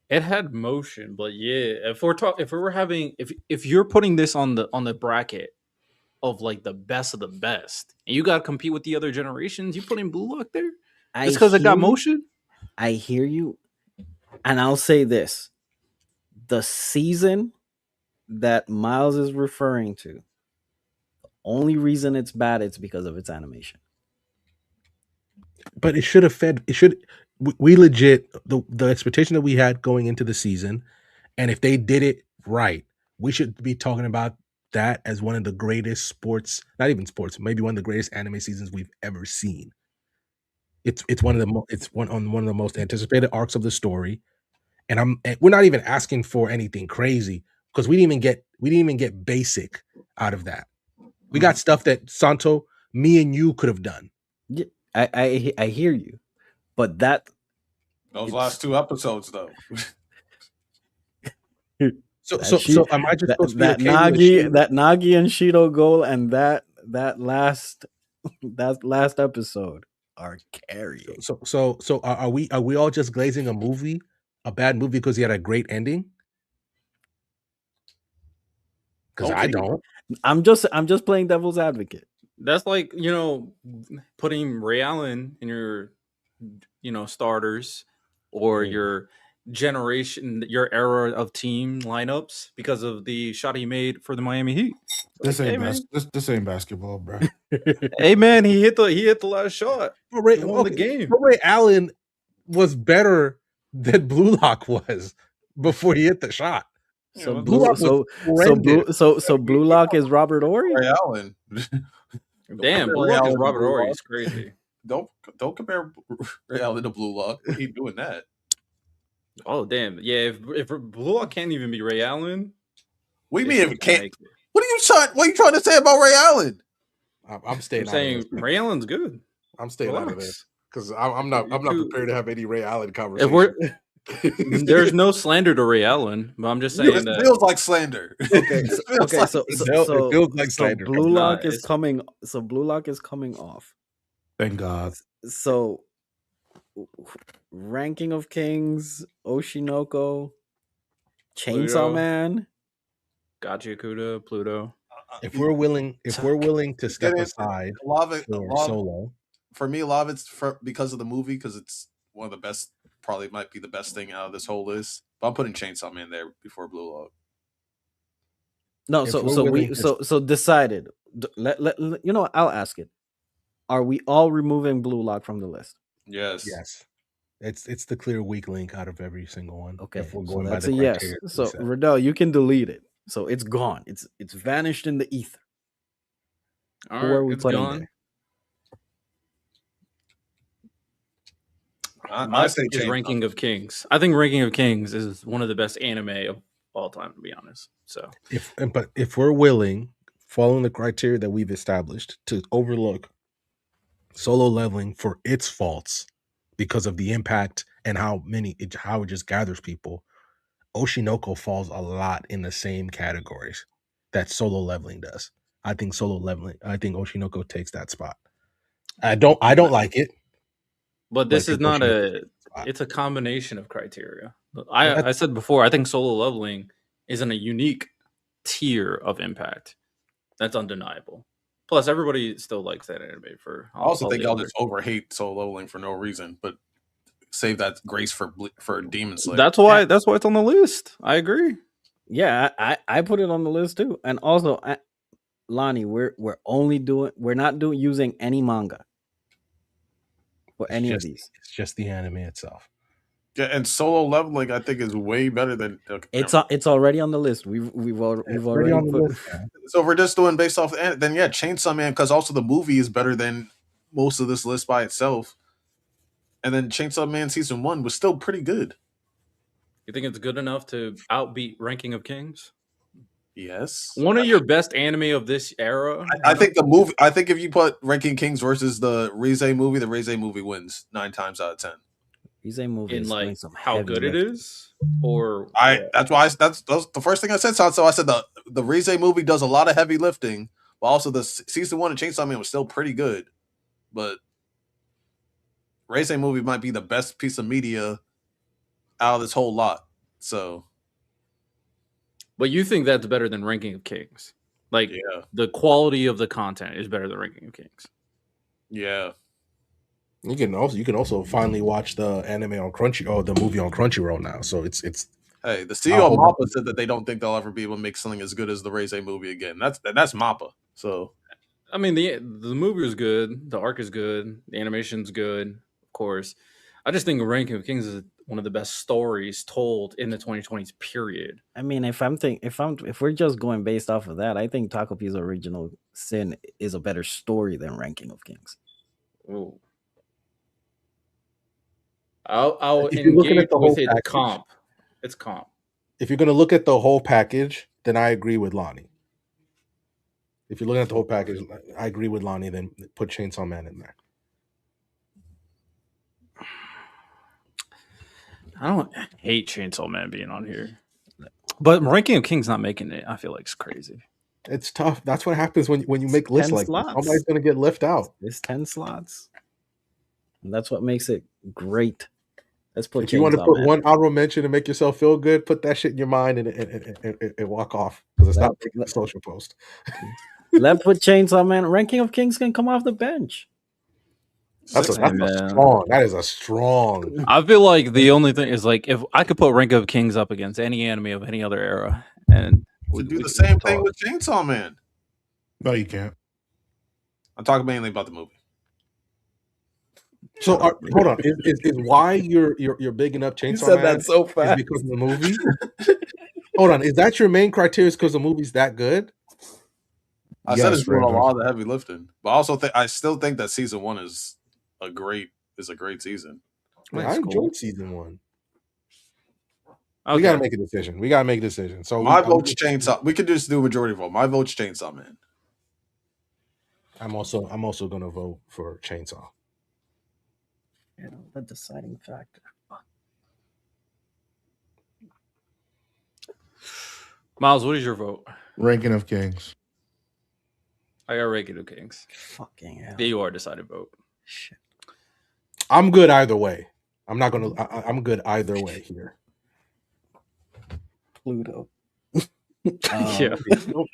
It had motion, but yeah, if you're putting this on the bracket of like the best of the best, and you gotta compete with the other generations, you put in Blue Lock there just because it got motion. I hear you, and I'll say this: the season that Miles is referring to, the only reason it's bad it's because of its animation. But it should have fed. It should. We legit the expectation that we had going into the season, and if they did it right, we should be talking about that as one of the greatest sports. Not even sports. Maybe one of the greatest anime seasons we've ever seen. It's one of the one of the most anticipated arcs of the story, and we're not even asking for anything crazy because we didn't even get basic out of that. We got stuff that Santo, me and you could have done. Yeah, I hear you, but those last 2 episodes though. So am I just supposed to be that Nagi and Shido goal and that last episode are carrying. So are we all just glazing a bad movie because he had a great ending? Because I don't. I'm just playing devil's advocate. That's like, putting Ray Allen in your, starters or your generation, your era of team lineups because of the shot he made for the Miami Heat. This ain't basketball, bro. Hey man, he hit the last shot. Ray, won the game. Ray Allen was better than Blue Lock was before he hit the shot. So Blue Lock is Robert Horry? Ray Allen. Damn, Blue Lock is Robert Horry. It's crazy. Don't compare Ray Allen to Blue Lock. We keep doing that. Oh damn, yeah. If Blue Lock can't even be Ray Allen, what do you mean if it can't? What are you trying to say about Ray Allen? I'm staying. I'm saying Ray Allen's good. I'm staying out of this because I'm not prepared to have any Ray Allen conversation. There's no slander to Ray Allen, but I'm just saying that feels like slander. So it feels like slander. Blue Lock is coming. So Blue Lock is coming off. Thank God. So, Ranking of Kings, Oshinoko, Chainsaw Man, Gachiakuda, Pluto. If we're willing to step aside, Solo. For me, a lot of it's because of the movie, because it's one of the best. Probably might be the best thing out of this whole list. But I'm putting Chainsaw Man there before Blue Lock. No, so decided. I'll ask it. Are we all removing Blue Lock from the list? Yes. It's the clear weak link out of every single one. Okay, if we're going so that's by the a yes. criteria So Riddell, you can delete it. So it's gone. It's vanished in the ether. All Who right, are we it's putting gone. there? I say is Ranking of Kings. I think Ranking of Kings is one of the best anime of all time, to be honest. So, if we're willing, following the criteria that we've established, to overlook Solo Leveling for its faults because of the impact and how it just gathers people, Oshinoko falls a lot in the same categories that Solo Leveling does. I think Oshinoko takes that spot. I don't like it. But this is not it's a combination of criteria. I said before, I think Solo Leveling is in a unique tier of impact. That's undeniable. Plus, everybody still likes that anime for. I also think I'll just overhate Solo Leveling for no reason, but save that grace for Demon Slayer. That's why it's on the list. I agree. Yeah, I put it on the list too. And also, Lonnie, we're not using any manga for any of these. It's just the anime itself. Yeah, and Solo Leveling I think is way better than it's already on the list. We've already on the list. So if we're just doing based off then yeah, Chainsaw Man, because also the movie is better than most of this list by itself. And then Chainsaw Man season 1 was still pretty good. You think it's good enough to outbeat Ranking of Kings? Yes. One of your best anime of this era. I think the movie. I think if you put Ranking Kings versus the Rize movie, the Rize movie wins 9 times out of 10. Rize movie in is like some how good it is, or that's the first thing I said. So I said the Rize movie does a lot of heavy lifting, but also the season 1 of Chainsaw Man was still pretty good. But Race movie might be the best piece of media out of this whole lot. So, But you think that's better than Ranking of Kings? Like yeah. the quality of the content is better than Ranking of Kings. Yeah. You can also finally watch the anime on the movie on Crunchyroll now. So it's Hey, the CEO of Mappa said that they don't think they'll ever be able to make something as good as the Race movie again. That's Mappa. So, I mean, the movie was good, the arc is good, the animation's good, of course. I just think Ranking of Kings is one of the best stories told in the 2020s period. I mean, if we're just going based off of that, I think Takopi's original sin is a better story than Ranking of Kings. Ooh. I'll If you're looking engage at the whole with it package- comp. It's comp. if you're gonna look at the whole package, then I agree with Lonnie. If you're looking at the whole package, I agree with Lonnie. Then put Chainsaw Man in there. I don't hate Chainsaw Man being on here. But Ranking of Kings not making it, I feel like it's crazy. It's tough. That's what happens when you make lists 10 like this. slots. Somebody's gonna get left out. It's 10 slots. And that's what makes it great. Let's put If you want to Chainsaw put Man. one honorable mention to make yourself feel good, put that shit in your mind and walk off because it's not making a social post. Let's put Chainsaw Man. Ranking of Kings can come off the bench. That's a strong. That is a strong. I feel like the only thing is like if I could put Rank of Kings up against any anime of any other era, and we do the same thing with Chainsaw Man. No, you can't. I'm talking mainly about the movie. So hold on, is why you're bigging up Chainsaw You said Man that so fast. is because of the movie? Hold on, is that your main criteria? Because the movie's that good? I said it's doing a lot of the heavy lifting, but I still think that season 1 is a great season. Man, I enjoyed season 1. Okay. We gotta make a decision. So my vote's Chainsaw. We could just do a majority vote. My vote's Chainsaw Man. I'm also gonna vote for Chainsaw. You know, the deciding factor. Miles, what is your vote? Ranking of Kings. I got Ranking of Kings. Fucking hell. There you are, decided vote. Shit. I'm good either way. I'm good either way here. Pluto. Yeah.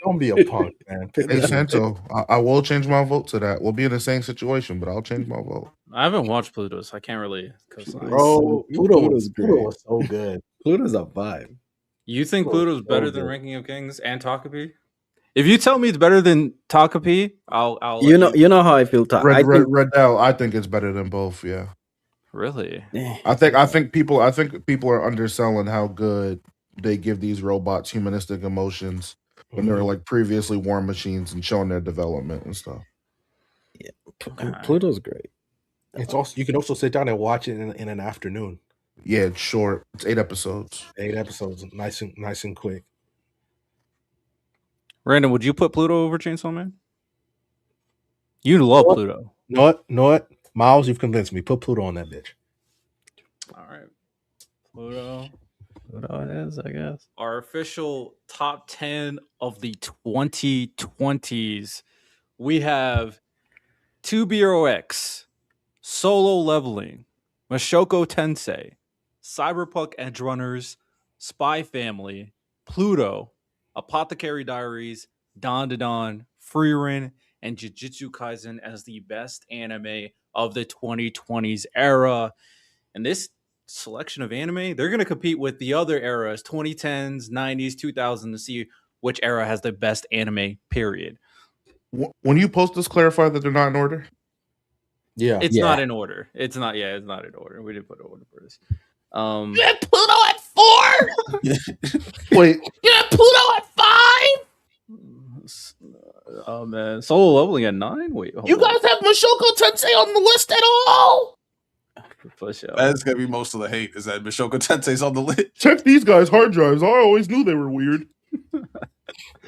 Don't be a punk, man. Hey, Santo, I will change my vote to that. We'll be in the same situation, but I'll change my vote. I haven't watched Pluto, so I can't really co-sign. Bro, Pluto was so good. Pluto's a vibe. You think Pluto's better than Ranking of Kings and Takapi? If you tell me it's better than Takapi, I'll you know how I feel. Redell, I think it's better than both. Yeah, really. I think people are underselling how good they give these robots humanistic emotions when they're like previously war machines and showing their development and stuff. Yeah, Pluto's great. It's also you can also sit down and watch it in an afternoon. Yeah, it's short. It's 8 episodes. 8 episodes, nice and quick. Random, would you put Pluto over Chainsaw Man? You love Pluto. Know what? Miles, you've convinced me. Put Pluto on that bitch. All right. Pluto it is, I guess. Our official top 10 of the 2020s. We have 2BROX, Solo Leveling, Mashoko Tensei, Cyberpunk Edge Runners, Spy Family, Pluto, Apothecary Diaries, Dawn to Dawn, Frieren, and Jujutsu Kaisen as the best anime of the 2020s era. And this selection of anime, they're going to compete with the other eras, 2010s, 90s, 2000s, to see which era has the best anime, period. When you post this, clarify that they're not in order? Yeah. It's not in order. It's not in order. We didn't put an order for this. You had Pluto at 4? Wait. You had Pluto at 5? Oh, man. Solo Leveling at 9? Wait, you guys have Mashoko Tensei on the list at all? Push out. That's gonna be most of the hate. Is that Mashoko Tensei's on the list? Check these guys' hard drives. I always knew they were weird.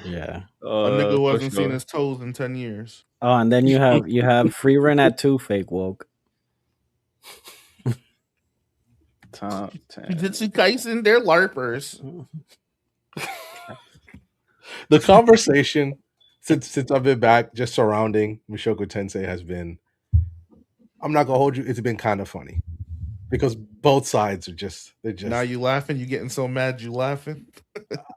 Yeah. A nigga who hasn't seen his toes in 10 years. Oh, and then you have Frieren at 2, fake woke. Top 10. Jujutsu Kaisen, they're LARPers. The conversation since I've been back just surrounding Mashoko Tensei has been I'm not gonna hold you. It's been kind of funny because both sides are they're just. Now you laughing? You getting so mad you laughing?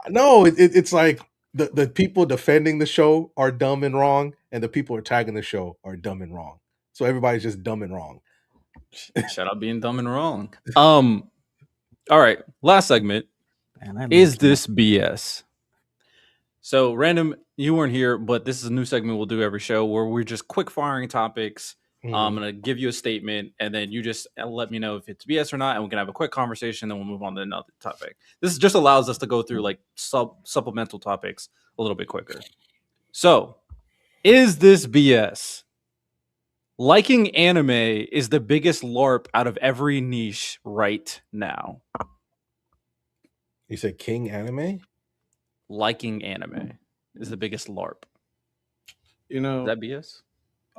No, it's like the people defending the show are dumb and wrong, and the people attacking the show are dumb and wrong. So everybody's just dumb and wrong. Shout out being dumb and wrong. All right, last segment. Man, I Is love this BS? So, random, you weren't here, but this is a new segment we'll do every show where we're just quick firing topics. I'm going to give you a statement, and then you just let me know if it's BS or not, and we can have a quick conversation, then we'll move on to another topic. This just allows us to go through like supplemental topics a little bit quicker. So, is this BS? Liking anime is the biggest LARP out of every niche right now. You said King Anime? Liking anime is the biggest LARP. You know, Is that BS?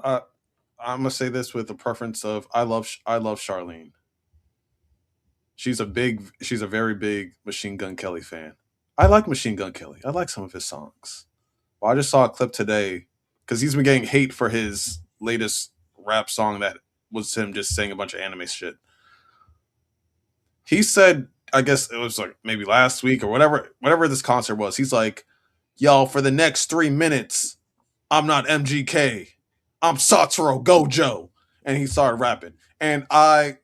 I'm gonna say this with the preference of I love Charlene. She's a very big Machine Gun Kelly fan. I like Machine Gun Kelly. I like some of his songs. Well, I just saw a clip today because he's been getting hate for his latest rap song that was him just saying a bunch of anime shit. He said, I guess it was like maybe last week or whatever this concert was. He's like, "Yo, for the next 3 minutes, I'm not MGK. I'm Satoru Gojo." And he started rapping. And I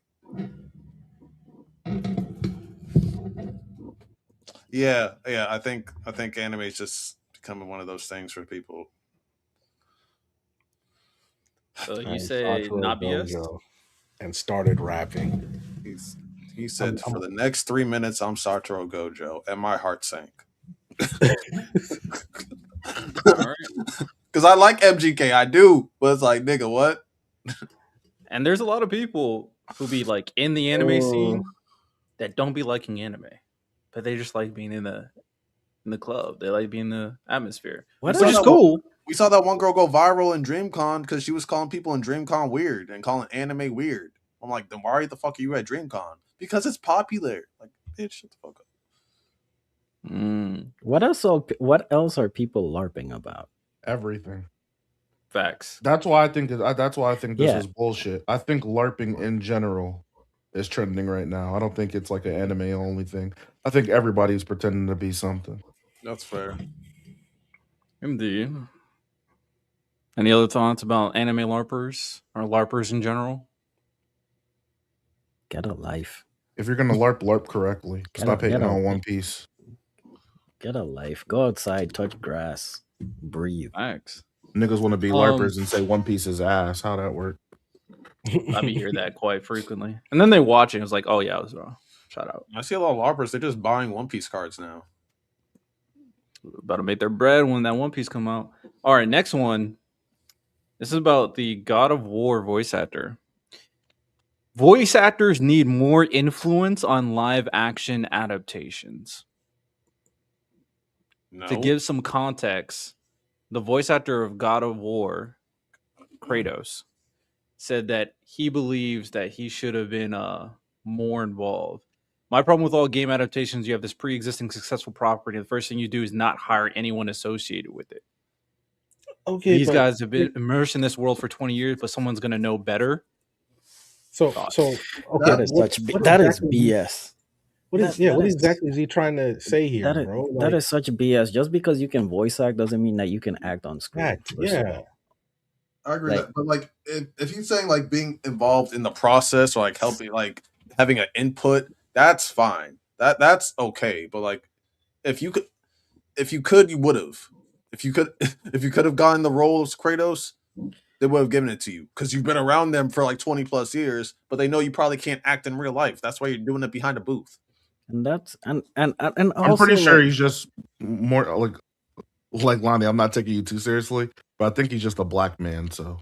think anime is just becoming one of those things for people. You say not BS? And started rapping. He said, "For the next 3 minutes, I'm Satoru Gojo," and my heart sank. Because I like MGK, I do, but it's like, nigga, what? And there's a lot of people who be like in the anime scene that don't be liking anime, but they just like being in the club. They like being in the atmosphere, which is cool. We saw that one girl go viral in DreamCon because she was calling people in DreamCon weird and calling anime weird. I'm like, then why the fuck are you at DreamCon? Because it's popular. Like, bitch, shut the fuck up. What else are people LARPing about? Everything. Facts. That's why I think this is bullshit. I think LARPing in general is trending right now. I don't think it's like an anime only thing. I think everybody's pretending to be something. That's fair. Indeed. Any other thoughts about anime LARPers or LARPers in general? Get a life. If you're gonna LARP correctly. Stop hating on One Piece. Get a life. Go outside, touch grass, breathe. Thanks. Niggas want to be LARPers and say One Piece is ass. How that work? I be hear that quite frequently. And then they watch it and it's like, oh yeah, I was wrong. Shout out. I see a lot of LARPers, they're just buying One Piece cards now. About to make their bread when that One Piece come out. All right, next one. This is about the God of War voice actor. Voice actors need more influence on live action adaptations. No. To give some context, the voice actor of God of War, Kratos, said that he believes that he should have been more involved. My problem with all game adaptations, you have this pre-existing successful property. The first thing you do is not hire anyone associated with it. Okay, these guys have been immersed in this world for 20 years, but someone's going to know better. So okay, that is BS. What exactly is he trying to say here, bro? That is such BS. Just because you can voice act doesn't mean that you can act on screen. Yeah. I agree with that. But like if he's saying like being involved in the process or like helping, like having an input, that's fine. That's okay. But like if you could, you would have. If you could have gotten the role of Kratos, they would have given it to you because you've been around them for like 20 plus years, but they know you probably can't act in real life. That's why you're doing it behind a booth. And that's and also, I'm pretty sure he's just more like Lonnie. I'm not taking you too seriously, but I think he's just a black man, so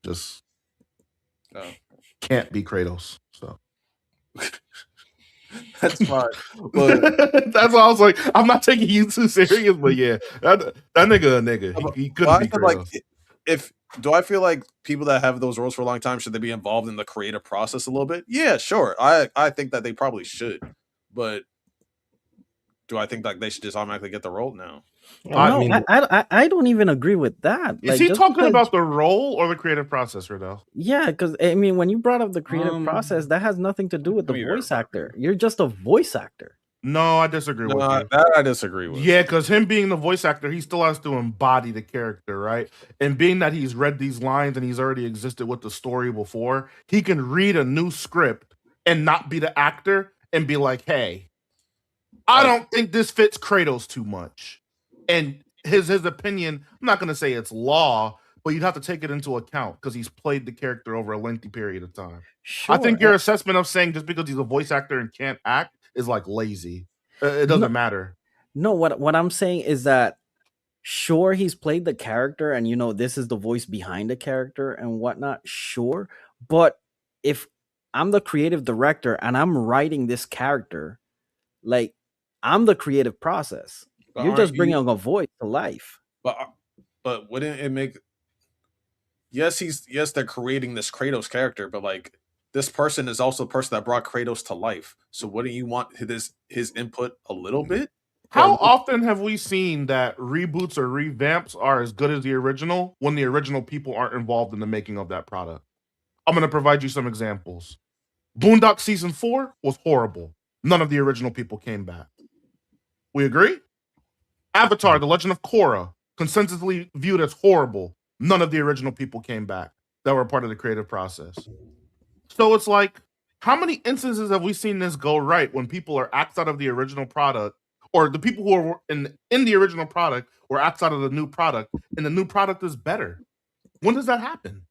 just can't be Kratos. So that's fine. But that's why I was like, I'm not taking you too serious, but yeah, that nigga a nigga. He couldn't be Kratos. Like, do I feel like people that have those roles for a long time, should they be involved in the creative process a little bit? Yeah, sure. I think that they probably should. But do I think like they should just automatically get the role? No. I mean, I don't even agree with that. Is Like, he just talking because, about the role or the creative process, Riddell? yeah, because I mean, when you brought up the creative process, that has nothing to do with the let me voice verify. actor. You're just a voice actor. No, I disagree No, with you. that I disagree with. Yeah, because him being the voice actor, he still has to embody the character, right? And being that he's read these lines and he's already existed with the story before, he can read a new script and not be the actor and be like, hey, I don't think this fits Kratos too much. And his opinion, I'm not going to say it's law, but you'd have to take it into account because he's played the character over a lengthy period of time. I think Sure. your assessment of saying just because he's a voice actor and can't act is like lazy. It doesn't matter. No, what I'm saying is that sure, he's played the character, and you know this is the voice behind the character and whatnot. Sure, but if I'm the creative director and I'm writing this character, like I'm the creative process. But You're aren't just you- bringing a voice to life. But wouldn't it make? Yes, they're creating this Kratos character, but like this person is also the person that brought Kratos to life. So wouldn't you want his input a little bit? How often have we seen that reboots or revamps are as good as the original when the original people aren't involved in the making of that product? I'm going to provide you some examples. Boondock Season 4 was horrible. None of the original people came back. We agree? Avatar, The Legend of Korra, consensusly viewed as horrible. None of the original people came back that were part of the creative process. So it's like, how many instances have we seen this go right when people are acts out of the original product, or the people who are in the original product or acts out of the new product, and the new product is better? When does that happen?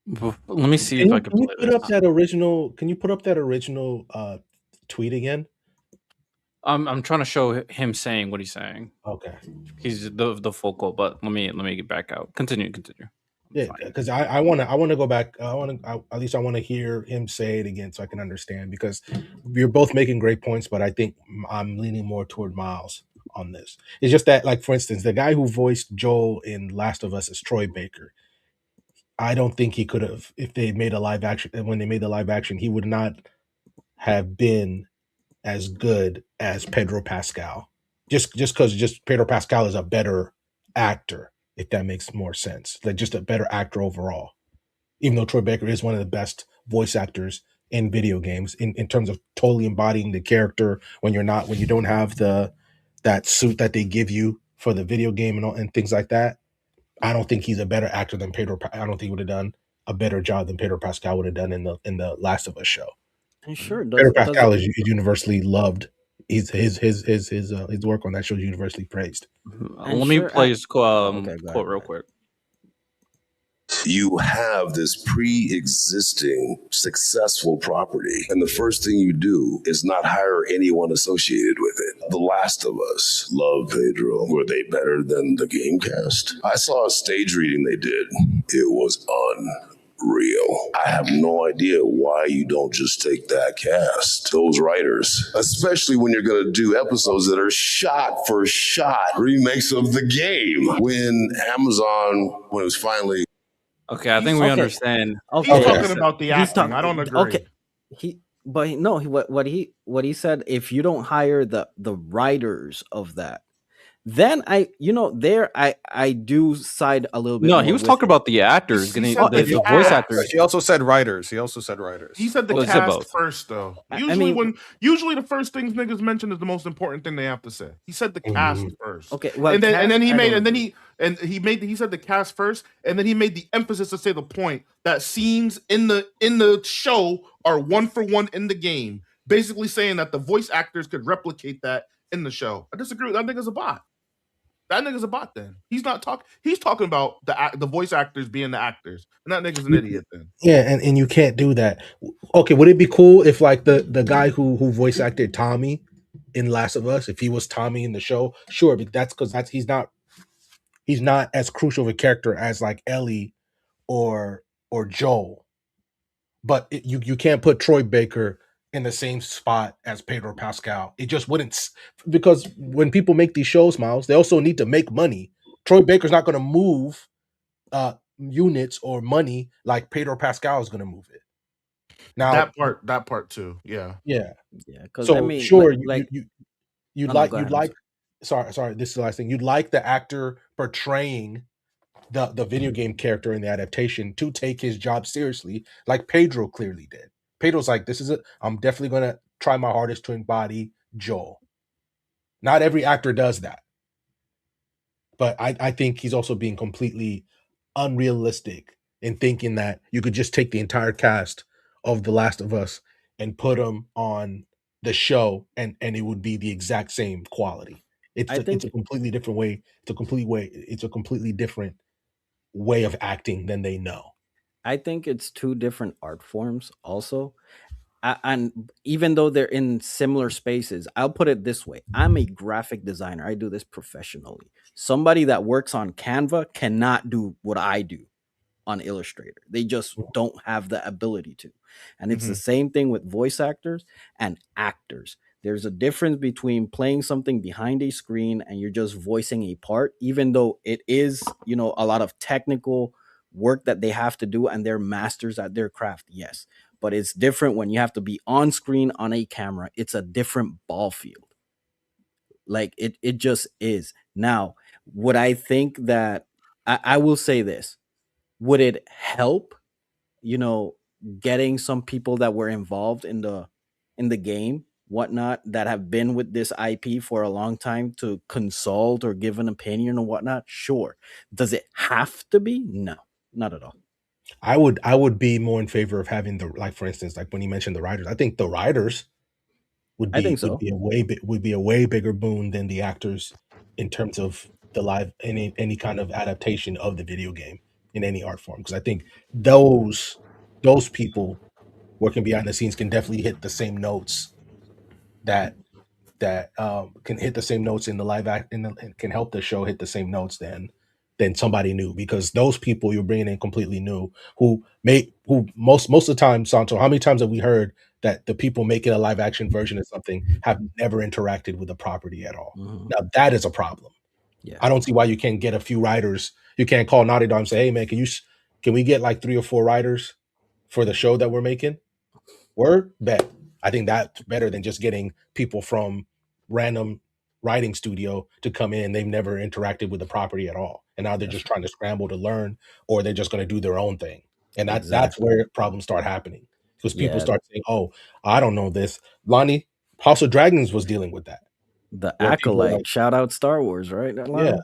Let me see Can if you, I can can you play put this. up that original? Can you put up that original tweet again? I'm trying to show him saying what he's saying. Okay. He's the full quote, but let me get back out. Continue. Yeah, because I want to go back. At least I want to hear him say it again so I can understand, because you're both making great points, but I think I'm leaning more toward Miles on this. It's just that, like, for instance, the guy who voiced Joel in Last of Us is Troy Baker. I don't think he could have, if they made a live action, when they made the live action, he would not have been as good as Pedro Pascal. Just because Pedro Pascal is a better actor, if that makes more sense. Like, just a better actor overall. Even though Troy Baker is one of the best voice actors in video games in terms of totally embodying the character when you don't have that suit that they give you for the video game and things like that. I don't think he's a better actor than Pedro. I don't think he would have done a better job than Pedro Pascal would have done in the Last of Us show. And sure, Pedro Pascal is universally loved. His work on that show is universally praised. Let me play his quote real quick. You have this pre-existing successful property, and the first thing you do is not hire anyone associated with it. The Last of Us, love Pedro. Were they better than the game cast? I saw a stage reading they did. It was unreal. I have no idea why you don't just take that cast, those writers, especially when you're going to do episodes that are shot for shot remakes of the game. When it was finally... Okay, I think we understand. He's talking about the acting. I don't agree. Okay, what he said. If you don't hire the writers of that, then I do side a little bit. No, he was talking about the actors, getting the voice actors. He also said writers. He said the cast first, though. Usually the first things niggas mention is the most important thing they have to say. He said the cast first. Okay, well, he said the cast first, and then he made the emphasis to say the point that scenes in the show are one for one in the game, basically saying that the voice actors could replicate that in the show. I disagree with that. Nigga's a bot. That nigga's a bot then. He's not talking. He's talking about the voice actors being the actors. And that nigga's an idiot then. Yeah, and you can't do that. Okay, would it be cool if, like, the guy who voice acted Tommy in Last of Us, if he was Tommy in the show? Sure, but that's because he's not as crucial of a character as, like, Ellie or Joel. But you can't put Troy Baker in the same spot as Pedro Pascal. It just wouldn't, because when people make these shows, Miles, they also need to make money. Troy Baker's not going to move units or money like Pedro Pascal is going to move it. Now that part too, yeah. Because So sure, you'd like sorry, this is the last thing. You'd like the actor portraying the video game character in the adaptation to take his job seriously, like Pedro clearly did. Pedro's like, this is it. I'm definitely gonna try my hardest to embody Joel. Not every actor does that. But I think he's also being completely unrealistic in thinking that you could just take the entire cast of The Last of Us and put them on the show and it would be the exact same quality. It's a completely different way. It's a completely different way of acting than they know. I think it's two different art forms also. And even though they're in similar spaces, I'll put it this way. I'm a graphic designer. I do this professionally. Somebody that works on Canva cannot do what I do on Illustrator. They just don't have the ability to. And it's the same thing with voice actors and actors. There's a difference between playing something behind a screen and you're just voicing a part, even though it is, a lot of technical work that they have to do and they're masters at their craft. Yes. But it's different when you have to be on screen on a camera. It's a different ball field. Like it just is. Now, would I think that I will say this? Would it help, getting some people that were involved in the game, whatnot, that have been with this IP for a long time to consult or give an opinion or whatnot? Sure. Does it have to be? No, not at all. I would be more in favor of having for instance, like when you mentioned the writers, I think the writers would be a way bigger boon than the actors in terms of the live any kind of adaptation of the video game in any art form. Because I think those people working behind the scenes can definitely hit the same notes that can hit the same notes in the live act and can help the show hit the same notes than somebody new, because those people you're bringing in completely new who most of the time, Santo, how many times have we heard that the people making a live action version of something have never interacted with the property at all? Now that is a problem. Yeah. I don't see why you can't get a few writers. You can't call Naughty Dog and say, hey man, can we get like 3 or 4 writers for the show that we're making? Word? Bet. I think that's better than just getting people from random writing studio to come in. They've never interacted with the property at all. And now they're just trying to scramble to learn, or they're just going to do their own thing. And that's where problems start happening. Because people start saying, oh, I don't know this. Lonnie, House of Dragons was dealing with that. The Acolyte, shout out Star Wars, right? Yeah.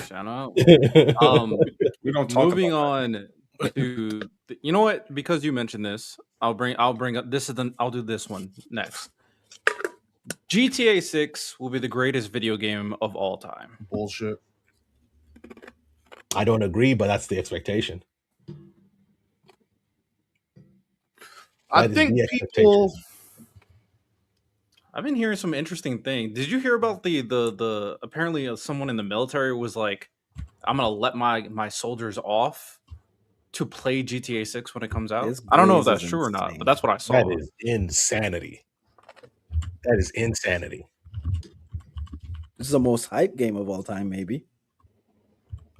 Shout out. We don't talk moving on to you know what? Because you mentioned this, I'll bring up this. I'll do this one next. GTA 6 will be the greatest video game of all time. Bullshit. I don't agree, but that's the expectation. I think people. I've been hearing some interesting things. Did you hear about the apparently someone in the military was like, I'm gonna let my soldiers off to play GTA 6 when it comes out? I don't know if that's true or not, but that's what I saw. That is insanity. That is insanity. This is the most hyped game of all time, maybe.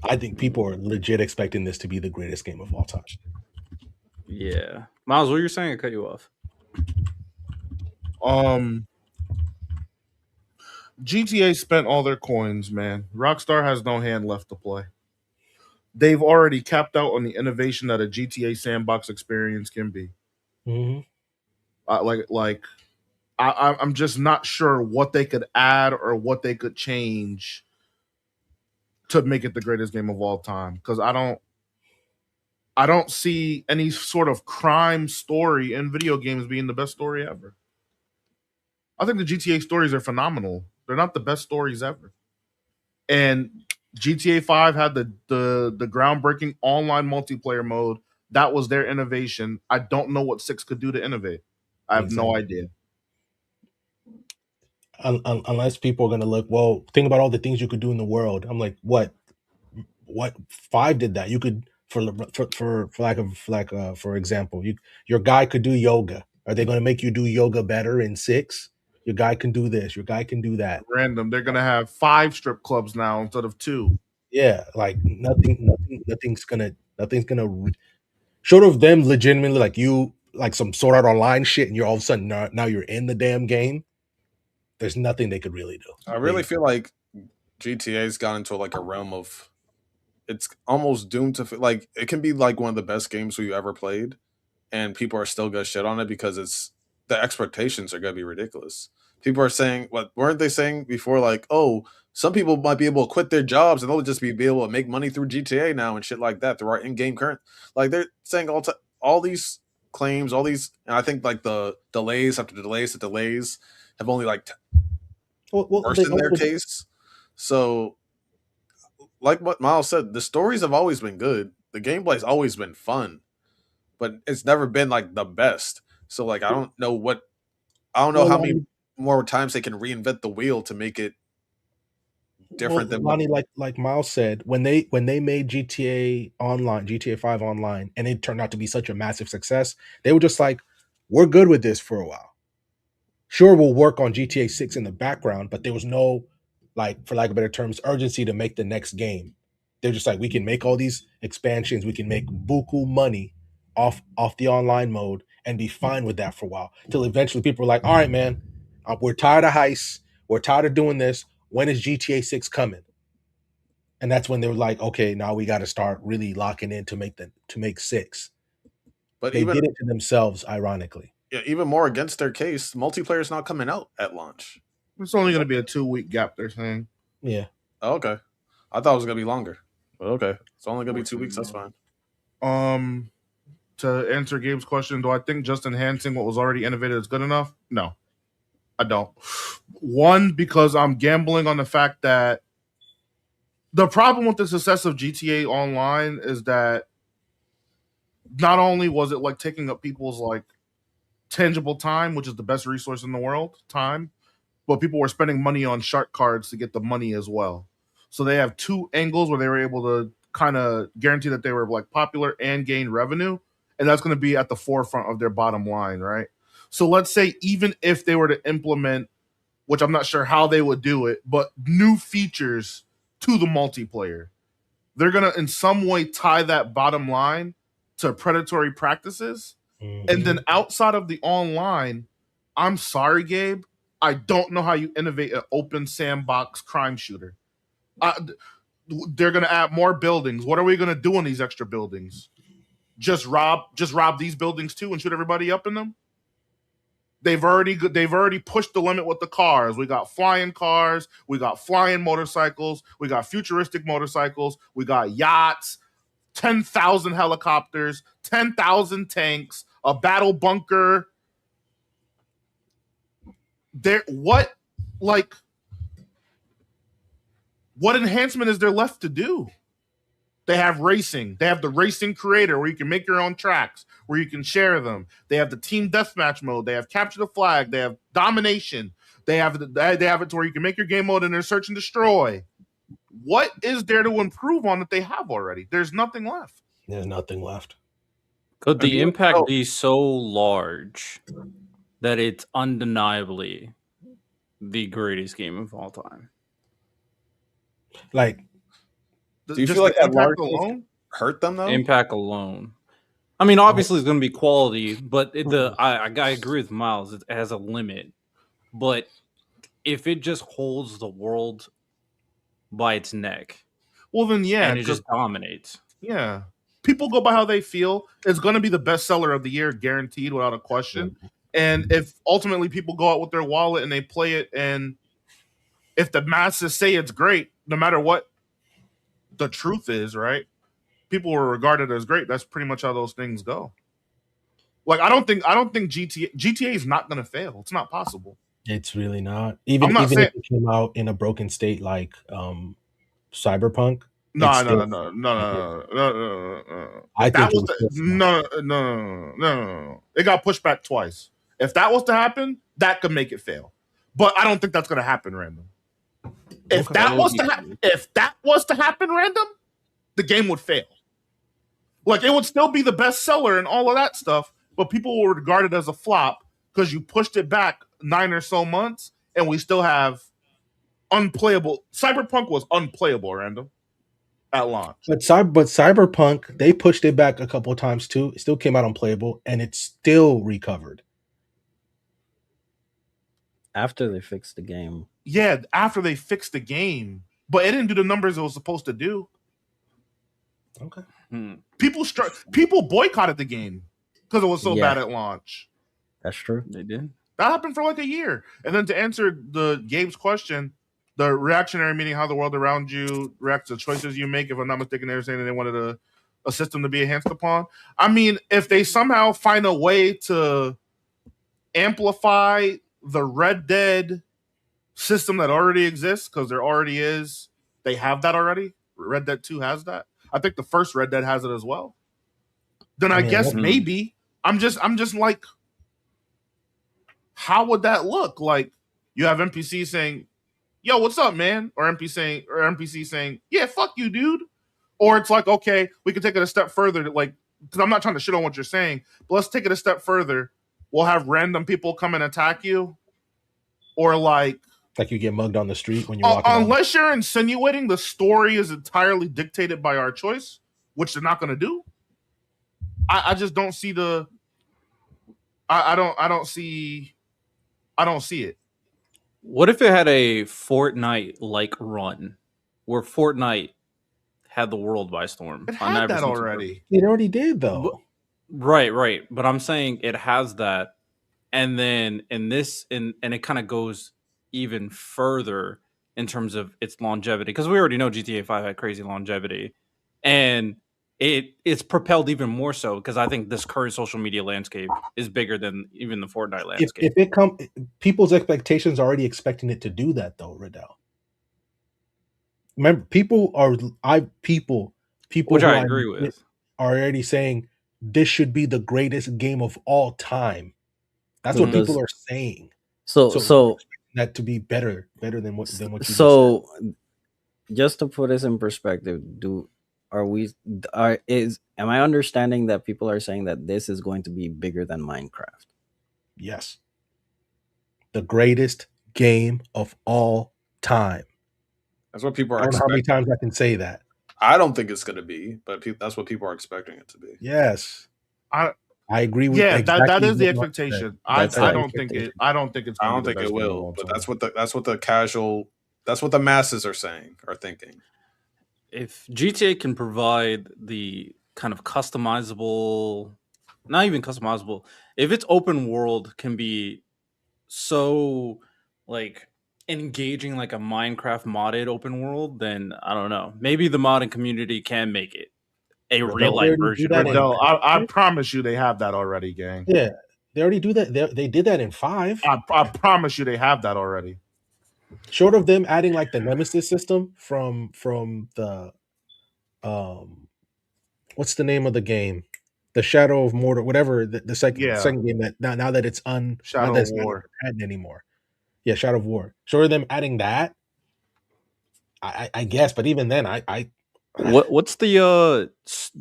I think people are legit expecting this to be the greatest game of all time. Yeah. Miles, what were you saying? I cut you off. GTA spent all their coins, man. Rockstar has no hand left to play. They've already capped out on the innovation that a GTA sandbox experience can be. Mm-hmm. I'm just not sure what they could add or what they could change to make it the greatest game of all time. Because I don't see any sort of crime story in video games being the best story ever. I think the GTA stories are phenomenal. They're not the best stories ever. And GTA 5 had the groundbreaking online multiplayer mode. That was their innovation. I don't know what 6 could do to innovate. I have no idea. Unless people are going to look, well, think about all the things you could do in the world. I'm like, what 5 did that? You could, for example, your guy could do yoga. Are they going to make you do yoga better in 6? Your guy can do this. Your guy can do that. Random. They're going to have 5 strip clubs now instead of 2. Yeah, like nothing's gonna short of them legitimately like some Sword Art Online shit, and you're all of a sudden now you're in the damn game. There's nothing they could really do. I really feel like GTA's gone into like a realm of it's almost doomed to like it can be like one of the best games we ever played, and people are still gonna shit on it because it's the expectations are gonna be ridiculous. People are saying what weren't they saying before? Like, oh, some people might be able to quit their jobs and they'll just be able to make money through GTA now and shit like that through our in-game current. Like they're saying all these claims, all these, and I think like the delays after delays after delays have only like worsened their case. So, like what Miles said, the stories have always been good. The gameplay's always been fun, but it's never been like the best. So, like, I don't know how many more times they can reinvent the wheel to make it different than Lonnie, like Miles said, when they made GTA Online, GTA 5 Online, and it turned out to be such a massive success, they were just like, we're good with this for a while. Sure, we'll work on GTA 6 in the background, but there was no, like, for lack of better terms, urgency to make the next game. They're just like, we can make all these expansions, we can make buku money off the online mode and be fine with that for a while. Till eventually people were like, all right, man, we're tired of heists, we're tired of doing this. When is GTA 6 coming? And that's when they were like, okay, now we got to start really locking in to make 6. But they did it to themselves, ironically. Yeah, even more against their case, multiplayer is not coming out at launch. It's only going to be a 2-week gap, they're saying. Yeah. Oh, okay. I thought it was going to be longer. But okay. It's only going to be 2 weeks. That's fine. To answer Gabe's question, do I think just enhancing what was already innovated is good enough? No, I don't. One, because I'm gambling on the fact that the problem with the success of GTA Online is that not only was it like taking up people's like tangible time, which is the best resource in the world, time, but people were spending money on shark cards to get the money as well. So they have two angles where they were able to kind of guarantee that they were like popular and gain revenue, and that's going to be at the forefront of their bottom line, right? So let's say even if they were to implement, which I'm not sure how they would do it, but new features to the multiplayer, they're going to in some way tie that bottom line to predatory practices. Mm-hmm. And then outside of the online, I'm sorry, Gabe, I don't know how you innovate an open sandbox crime shooter. They're going to add more buildings. What are we going to do in these extra buildings? Just rob these buildings too and shoot everybody up in them? They've already pushed the limit with the cars. We got flying cars, we got flying motorcycles, we got futuristic motorcycles, we got yachts, 10,000 helicopters, 10,000 tanks, a battle bunker. What enhancement is there left to do? They have racing. They have the racing creator where you can make your own tracks, where you can share them. They have the team deathmatch mode. They have capture the flag. They have domination. They have it to where you can make your game mode and there's search and destroy. What is there to improve on that they have already? There's nothing left. There's nothing left. Could the impact be so large that it's undeniably the greatest game of all time? Like, do you feel like that impact alone hurt them though? Impact alone. I mean, obviously it's going to be quality, but I agree with Miles. It has a limit. But if it just holds the world by its neck, well then yeah, and it just dominates. Yeah, people go by how they feel. It's going to be the best seller of the year, guaranteed, without a question. And if ultimately people go out with their wallet and they play it, and if the masses say it's great, no matter what the truth is, right? People were regarded as great. That's pretty much how those things go. Like I don't think GTA is not going to fail. It's not possible. It's really not. Even if it came out in a broken state like Cyberpunk. No. I think no. It got pushed back twice. If that was to happen, that could make it fail. But I don't think that's going to happen random. If that was to happen random, the game would fail. Like it would still be the best seller and all of that stuff, but people will regard it as a flop because you pushed it back 9 or so months, and we still have unplayable. Cyberpunk was unplayable random at launch. But Cyberpunk, they pushed it back a couple of times too. It still came out unplayable, and it still recovered. After they fixed the game. Yeah, after they fixed the game. but it didn't do the numbers it was supposed to do. Okay. People boycotted the game because it was so bad at launch. That's true. They did. That happened for like a year. And then to answer Gabe's question, the reactionary, meaning how the world around you reacts to choices you make. If I'm not mistaken, they were saying that they wanted a system to be enhanced upon. I mean, if they somehow find a way to amplify the Red Dead system that already exists, because there already is, they have that already. Red Dead 2 has that. I think the first Red Dead has it as well. Then I guess maybe I'm just like, how would that look? Like, you have NPC saying, "Yo, what's up, man?" Or NPC saying, "Yeah, fuck you, dude." Or it's like, okay, we can take it a step further. Like, because I'm not trying to shit on what you're saying, but let's take it a step further. We'll have random people come and attack you, or like you get mugged on the street when you're walking. Unless you're insinuating the story is entirely dictated by our choice, which they're not going to do. I just don't see the. I don't see it. What if it had a Fortnite-like run, where Fortnite had the world by storm? It had that already. It already did, though. Right. But I'm saying it has that, and then and it kind of goes even further in terms of its longevity, because we already know GTA 5 had crazy longevity, and it's propelled even more so because I think this current social media landscape is bigger than even the Fortnite landscape. People's expectations are already expecting it to do that, though, Riddell. Remember, which I agree with, are already saying this should be the greatest game of all time. That's what people are saying. So that to be better than what you just said. Just to put this in perspective, am I understanding that people are saying that this is going to be bigger than Minecraft? Yes. The greatest game of all time. That's what people are I don't know expecting. how many times I can say that. I don't think it's going to be, but that's what people are expecting it to be. Yes. I agree with that is the expectation. I don't think it will, but that's what the masses are thinking. If GTA can provide the kind of customizable, not even customizable, if its open world can be so like engaging like a Minecraft modded open world, then I don't know. Maybe the modding community can make it a real life version. I promise you they have that already, gang. Yeah, they already do that. They did that in 5. I promise you they have that already. Short of them adding like the Nemesis system from the what's the name of the game? The Shadow of Mordor, whatever the second game that now that it's Shadow of War not anymore. Yeah, Shadow of War. Short of them adding that, I guess, but even then what's the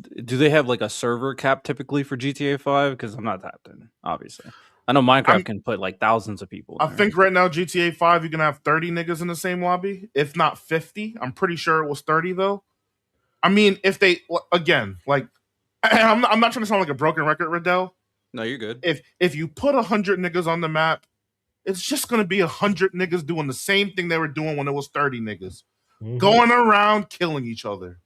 do they have like a server cap typically for GTA 5? Because I'm not tapped in, obviously. I know Minecraft can put like thousands of people in I think right now GTA 5 you can have 30 niggas in the same lobby, if not 50. I'm pretty sure it was 30 though. I mean, if they again, like I'm not trying to sound like a broken record, Riddell. No, you're good. If you put 100 niggas on the map, it's just gonna be 100 niggas doing the same thing they were doing when it was 30 niggas. Going around killing each other.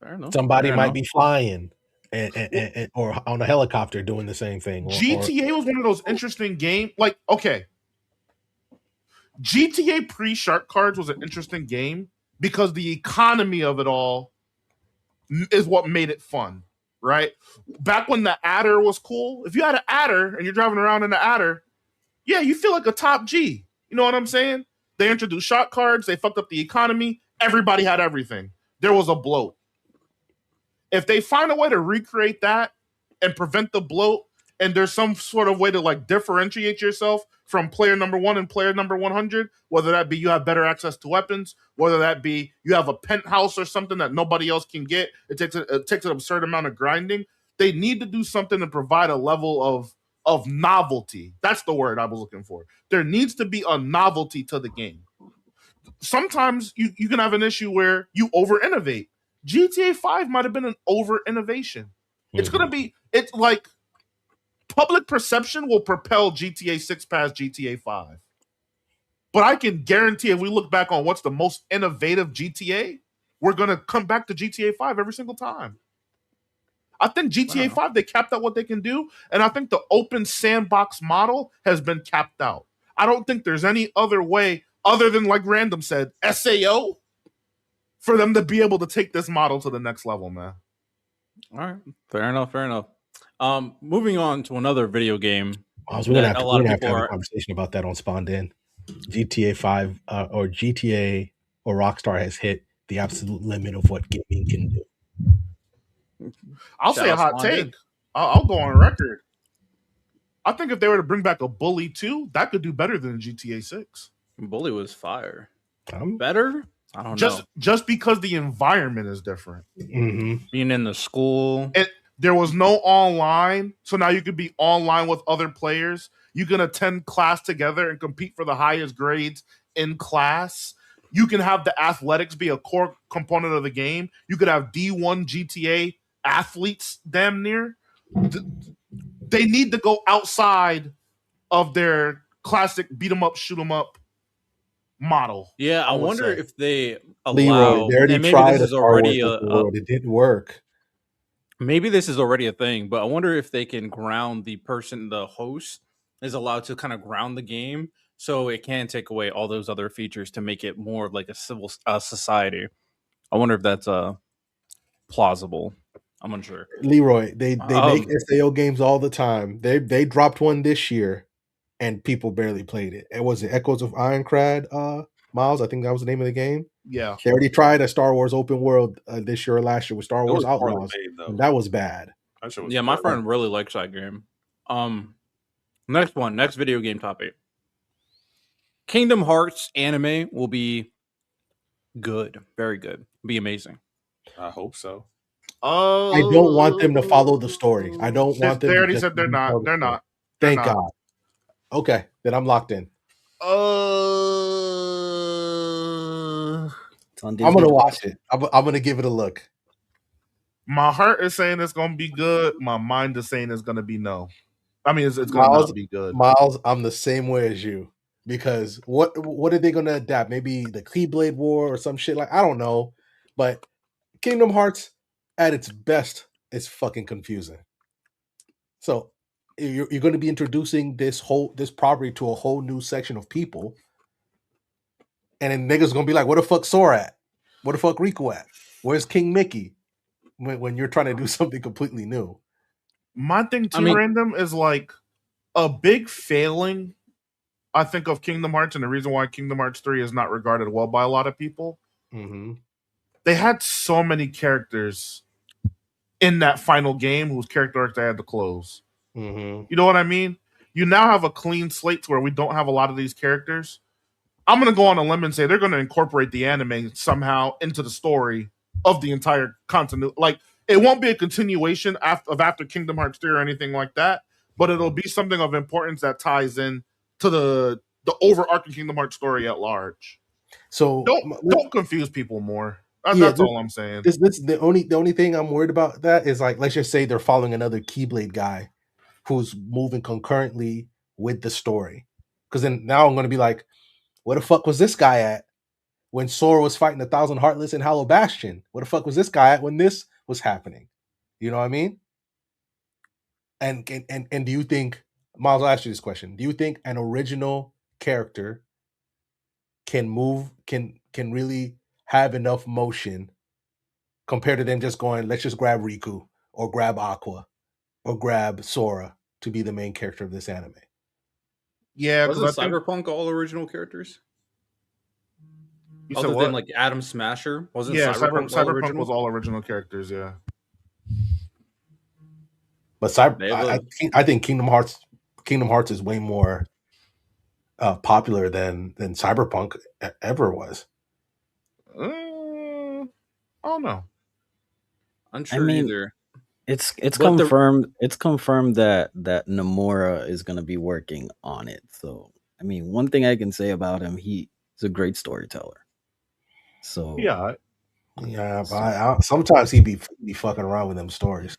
Fair enough. Somebody might be flying and or on a helicopter doing the same thing. GTA was one of those interesting games. Like, okay, GTA pre-shark cards was an interesting game because the economy of it all is what made it fun, right? Back when the adder was cool, if you had an adder and you're driving around in the adder, yeah, you feel like a top G. You know what I'm saying? They introduced shot cards. They fucked up the economy. Everybody had everything. There was a bloat. If they find a way to recreate that and prevent the bloat, and there's some sort of way to like differentiate yourself from player number 1 and player number 100, whether that be you have better access to weapons, whether that be you have a penthouse or something that nobody else can get, it takes an absurd amount of grinding. They need to do something to provide a level of novelty. That's the word I was looking for. There needs to be a novelty to the game. Sometimes you can have an issue where you over-innovate. GTA 5 might have been an over-innovation. It's going to be, it's like, public perception will propel GTA 6 past GTA 5. But I can guarantee if we look back on what's the most innovative GTA, we're going to come back to GTA 5 every single time. I think GTA 5, they capped out what they can do. And I think the open sandbox model has been capped out. I don't think there's any other way other than, like Random said, SAO, for them to be able to take this model to the next level, man. All right. Fair enough. Moving on to another video game. We're gonna have to have a conversation about that on Spawned In. GTA 5 or GTA or Rockstar has hit the absolute limit of what gaming can do. I'll say a hot take. I'll go on record. I think if they were to bring back a Bully 2, that could do better than GTA 6. Bully was fire. Better? I don't know. Just because the environment is different. Mm-hmm. Being in the school. There was no online, so now you could be online with other players. You can attend class together and compete for the highest grades in class. You can have the athletics be a core component of the game. You could have D1 GTA athletes damn near. They need to go outside of their classic beat 'em up, shoot 'em up model. Yeah, I wonder if they allow. Leroy, they already tried this already. It didn't work. Maybe this is already a thing, but I wonder if they can ground the host is allowed to kind of ground the game, so it can take away all those other features to make it more of like a civil society. I wonder if that's plausible. I'm unsure. Leroy, they make SAO games all the time. They dropped one this year, and people barely played it. It was Echoes of Ironclad, Miles. I think that was the name of the game. Yeah, they already tried a Star Wars open world this year or last year with Star Wars Outlaws. That was bad. Yeah, my friend really likes that game. Next video game topic. Kingdom Hearts anime will be good, very good, be amazing. I hope so. I don't want them to follow the story. I don't want them. They already said they're not. They're not. Thank God. Okay, then I'm locked in. I'm gonna watch it. I'm gonna give it a look. My heart is saying it's gonna be good. My mind is saying it's gonna be no. I mean, it's gonna not be good. Miles, I'm the same way as you. Because what are they gonna adapt? Maybe the Keyblade War or some shit like I don't know. But Kingdom Hearts at its best is fucking confusing. So you're going to be introducing this property to a whole new section of people, and then niggas gonna be like, "Where the fuck Sora at? Where the fuck Riku at? Where's King Mickey?" When you're trying to do something completely new. My thing too, Random, is like a big failing, I think, of Kingdom Hearts, and the reason why Kingdom Hearts 3 is not regarded well by a lot of people. Mm-hmm. They had so many characters in that final game whose character arcs they had to close. Mm-hmm. You know what I mean? You now have a clean slate to where we don't have a lot of these characters. I'm going to go on a limb and say they're going to incorporate the anime somehow into the story of the entire continuity. Like, it won't be a continuation after Kingdom Hearts 3 or anything like that, but it'll be something of importance that ties in to the overarching Kingdom Hearts story at large. So don't confuse people more. That's all I'm saying. This the only thing I'm worried about that is, like, let's just say they're following another Keyblade guy who's moving concurrently with the story. Because then now I'm going to be like, where the fuck was this guy at when Sora was fighting 1,000 Heartless in Hollow Bastion? Where the fuck was this guy at when this was happening? You know what I mean? And do you think, Miles, I'll ask you this question. Do you think an original character can really have enough motion compared to them just going, let's just grab Riku or grab Aqua or grab Sora to be the main character of this anime? Yeah, wasn't Cyberpunk all original characters? Other than like Adam Smasher, wasn't Cyberpunk was all original characters? Yeah, but I think Kingdom Hearts is way more popular than Cyberpunk ever was. I don't know. Unsure either. It's confirmed. It's confirmed that Nomura is going to be working on it. So, I mean, one thing I can say about him, he's a great storyteller. So yeah, but sometimes he be fucking around with them stories.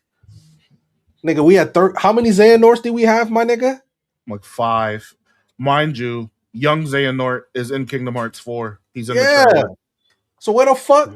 Nigga, we had how many Xehanorts did we have, my nigga? Like 5, mind you. young Xehanort is in Kingdom Hearts 4. He's in the Yeah. trailer. So where the fuck?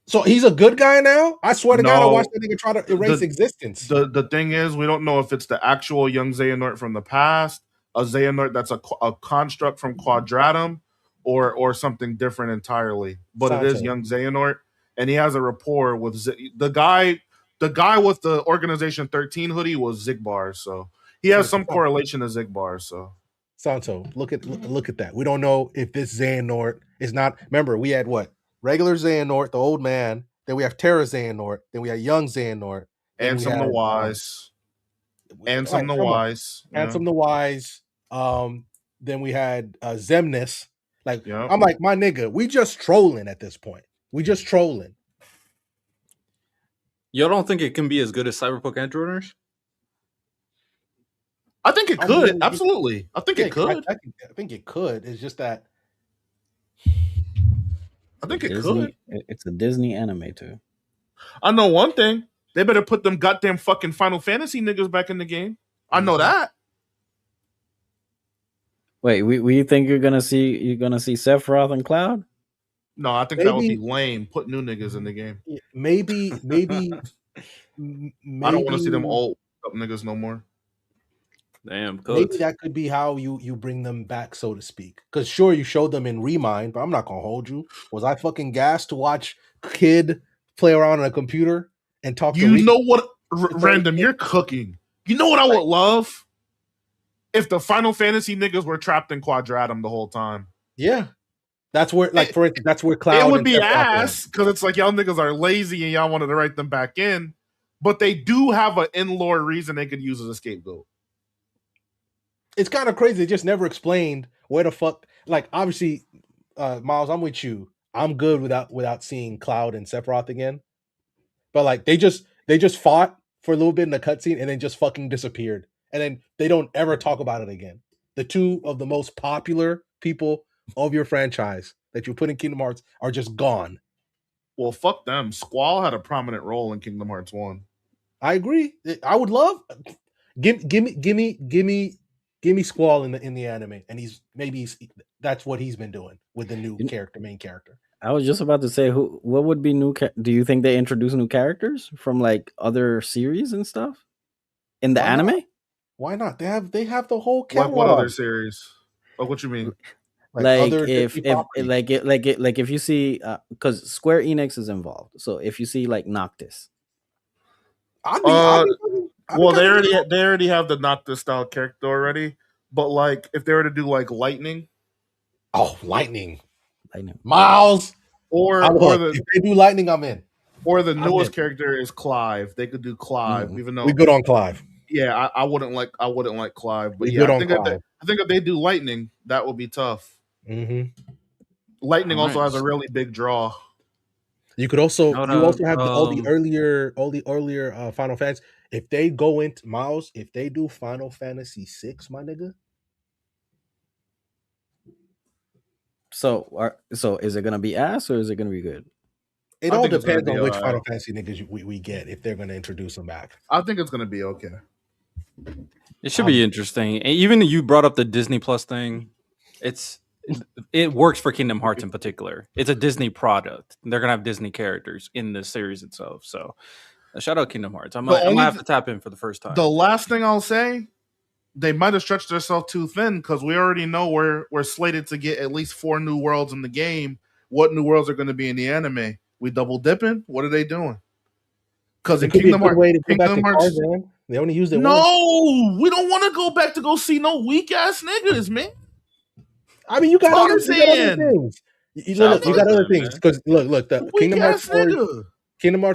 So he's a good guy now? I swear to God, I No. watched that nigga try to erase existence. The thing is, we don't know if it's the actual young Xehanort from the past, a Xehanort that's a construct from Quadratum, or something different entirely. But it is Santo. young Xehanort, and he has a rapport with the guy. The guy with the Organization 13 hoodie was Zigbar, so he has some correlation to Zigbar. So Santo, look at that. We don't know if this Xehanort is not. Remember, we had what? Regular Xehanort, the old man. Then we have Terra Xehanort. Then we had young Xehanort. and some the wise, and some the wise, and some the wise. Then we had Zemnis. Like, Yep. I'm like, my nigga, we just trolling at this point. We just trolling. Y'all don't think it can be as good as Cyberpunk Edge Runners? I think it could. Absolutely. I think it could. I think it could. It's just that I think it Disney, could. It's a Disney anime too. I know one thing. They better put them goddamn fucking Final Fantasy niggas back in the game. I know that. Wait, we think you're gonna see Sephiroth and Cloud? No, I think that would be lame. Put new niggas in the game. Maybe I don't want to see them old up niggas no more. Damn, maybe that could be how you bring them back, so to speak. Because sure, you showed them in Remind, but I'm not gonna hold you. Was I fucking gassed to watch kid play around on a computer and talk? You know what, Random? You're cooking. You know what I would love if the Final Fantasy niggas were trapped in Quadratum the whole time. Yeah, that's where, like, for instance, that's where Cloud. It would be ass because it's like y'all niggas are lazy and y'all wanted to write them back in, but they do have an in-lore reason they could use as a scapegoat. It's kind of crazy. They just never explained where the fuck. Like, obviously, Miles, I'm with you. I'm good without seeing Cloud and Sephiroth again. But like, they just fought for a little bit in the cutscene and then just fucking disappeared. And then they don't ever talk about it again. The two of the most popular people of your franchise that you put in Kingdom Hearts are just gone. Well, fuck them. Squall had a prominent role in Kingdom Hearts 1. I agree. I would love give me Squall in the anime, and that's what he's been doing with the new main character. I was just about to say, what would be new? Do you think they introduce new characters from like other series and stuff in the anime? Why not? They have the whole catalog. What other series? Oh, what you mean? Like if you see, because Square Enix is involved, so if you see like Noctis, well, they already have the Noctis style character already. But like, if they were to do like Lightning, Lightning, Miles, if they do Lightning, I'm in. Or the newest character is Clive. They could do Clive, even though we good on Clive. Yeah, I wouldn't like Clive, but I think if they do Lightning, that would be tough. Mm-hmm. Lightning also has a really big draw. You could also have all the earlier Final Fantasy. If they go into Miles, if they do Final Fantasy 6, my nigga. So is it gonna be ass or is it gonna be good? It all depends on which Final Fantasy niggas we get if they're gonna introduce them back. I think it's gonna be okay. It should be interesting. And even you brought up the Disney Plus thing. It works for Kingdom Hearts in particular. It's a Disney product. They're gonna have Disney characters in the series itself. So shout out Kingdom Hearts. I'm gonna have to tap in for the first time. The last thing I'll say, they might have stretched themselves too thin because we already know we're slated to get at least 4 new worlds in the game. What new worlds are going to be in the anime? We double dipping? What are they doing? Because in Kingdom Hearts, they only use it. No, we don't want to go back to go see no weak ass niggas, man. I mean, you got other things. You got other things because look, the Kingdom Hearts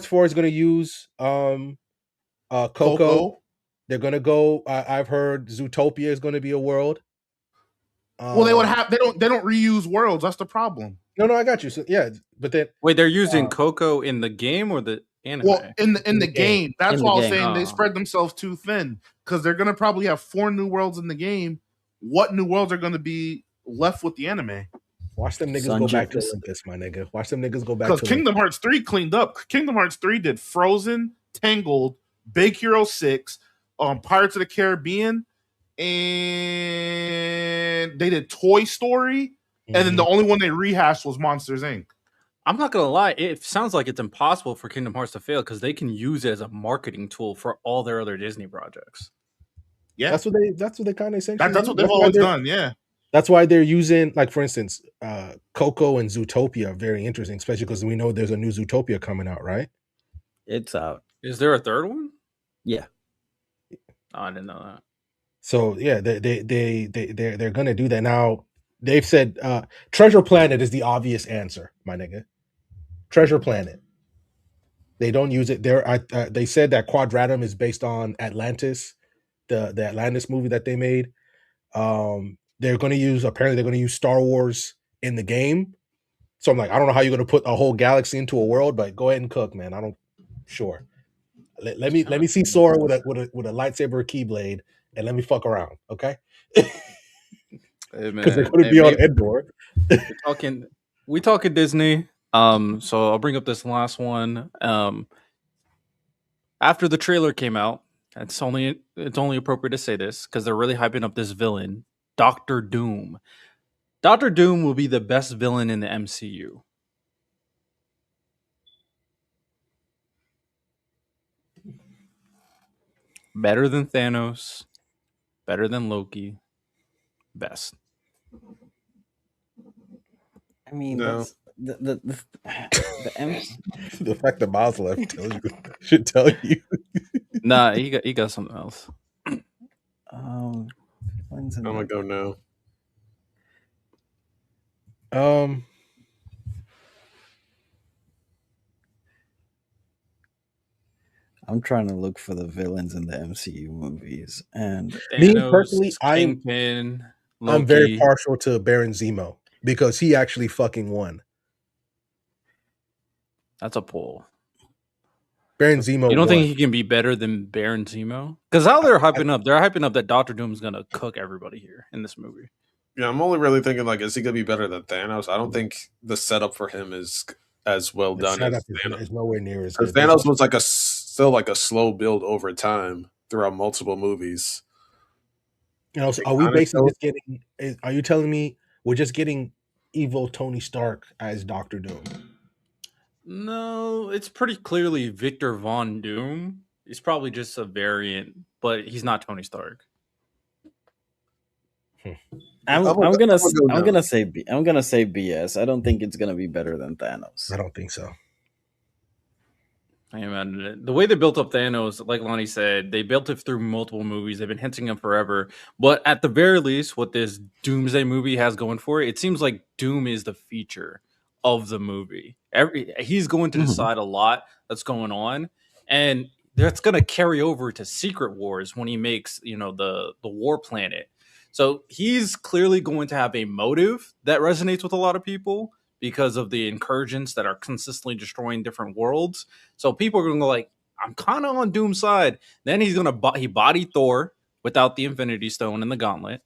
4 is going to use Coco. They're gonna go. I've heard Zootopia is going to be a world. Well, they don't reuse worlds. That's the problem. No, I got you. So yeah, but then wait, they're using Coco in the game or the anime? Well, in the game. That's why I was saying they spread themselves too thin because they're gonna probably have 4 new worlds in the game. What new worlds are gonna be left with the anime? Watch them niggas go back to Olympus, my nigga. Watch them niggas go back. Because Kingdom Hearts 3 cleaned up. Kingdom Hearts 3 did Frozen, Tangled, Big Hero 6. Pirates of the Caribbean, and they did Toy Story, and then the Mhm. only one they rehashed was Monsters Inc. I'm not gonna lie, it sounds like it's impossible for Kingdom Hearts to fail because they can use it as a marketing tool for all their other Disney projects. Yeah, That's what they kind of essentially. that's do. what they've why always they're- done. Yeah, That's why they're using, like, for instance, Coco and Zootopia are very interesting, especially because we know there's a new Zootopia coming out, right? It's out. Is there a third one? Yeah. Oh, I didn't know that. So yeah, they're gonna do that now. They've said Treasure Planet is the obvious answer, my nigga. Treasure Planet. They don't use it there. They said that Quadratum is based on Atlantis, the Atlantis movie that they made. They're going to use Star Wars in the game. So I'm like, I don't know how you're going to put a whole galaxy into a world, but go ahead and cook, man. I don't. Sure. Let me see Sora with a lightsaber or keyblade, and let me fuck around, okay? Hey, Because they're man, going to hey, be on maybe- Endor. we talking Disney. So I'll bring up this last one. After the trailer came out, it's only appropriate to say this because they're really hyping up this villain, Doctor Doom. Doctor Doom will be the best villain in the MCU. Better than Thanos, better than Loki, best. I mean, No. that's the The fact that Miles left should tell you. Nah, he got something else. when's I'm gonna go now. I'm trying to look for the villains in the MCU movies, and Me Thanos, personally, Kingpin, Loki. I'm very partial to Baron Zemo because he actually fucking won. That's a pull. Baron Zemo. You don't won. think he can be better than Baron Zemo? Because how they're hyping up that Doctor Doom's gonna cook everybody here in this movie. Yeah, I'm only really thinking like, is he gonna be better than Thanos? I don't think the setup for him is as well The done as setup Thanos. is nowhere near as Because good. Thanos was still like a slow build over time throughout multiple movies. You know, so are we basically just getting? Are you telling me we're just getting evil Tony Stark as Doctor Doom? No, it's pretty clearly Victor Von Doom. He's probably just a variant, but he's not Tony Stark. I'm go gonna down. say BS. I don't think it's gonna be better than Thanos. I don't think so. Hey, man, the way they built up Thanos, like Lonnie said, they built it through multiple movies. They've been hinting him forever. But at the very least, what this Doomsday movie has going for it, it seems like Doom is the feature of the movie. He's going to decide a lot that's going on, and that's going to carry over to Secret Wars when he makes, the War Planet. So he's clearly going to have a motive that resonates with a lot of people because of the incursions that are consistently destroying different worlds. So people are going to go like, I'm kind of on Doom's side. Then he's going to he body Thor without the Infinity Stone and the Gauntlet.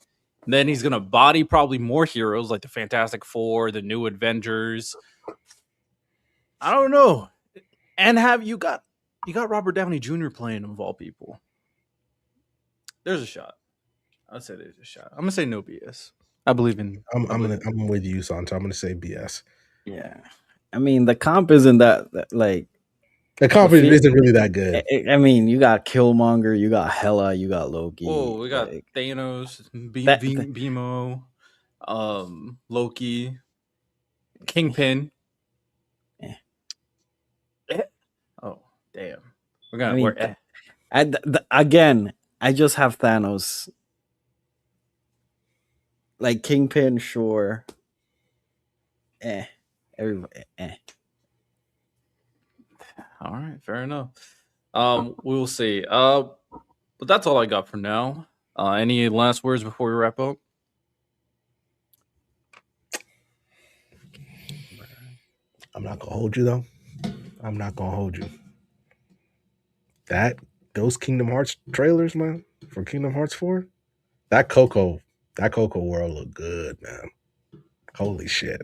Then he's going to body probably more heroes like the Fantastic Four, the New Avengers. I don't know. And you got Robert Downey Jr. playing him, of all people. There's a shot. I'd say there's a shot. I'm gonna say no BS. I believe in. I'm with you, Santo. I'm gonna say BS. Yeah, I mean the comp isn't that like the comp isn't really that good. I mean, you got Killmonger, you got Hela, you got Loki. Oh, we got Thanos, Bimo, Loki, Kingpin. Oh, damn. We're gonna. Again, I just have Thanos. Like Kingpin, sure. Everybody. All right, fair enough. We'll see. But that's all I got for now. Any last words before we wrap up? I'm not gonna hold you though. I'm not gonna hold you. Those Kingdom Hearts trailers, man, for Kingdom Hearts 4, that Coco world looked good, man. Holy shit.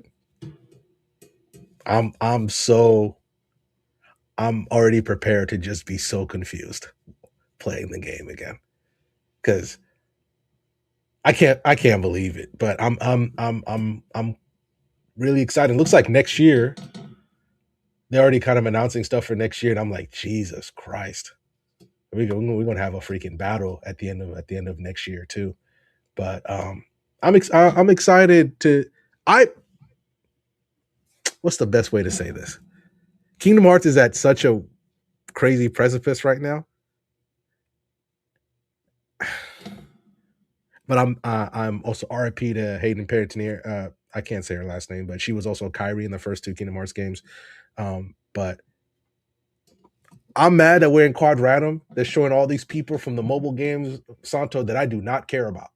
I'm already prepared to just be so confused playing the game again. Because I can't believe it, but I'm really excited. Looks like next year they're already kind of announcing stuff for next year, and I'm like, Jesus Christ, we're gonna have a freaking battle at the end of next year too. But I'm excited to. What's the best way to say this? Kingdom Hearts is at such a crazy precipice right now. But I'm also RIP to Hayden Panettiere. I can't say her last name, but she was also Kyrie in the first two Kingdom Hearts games. But I'm mad that we're in Quadratum. They're showing all these people from the mobile games, Santo, that I do not care about.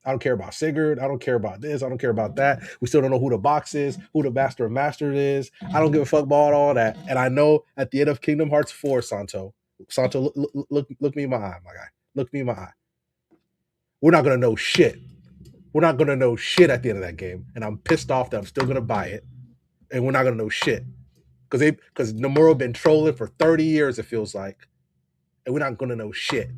I don't care about Sigurd. I don't care about this. I don't care about that. We still don't know who the box is, who the Master of Masters is. I don't give a fuck about all that. And I know at the end of Kingdom Hearts 4, Santo, look me in my eye, my guy. Look me in my eye. We're not going to know shit. We're not going to know shit at the end of that game. And I'm pissed off that I'm still going to buy it. And we're not going to know shit. Because Nomura been trolling for 30 years, it feels like. And we're not going to know shit.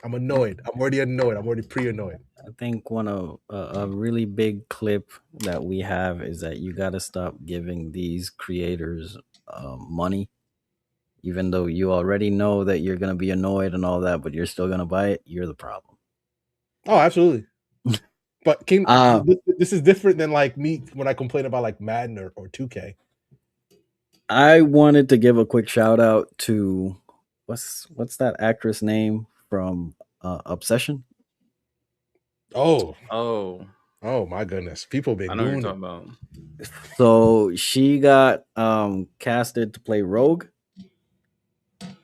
I'm annoyed. I'm already annoyed. I'm already pre-annoyed. I think one of a really big clip that we have is that you got to stop giving these creators money, even though you already know that you're going to be annoyed and all that, but you're still going to buy it. You're the problem. Oh, absolutely. But this is different than like me when I complain about like Madden or 2K. I wanted to give a quick shout out to what's that actress name from Obsession? Oh my goodness. People been I know what you're doing talking about. So she got casted to play Rogue.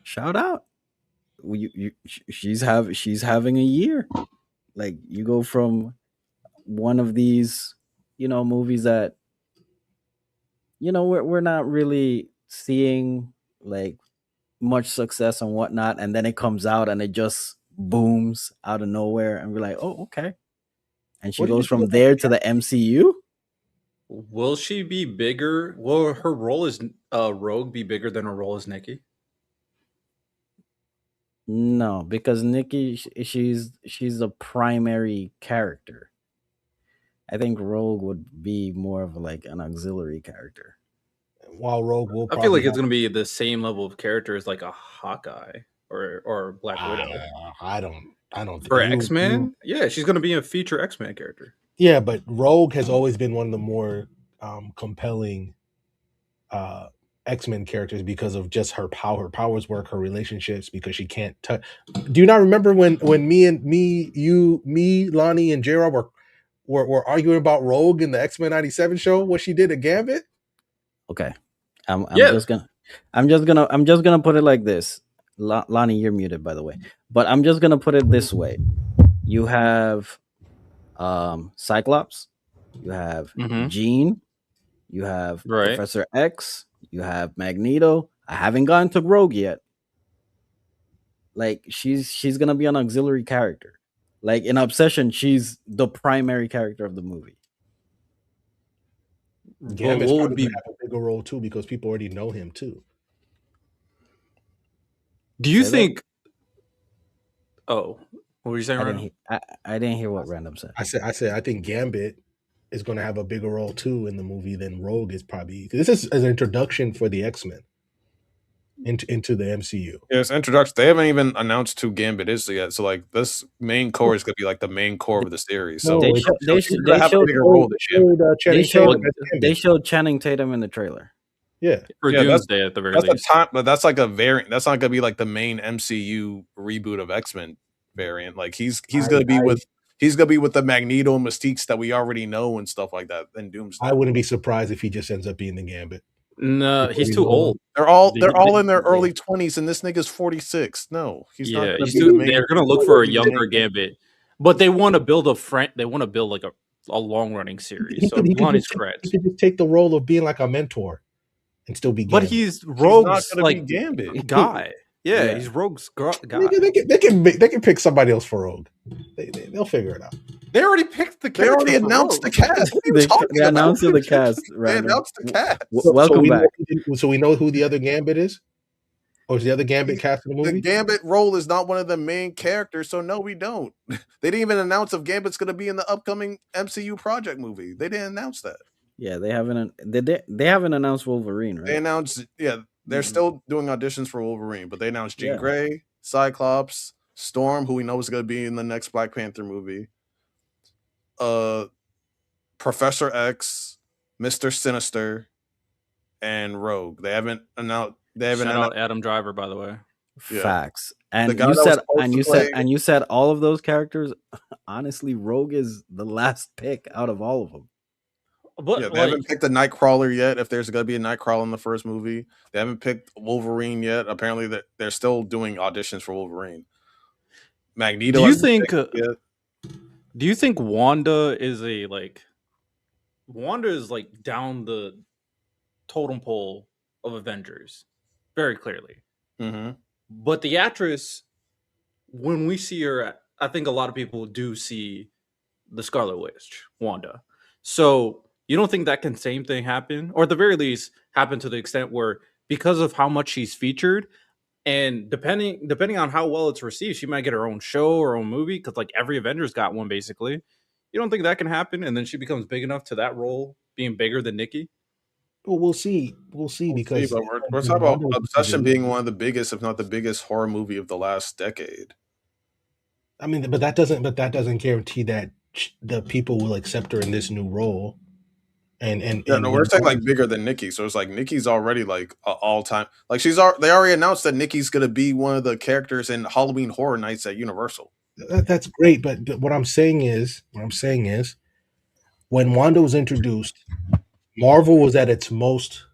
Shout out. She's having a year. Like, you go from one of these, movies that, we're not really seeing like much success and whatnot, and then it comes out and it just booms out of nowhere, and we're like, oh, okay. And she goes from there to the MCU. Will she be bigger? Will her role as Rogue be bigger than her role as Nikki? No, because Nikki, she's the primary character. I think Rogue would be more of like an auxiliary character. While Rogue will, I feel like it's going to be the same level of character as like a Hawkeye or Black Widow. I don't For X-Men? Yeah, she's going to be a feature X-Men character. Yeah, but Rogue has always been one of the more compelling X-Men characters because of just her power. Her powers work, her relationships, because she can't touch. Do you not remember when me, Lonnie, and J-Rob were arguing about Rogue in the X-Men 97 show? What she did at Gambit? Okay. I'm just gonna put it like this. Lonnie, you're muted, by the way. But I'm just gonna put it this way. You have Cyclops, you have Jean, you have Professor X, you have Magneto. I haven't gotten to Rogue yet. Like, she's gonna be an auxiliary character. Like, in Obsession, she's the primary character of the movie. Gambit's probably gonna have a bigger role too because people already know him too. Do you think? Oh, what were you saying? I didn't hear what Random said. I said I think Gambit is going to have a bigger role too in the movie than Rogue is probably. This is an introduction for the X-Men into the MCU. Yeah, it's introduction. They haven't even announced who Gambit is yet. So like this main core is going to be like the main core of the series. So they showed Channing Tatum in the trailer. Yeah, for Doomsday at the very least. But that's like a variant. That's not going to be like the main MCU reboot of X-Men variant. Like he's going to be with the Magneto and Mystiques that we already know and stuff like that. And Doomsday. I wouldn't be surprised if he just ends up being the Gambit. No, he's too old. They're all in their early 20s, and this nigga's 46. No, he's not. They're gonna look for a younger Gambit, but they want to build They want to build like a long running series. So Lonnie's correct. He could just take the role of being like a mentor and still be Gambit. But he's Rogue's like Gambit guy. Yeah, he's Rogue's guy. They can pick somebody else for Rogue. They'll figure it out. They already picked the character. They already announced the cast. They announced the cast. They announced the cast. Welcome back. So we know who the other Gambit is? Or is the other Gambit cast in the The movie? Gambit role is not one of the main characters, so no, we don't. They didn't even announce if Gambit's going to be in the upcoming MCU project movie. They didn't announce that. Yeah, they haven't announced Wolverine, right? They announced, they're still doing auditions for Wolverine, but they announced Jean Yeah. Grey, Cyclops, Storm, who we know is going to be in the next Black Panther movie, Professor X, Mr. Sinister, and Rogue. They haven't announced. Shout out Adam Driver, by the way. Yeah. Facts. The And guy you that was said supposed and to you play- said and you said all of those characters. Honestly, Rogue is the last pick out of all of them. But they haven't picked a Nightcrawler yet. If there's going to be a Nightcrawler in the first movie, they haven't picked Wolverine yet. Apparently, they're still doing auditions for Wolverine. Magneto. do you hasn't think? picked yet. Do you think Wanda is Wanda is like down the totem pole of Avengers, very clearly. Mm-hmm. But the actress, when we see her, I think a lot of people do see the Scarlet Witch, Wanda. So you don't think that can same thing happen, or at the very least happen to the extent where because of how much she's featured, and depending on how well it's received, she might get her own show or own movie because like every Avengers got one basically. You don't think that can happen, and then she becomes big enough to that role being bigger than Nikki? Well, we'll see. Because but we're talking about Obsession being one of the biggest, if not the biggest, horror movie of the last decade. I mean, but that doesn't guarantee that the people will accept her in this new role. And we're saying like bigger than Nikki. So it's like Nikki's already like all time. Like they already announced that Nikki's gonna be one of the characters in Halloween Horror Nights at Universal. That's great, but what I'm saying is, when Wanda was introduced, Marvel was at its most,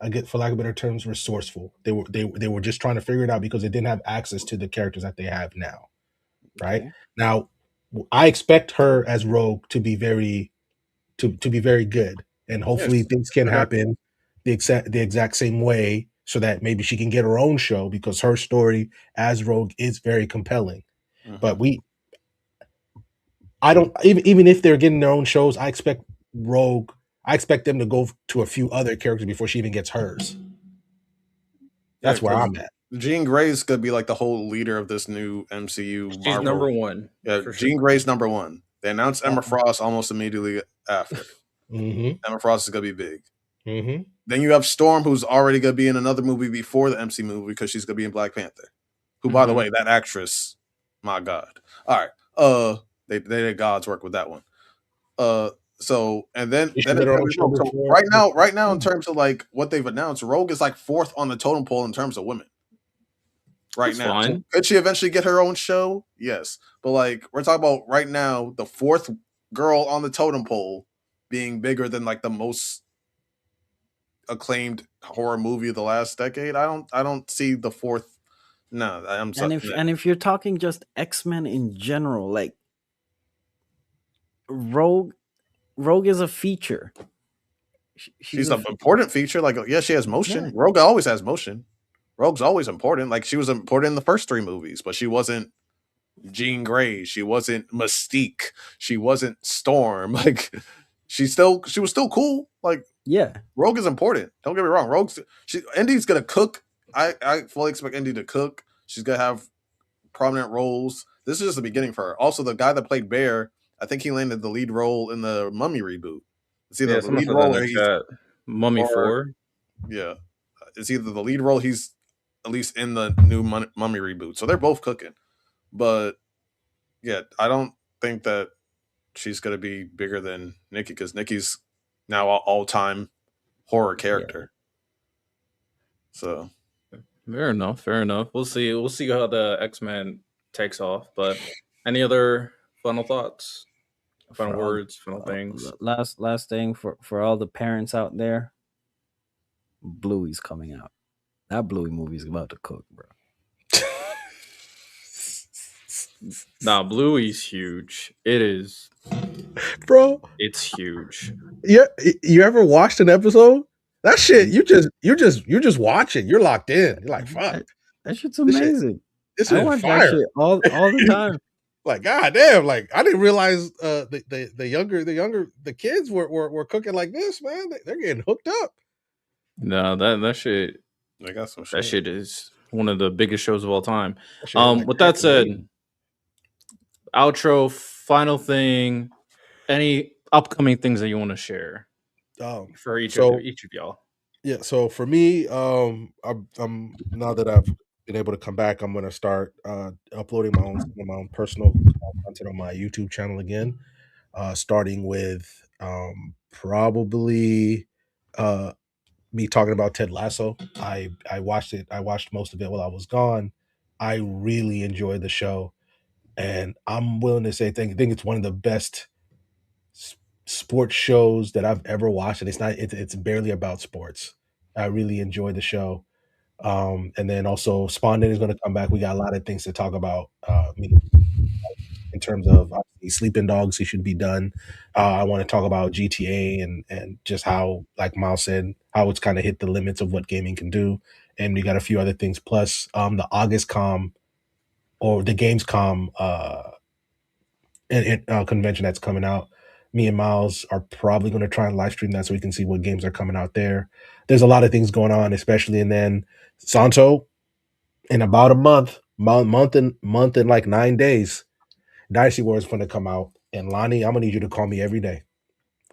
I get for lack of better terms, resourceful. They were just trying to figure it out because they didn't have access to the characters that they have now. Right? Okay. Now, I expect her as Rogue to be very good, and hopefully things can happen the exact same way, so that maybe she can get her own show because her story as Rogue is very compelling. Mm-hmm. But I don't even if they're getting their own shows, I expect them to go to a few other characters before she even gets hers. That's where I'm at. Jean Grey's gonna be like the whole leader of this new MCU. She's Marvel. number one. Yeah, for Jean sure. Grey's number one. They announced Emma Frost almost immediately after. Mm-hmm. Emma Frost is gonna be big. Mm-hmm. Then you have Storm, who's already gonna be in another movie before the MC movie because she's gonna be in Black Panther. Who, by the way, that actress, my God. All right. They did God's work with that one. So and then right now in terms of like what they've announced, Rogue is like fourth on the totem pole in terms of women. Right That's now, fine. could she eventually get her own show? Yes, but like we're talking about right now, the fourth girl on the totem pole being bigger than like the most acclaimed horror movie of the last decade. I don't see the fourth. No, I'm sorry. And if you're talking just X-Men in general, like Rogue is a feature. She's an important feature. Like, yeah, she has motion. Yeah. Rogue always has motion. Rogue's always important. Like, she was important in the first three movies, but she wasn't Jean Grey. She wasn't Mystique. She wasn't Storm. Like, she was still cool. Like, yeah, Rogue is important. Don't get me wrong. Indy's gonna cook. I fully expect Indy to cook. She's gonna have prominent roles. This is just the beginning for her. Also, the guy that played Bear, I think he landed the lead role in the Mummy reboot. It's either the lead role or Mummy 4. Yeah, it's either the lead role. He's at least in the new Mummy reboot. So they're both cooking. But yeah, I don't think that she's gonna be bigger than Nikki because Nikki's now an all-time horror character. Yeah. So fair enough. We'll see how the X-Men takes off. But any other final thoughts, final words, final things? Last thing for all the parents out there, Bluey's coming out. That Bluey movie's about to cook, bro. Nah, Bluey's huge. It is, bro. It's huge. Yeah, you ever watched an episode? That shit, you're just watching. You're locked in. You're like, fuck. That shit's amazing. This I is watch fire. that shit all the time. Like, god damn, like I didn't realize the kids were cooking like this, man. They're getting hooked up. No, that shit. I got some shit. That shit is one of the biggest shows of all time. That shit was, like, With that said, amazing. outro, final thing, any upcoming things that you want to share for each of y'all? Yeah, so for me, I'm now that I've been able to come back, I'm gonna start uploading my own personal content on my YouTube channel again. Starting with probably me talking about Ted Lasso. I watched it. I watched most of it while I was gone. I really enjoyed the show, and I'm willing to say, I think it's one of the best sports shows that I've ever watched, and it's barely about sports. I really enjoy the show. And then also Spondon is going to come back. We got a lot of things to talk about. In terms of obviously Sleeping Dogs, he should be done. I want to talk about GTA and just how, like Miles said, how it's kind of hit the limits of what gaming can do. And we got a few other things. Plus, the August.com or the Gamescom convention that's coming out. Me and Miles are probably going to try and live stream that so we can see what games are coming out there. There's a lot of things going on, especially, and then Santo in about a month and like 9 days, Dynasty Wars is going to come out. And Lonnie, I'm gonna need you to call me every day,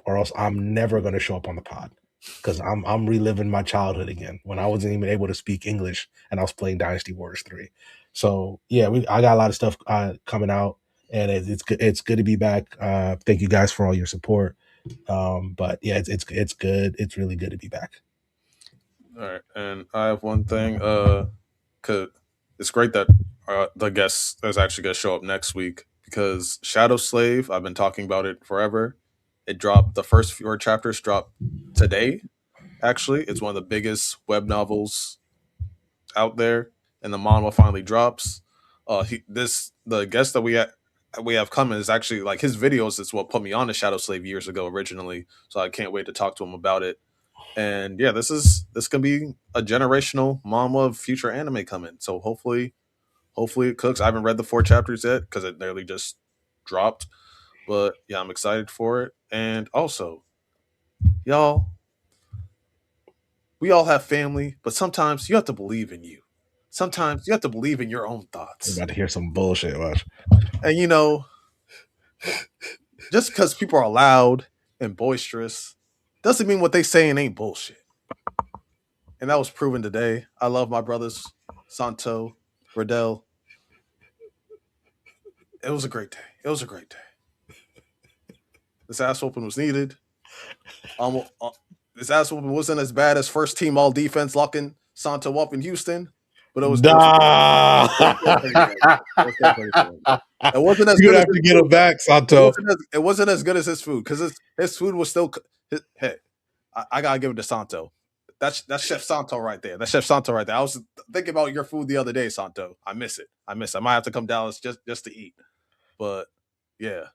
or else I'm never going to show up on the pod because I'm reliving my childhood again when I wasn't even able to speak English and I was playing Dynasty Warriors 3. So yeah, I got a lot of stuff coming out, and it's good. It's good to be back. Thank you guys for all your support. But yeah, it's good. It's really good to be back. All right, and I have one thing. Cause it's great that the guest is actually going to show up next week because Shadow Slave. I've been talking about it forever. It dropped. The first 4 chapters dropped today. Actually, it's one of the biggest web novels out there, and the manga finally drops. The guest that we have coming is actually like his videos is what put me on to Shadow Slave years ago originally. So I can't wait to talk to him about it. And yeah, this can be a generational mama of future anime coming. So hopefully it cooks. I haven't read the 4 chapters yet because it nearly just dropped. But yeah, I'm excited for it. And also, y'all, we all have family, but sometimes you have to believe in you. Sometimes you have to believe in your own I'm thoughts. about to hear some bullshit. Watch. And you know, just because people are loud and boisterous doesn't mean what they saying ain't bullshit. And that was proven today. I love my brothers, Santo, Riddell. It was a great day. It was a great day. This ass whooping was needed. This ass whooping wasn't as bad as first team all defense locking Santo up in Houston, but it was. It wasn't as You're good gonna as have to his get him food. back, Santo. It wasn't as good as his food because his food was still. Hey, I gotta give it to Santo. That's Chef Santo right there. That's Chef Santo right there. I was thinking about your food the other day, Santo. I miss it. I might have to come Dallas just to eat. But yeah.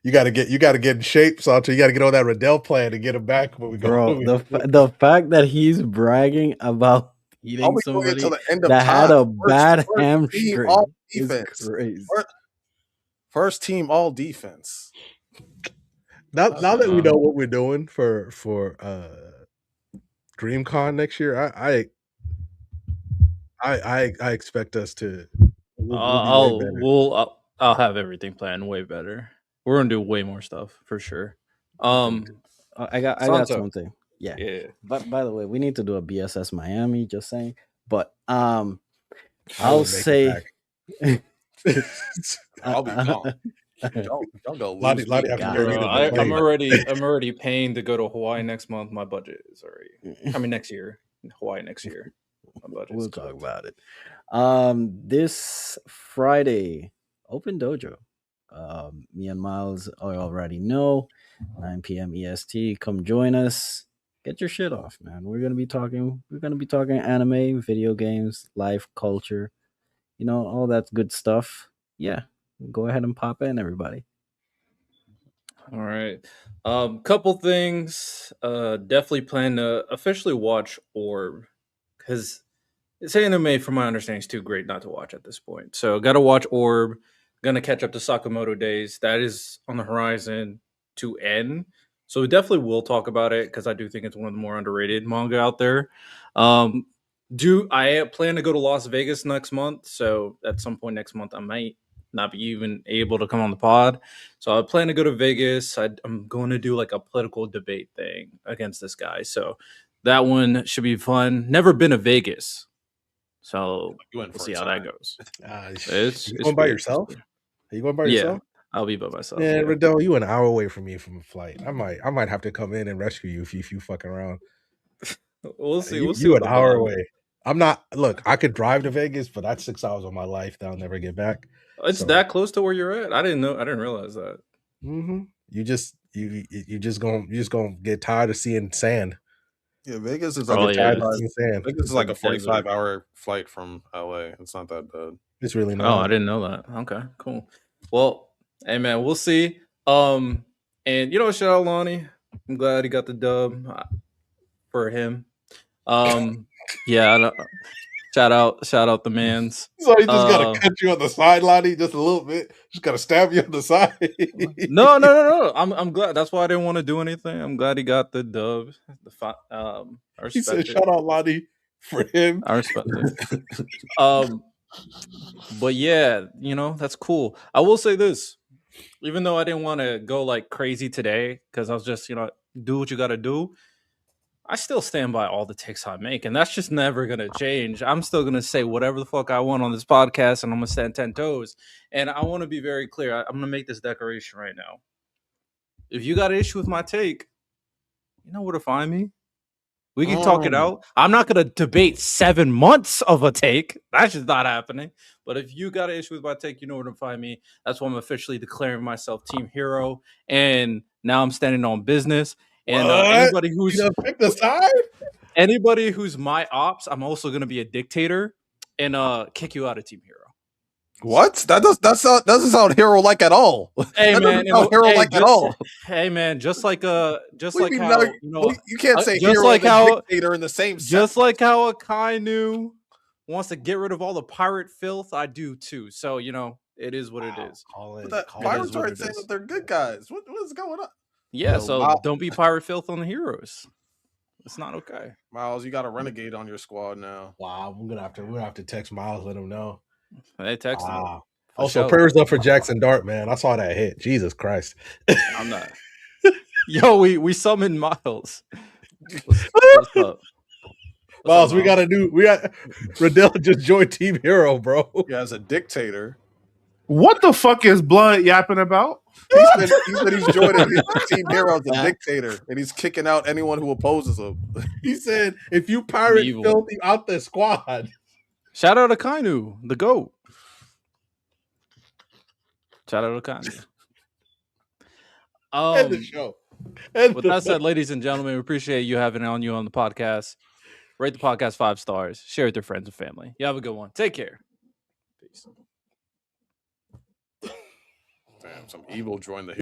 You gotta get in shape, Santo. You gotta get on that Riddell plan to get him back when we go. Bro, the fact that he's bragging about eating somebody the end of that had a time. bad Team hamstring all is defense. crazy. First team all defense. Now that we know what we're doing for DreamCon next year, I expect us to. We'll be way better. I'll have everything planned way better. We're gonna do way more stuff for sure. I got Santo. something. Yeah. But by the way, we need to do a BSS Miami. Just saying. But I I'll would make say. I'll be gone. Y'all go lose. Lottie have to carry me to the I'm plane. I'm already paying to go to Hawaii next month. My budget is already. I mean next year. Hawaii next year. My budget. We'll talk about it. This Friday, Open Dojo. Me and Miles already know. 9 p.m. EST. Come join us. Get your shit off, man. We're gonna be talking anime, video games, life, culture, all that good stuff. Yeah. Go ahead and pop in, everybody. All right. Couple things. Definitely plan to officially watch Orb because this anime, from my understanding, is too great not to watch at this point. So, got to watch Orb. Gonna catch up to Sakamoto Days. That is on the horizon to end. So, we definitely will talk about it because I do think it's one of the more underrated manga out there. I plan to go to Las Vegas next month, so at some point next month I might not be even able to come on the pod. So I plan to go to Vegas. I'm going to do like a political debate thing against this guy. So that one should be fun. Never been to Vegas, so we'll see how that goes. You going by yourself? Are you going by yourself? I'll be by myself. Yeah, Riddell, you an hour away from me from a flight. I might have to come in and rescue you if you fucking around. We'll see. You an hour away. I'm not. Look, I could drive to Vegas, but that's 6 hours of my life that I'll never get back. It's that close to where you're at. I didn't know. I didn't realize that. Mm-hmm. You just gonna get tired of seeing sand. Yeah, Vegas is like Vegas is like a 45-hour flight from LA. It's not that bad. It's really not. Oh, I didn't know that. Okay, cool. Well, hey man, we'll see. And shout out Lonnie. I'm glad he got the dub for him. Yeah. Shout out the mans. So he just gotta cut you on the side, Lonnie, just a little bit. Just gotta stab you on the side. No. I'm glad. That's why I didn't want to do anything. I'm glad he got the dub. I respect he said, it. "Shout out Lonnie for him." I respect it. But yeah, that's cool. I will say this, even though I didn't want to go like crazy today, because I was just do what you got to do. I still stand by all the takes I make, and that's just never going to change. I'm still going to say whatever the fuck I want on this podcast, and I'm going to stand 10 toes. And I want to be very clear. I'm going to make this declaration right now. If you got an issue with my take, you know where to find me. We can talk it out. I'm not going to debate 7 months of a take. That's just not happening. But if you got an issue with my take, you know where to find me. That's why I'm officially declaring myself Team Hero. And now I'm standing on business. And anybody who's pick the side, anybody who's my ops, I'm also gonna be a dictator and kick you out of Team Hero. What? That doesn't sound hero like at all. Hey that man, hero like at all. Hey man, just like how you can't say just hero like and how dictator in the same just sentence. like how Akainu wants to get rid of all the pirate filth, I do too. So it is what it is. Pirates aren't saying that they're good guys. What is going on? Yeah, so don't be pirate filth on the heroes. It's not okay. Miles, you got a renegade on your squad now. Wow, we're gonna have to text Miles, let him know. They text him. Also, prayers up for Jackson Dart, man. I saw that hit. Jesus Christ. I'm not. Yo, we summoned Miles. What's up? Miles, we got Riddell just joined Team Hero, bro. Yeah, as a dictator. What the fuck is Blood yapping about? He said he's joining Team Hero as a dictator, and he's kicking out anyone who opposes him. He said, if you pirate filthy out the squad. Shout out to Kainu, the GOAT. Shout out to Kainu. End the show. With that said, ladies and gentlemen, we appreciate you having on the podcast. Rate the podcast 5 stars. Share with your friends and family. You have a good one. Take care. Peace. Damn, some evil joined the